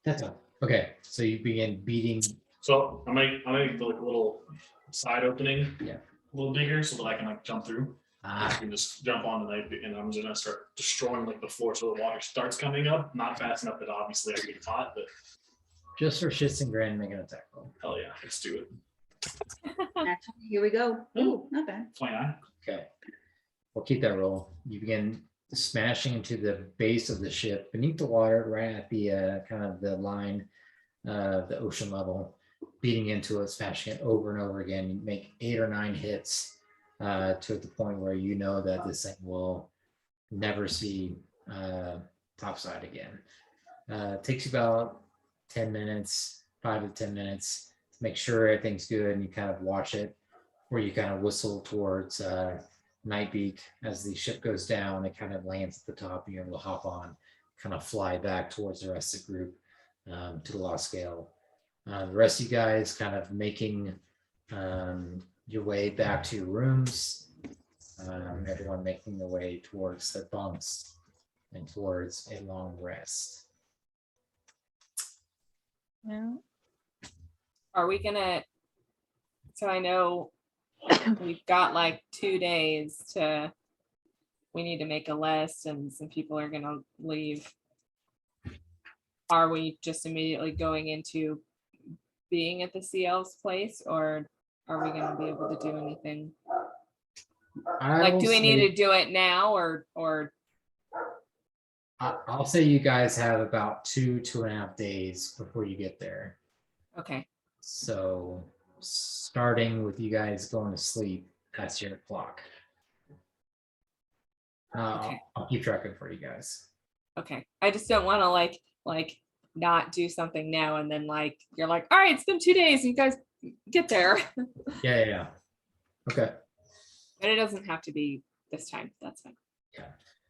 that's all. Okay, so you begin beating. So I'm gonna like a little side opening. Yeah. A little bigger so that I can like jump through. I Ah, can just jump on the knife and I'm gonna start destroying like the floor so the water starts coming up. Not fast enough that obviously I get caught, but just for shits and grand, make an attack roll. hell yeah, let's do it. Here we go. Ooh, not bad. 29. Okay, we'll keep that roll. You begin smashing into the base of the ship beneath the water, right at the kind of the line, the ocean level, beating into it, smashing it over and over again. You make 8 or 9 hits to the point where you know that this thing will never see topside again. Takes you about 10 minutes, 5 to 10 minutes to make sure everything's good, and you kind of watch it, where you kind of whistle towards Nightbeak as the ship goes down. It kind of lands at the top, and you're able to hop on, kind of fly back towards the rest of the group to the Lost Scale. The rest of you guys kind of making your way back to your rooms. Everyone making their way towards their bunks and towards a long rest. Are we gonna? So I know we've got like 2 days to. We need to make a list, and some people are gonna leave. Are we just immediately going into being at the CL's place, or are we gonna be able to do anything? Like, do we need to do it now, or I'll say you guys have about 2.5 days before you get there. okay? So starting with you guys going to sleep, that's your clock. Okay. I'll keep tracking for you guys. Okay, I just don't want to like not do something now and then like you're like, all right, it's been 2 days, you guys get there. Yeah. Okay. But it doesn't have to be this time. That's fine.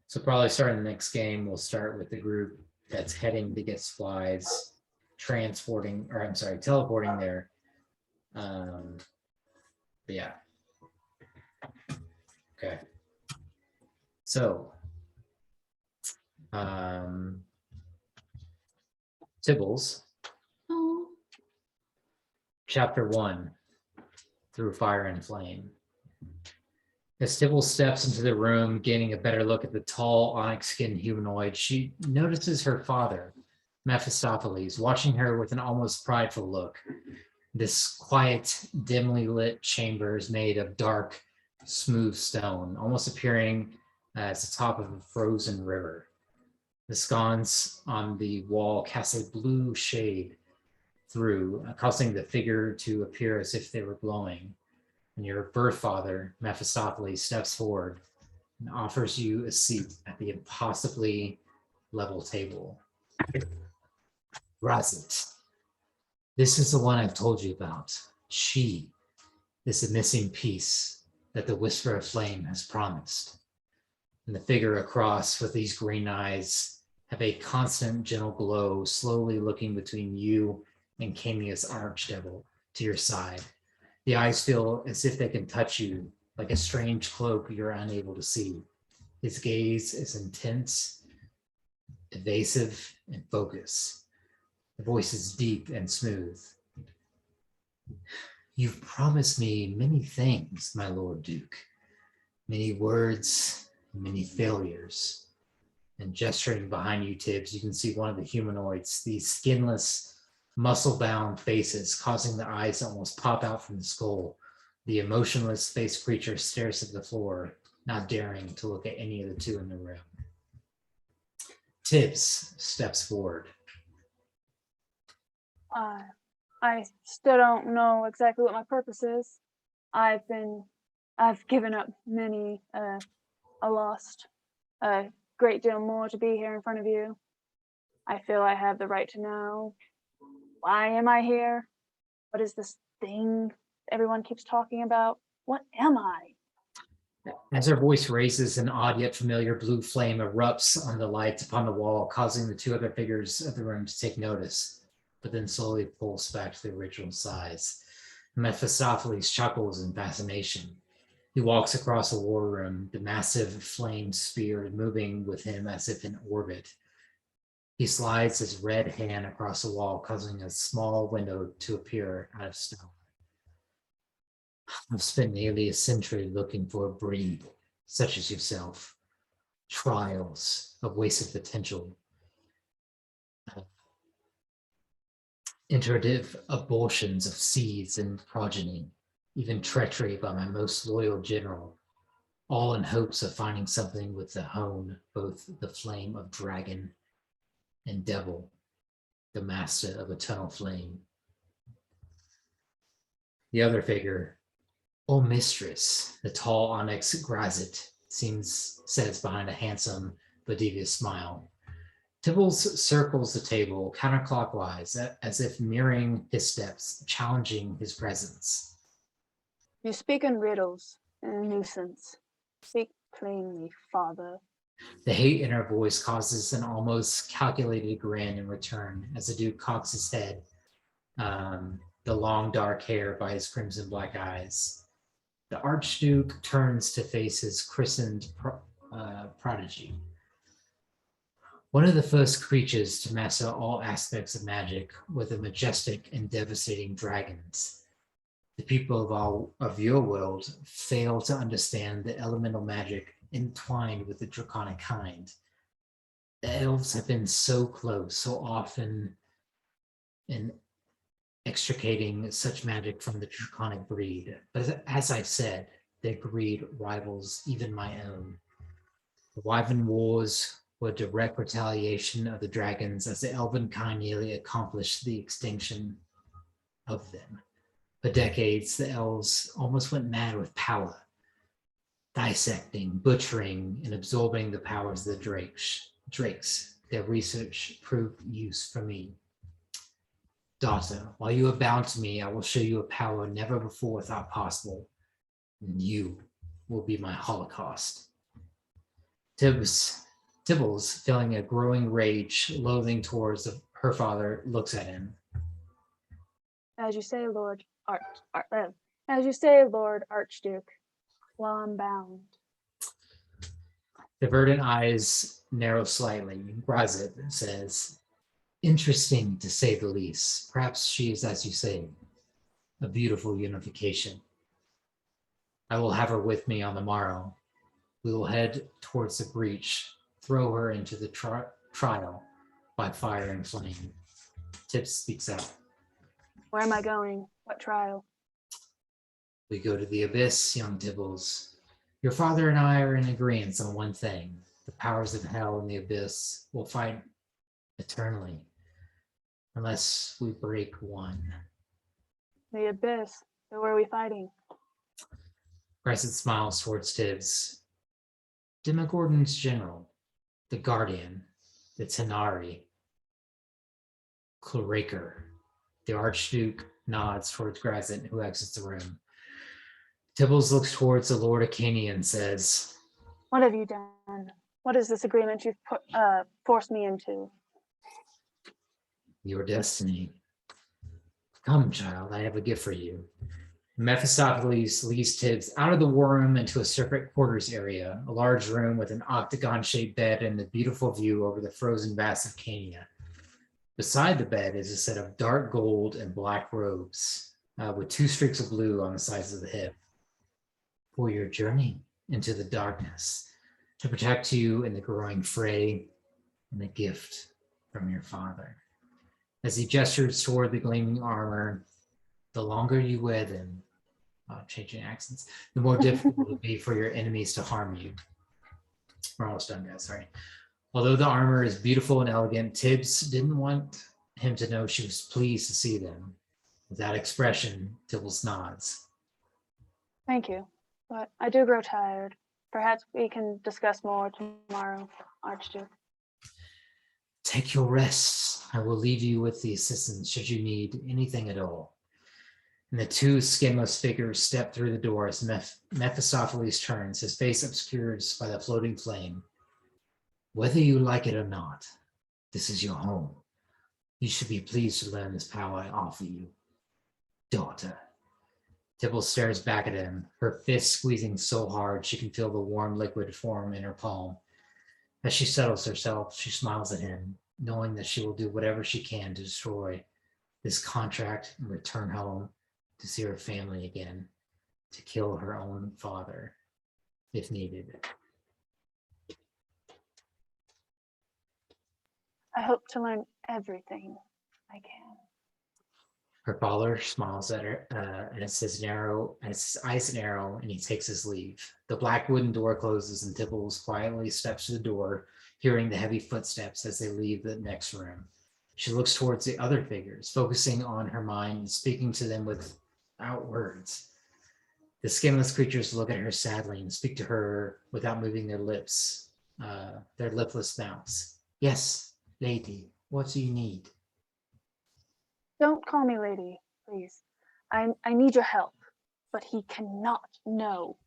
So probably starting the next game, we'll start with the group that's heading to get supplies, teleporting there. But yeah. Okay. So, Tibbles, Oh, Chapter 1, Through Fire and Flame. As Tibbles steps into the room, gaining a better look at the tall, onyx-skinned humanoid, she notices her father, Mephistopheles, watching her with an almost prideful look. This quiet, dimly lit chamber is made of dark, smooth stone, almost appearing as the top of a frozen river. The sconce on the wall cast a blue shade through, causing the figure to appear as if they were glowing. And your birth father, Mephistopheles, steps forward and offers you a seat at the impossibly level table. Razit, this is the one I've told you about. She is the missing piece that the Whisper of Flame has promised. And the figure across with these green eyes have a constant gentle glow, slowly looking between you and Camia's archdevil to your side. The eyes feel as if they can touch you, like a strange cloak you're unable to see. His gaze is intense, evasive, and focused. The voice is deep and smooth. You've promised me many things, my Lord Duke. Many words, many failures. And gesturing behind you, Tibbs, you can see one of the humanoids, these skinless, muscle-bound faces, causing the eyes to almost pop out from the skull. The emotionless face creature stares at the floor, not daring to look at any of the two in the room. Tibbs steps forward. I still don't know exactly what my purpose is. I've given up many, I lost a great deal more to be here in front of you. I feel I have the right to know, why am I here? What is this thing everyone keeps talking about? What am I? As her voice raises, an odd yet familiar blue flame erupts on the light upon the wall, causing the two other figures of the room to take notice, but then slowly pulls back to the original size. Mephistopheles chuckles in fascination. He walks across the war room, the massive flame spear moving with him as if in orbit. He slides his red hand across the wall, causing a small window to appear out of stone. I've spent nearly a century looking for a breed such as yourself. Trials of wasted potential. Iterative abortions of seeds and progeny. Even treachery by my most loyal general. All in hopes of finding something with the hone, both the flame of dragon and devil, the master of eternal flame. The other figure, O mistress, the tall onyx Grazit, says behind a handsome but devious smile. Tibbles circles the table counterclockwise as if mirroring his steps, challenging his presence. You speak in riddles, a nuisance. Speak plainly, father. The hate in her voice causes an almost calculated grin in return as the Duke cocks his head, the long dark hair by his crimson black eyes. The Archduke turns to face his christened prodigy. One of the first creatures to master all aspects of magic were the majestic and devastating dragons. The people of your world fail to understand the elemental magic entwined with the draconic kind. The elves have been so close, so often in extricating such magic from the draconic breed. But as I've said, their greed rivals even my own. The Wyvern Wars were direct retaliation of the dragons as the elven kind nearly accomplished the extinction of them. For decades, the elves almost went mad with power, dissecting, butchering, and absorbing the powers of the drakes. Their research proved use for me. Daughter, while you are bound to me, I will show you a power never before thought possible, and you will be my holocaust. Tibbles, feeling a growing rage, loathing towards her father, looks at him. As you say, Lord Archduke, while I'm bound. The verdant eyes narrow slightly. Grazit says, interesting to say the least. Perhaps she is, as you say, a beautiful unification. I will have her with me on the morrow. We will head towards the breach, throw her into the trial by fire and flame. Tibbs speaks out. Where am I going? What trial? We go to the abyss, young Tibbles. Your father and I are in agreement on one thing. The powers of hell and the abyss will fight eternally, unless we break one. The abyss. So where are we fighting? Crescent smiles towards Tibbs. Demogorgon's general, the guardian, the Tenari, Cloraker. The Archduke nods towards Grazit, who exits the room. Tibbles looks towards the Lord Acania and says, What have you done? What is this agreement you've forced me into? your destiny. Come, child, I have a gift for you. Mephistopheles leads Tibbs out of the war room into a separate quarters area, a large room with an octagon-shaped bed and a beautiful view over the frozen vast of Cania. Beside the bed is a set of dark gold and black robes with 2 streaks of blue on the sides of the hip. For your journey into the darkness, to protect you in the growing fray, and a gift from your father. As he gestures toward the gleaming armor, the longer you wear them, changing accents, the more difficult it will be for your enemies to harm you. We're almost done, guys. Sorry. Although the armor is beautiful and elegant, Tibbs didn't want him to know she was pleased to see them. With that expression, Tibbles nods. Thank you, but I do grow tired. Perhaps we can discuss more tomorrow, Archduke. Take your rest. I will leave you with the assistants should you need anything at all. And the two skinless figures step through the door as Mephistopheles turns, his face obscured by the floating flame. Whether you like it or not, this is your home. You should be pleased to learn this power I offer you. Daughter. Tibble stares back at him, her fist squeezing so hard she can feel the warm liquid form in her palm. As she settles herself, she smiles at him, knowing that she will do whatever she can to destroy this contract and return home to see her family again, to kill her own father, if needed. I hope to learn everything I can. Her father smiles at her, and it's his eyes narrow, and he takes his leave. The black wooden door closes, and Tibbles quietly steps to the door, hearing the heavy footsteps as they leave the next room. She looks towards the other figures, focusing on her mind and speaking to them without words. The skinless creatures look at her sadly and speak to her without moving their lips, their lipless mouths. Yes, lady, what do you need? Don't call me lady, please. I need your help, but he cannot know.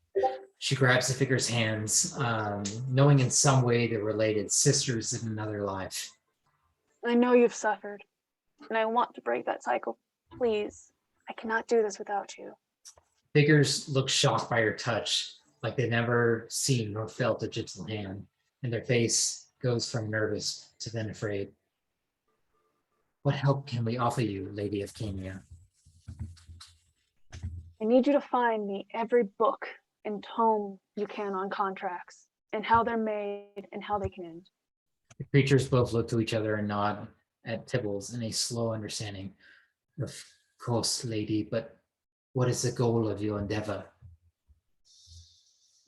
She grabs the figure's hands, knowing in some way they're related, sisters in another life. I know you've suffered, and I want to break that cycle. Please, I cannot do this without you. Figures look shocked by her touch, like they never seen nor felt a gentle hand, and their face goes from nervous to then afraid. What help can we offer you, Lady of Kenya? I need you to find me every book and tome you can on contracts, and how they're made and how they can end. The creatures both look to each other and nod at Tibbles in a slow understanding. Of course, lady, but what is the goal of your endeavor?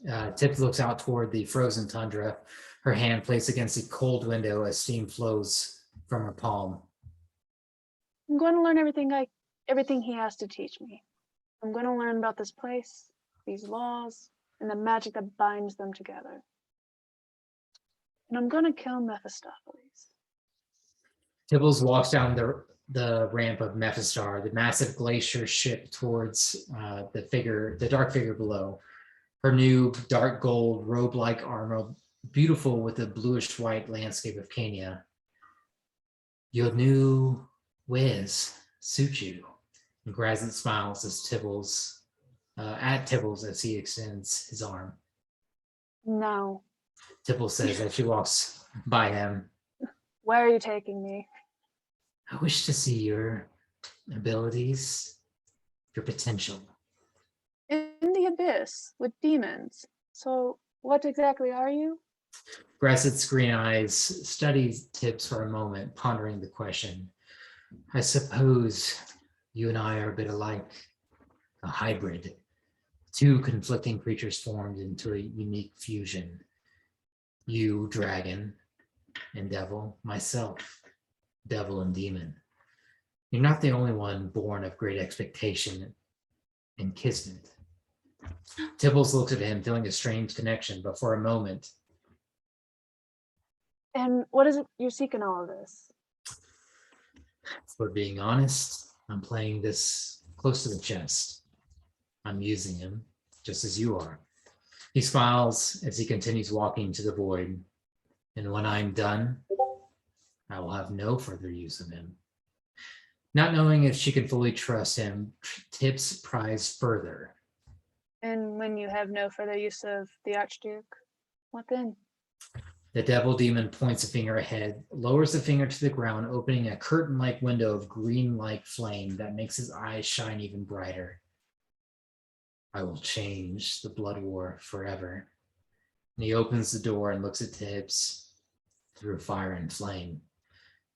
Tibbles looks out toward the frozen tundra, her hand placed against the cold window as steam flows from her palm. I'm going to learn everything he has to teach me. I'm going to learn about this place, these laws, and the magic that binds them together. And I'm going to kill Mephistopheles. Tibbles walks down the ramp of Mephistar, the massive glacier ship, towards the dark figure below. Her new dark gold robe-like armor, beautiful with the bluish-white landscape of Kenya. Your new wares suit you. And Grazit smiles at Tibbles as he extends his arm. No. Tibbles says as she walks by him, Where are you taking me? I wish to see your abilities, your potential. In the abyss with demons. So what exactly are you? Grasset's green eyes study Tibbs for a moment, pondering the question. I suppose you and I are a bit alike, a hybrid. Two conflicting creatures formed into a unique fusion. You, dragon and devil, myself, devil and demon. You're not the only one born of great expectation and kismet. Tibbles looks at him, feeling a strange connection, but for a moment. And what is it you seek in all of this? For being honest, I'm playing this close to the chest. I'm using him, just as you are. He smiles as he continues walking to the void. And when I'm done, I will have no further use of him. Not knowing if she can fully trust him, Tibbs pries further. And when you have no further use of the Archduke, what then? The devil demon points a finger ahead, lowers the finger to the ground, opening a curtain-like window of green-like flame that makes his eyes shine even brighter. I will change the blood war forever. And he opens the door and looks at Tibbs through fire and flame.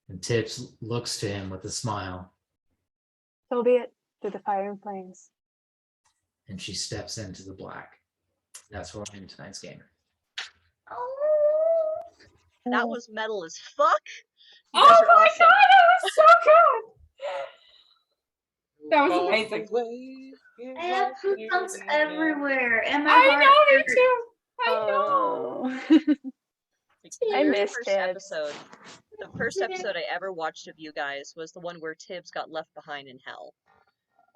And Tibbs looks to him with a smile. So be it, through the fire and flames. and she steps into the black. That's where we're in tonight's game. That was metal as fuck. You Oh guys my are awesome. god, it was so good. That was amazing. I have goosebumps everywhere, and my I heart know, me hurts. too. I know. Oh. The I very miss first Tibbs. episode. The first episode I ever watched of you guys was the one where Tibbs got left behind in hell.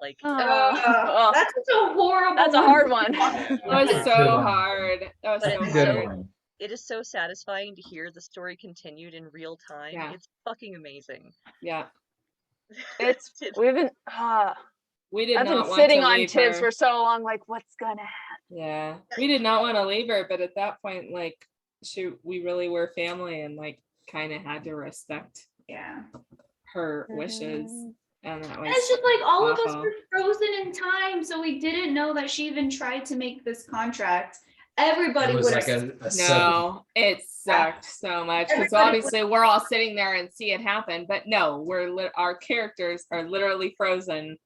Like, Oh. That's so horrible. That's a hard one. That was Good so one. hard. That was But so it's Good hard. one. it is so satisfying to hear the story continued in real time. Yeah. It's fucking amazing. Yeah. It's Tibbs- we've been We did I've been not want sitting to on leave Tibbs her. for so long, like what's gonna happen? Yeah. We did not want to leave her, but at that point, like, we really were family and like kind of had to respect Yeah. her wishes. And that was And it's just like all of us awful. were frozen in time, so we didn't know that she even tried to make this contract. Everybody It was would like have. a sub. No, it sucked so much because Everybody obviously we're all sitting there and see it happen, but no, our characters are literally frozen.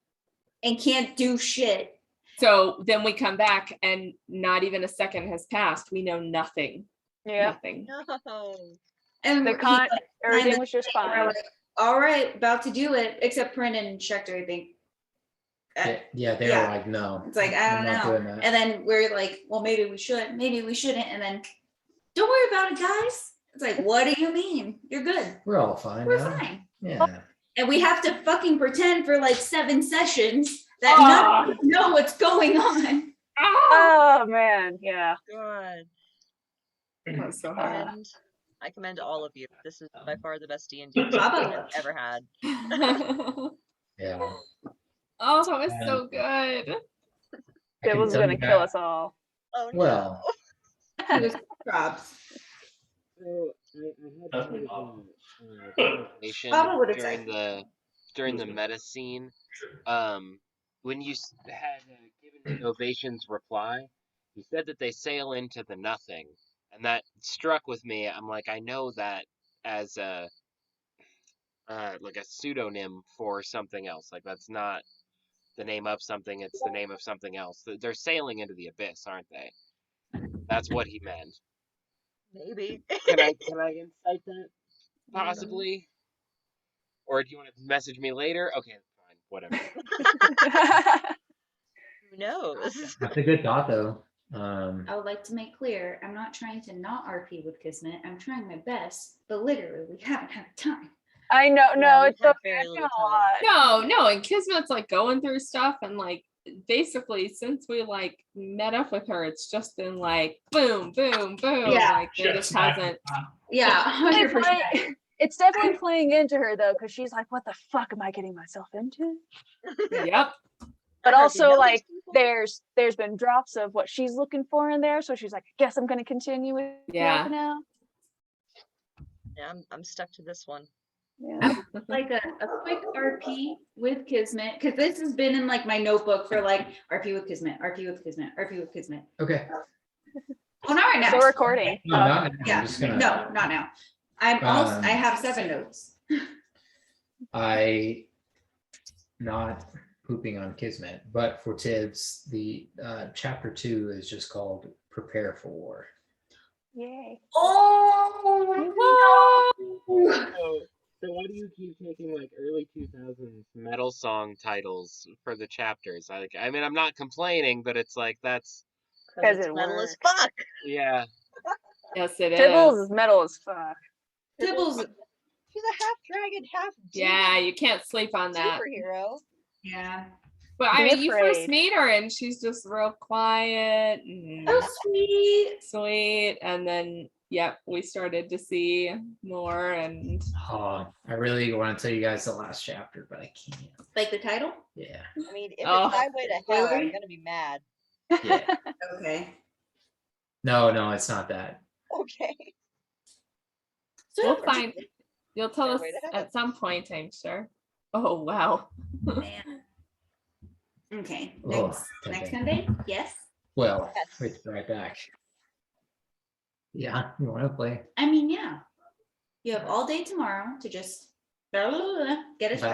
And can't do shit. So then we come back and not even a second has passed. We know nothing. Yeah. Nothing. No. And The he, con like, everything signed was just the- we're fine. like, all right, about to do it, except Prin and Schechter, I think. Yeah, they Yeah. were like, no. It's like, I I'm don't not know. doing that. And then we're like, well, maybe we should, maybe we shouldn't. And then, don't worry about it, guys. It's like, what do you mean? You're good. We're all fine. We're now. fine. Yeah. And we have to fucking pretend for like 7 sessions that Ah. none of us know what's going on. Ah! Oh man, yeah. God. That was so hard. And I commend all of you. This is by far the best D&D Bravo. I've ever had. Yeah. Oh, that was so good. It was gonna kill us all. Oh Well, It was props. So I had That's conversation Papa would have said. during the meta scene. When you had given Novation's reply, he said that they sail into the nothing, and that struck with me. I'm like, I know that as a like a pseudonym for something else. Like that's not the name of something; it's the name of something else. They're sailing into the abyss, aren't they? That's what he meant. Maybe. Can I insight that possibly? Or do you want to message me later? Okay, fine, whatever. Who knows? that's a good thought though. I would like to make clear, I'm not trying to not RP with Kismet. I'm trying my best, but literally we haven't had time. I know, Yeah, no, we it's had okay. very It's been little a lot. No, and Kismet's like going through stuff and like basically since we like met up with her, it's just been like boom, boom, boom. Yeah. Like there just hasn't. Yeah, It's 100%. like- it's definitely playing into her though, because she's like, "What the fuck am I getting myself into?" Yep. But I hardly also, know these like, people. there's been drops of what she's looking for in there, so she's like, "I guess I'm gonna continue with Yeah. that now." Yeah, I'm stuck to this one. Yeah. Like a quick RP with Kismet, because this has been in like my notebook for like RP with Kismet, RP with Kismet, RP with Kismet. Okay. Oh, not right now. Still recording. No, not now. Yeah, I'm just gonna. no, not now. I'm also, Um, I have 7 notes. I not pooping on Kismet, but for Tibbs, the chapter 2 is just called "Prepare for War." Yay. Oh, So why do you keep taking like early 2000s metal song titles for the chapters? I mean, I'm not complaining, but it's like that's 'Cause It's it metal as works. fuck. yeah. Yes, it Tibbles is. is metal as fuck. Tibbles. She's a half dragon, half Yeah, demon you can't sleep on that. superhero. Yeah. But Be you first afraid. meet her and she's just real quiet and Oh, sweet. sweet. And then, yep, we started to see more and Oh, I really want to tell you guys the last chapter, but I can't. Like the title? Yeah. I mean, if Oh. it's Highway to Hell, I'm Really? gonna be mad. Yeah. Okay. No, it's not that. Okay. So we'll find, you'll tell us Stairway to Heaven. at some point, I'm sure. Oh, wow. Man. Okay. Oh, Next okay. Sunday? Yes. Well, Yes. wait, right back. Yeah, you want to play? I mean, yeah. You have all day tomorrow to just get it If I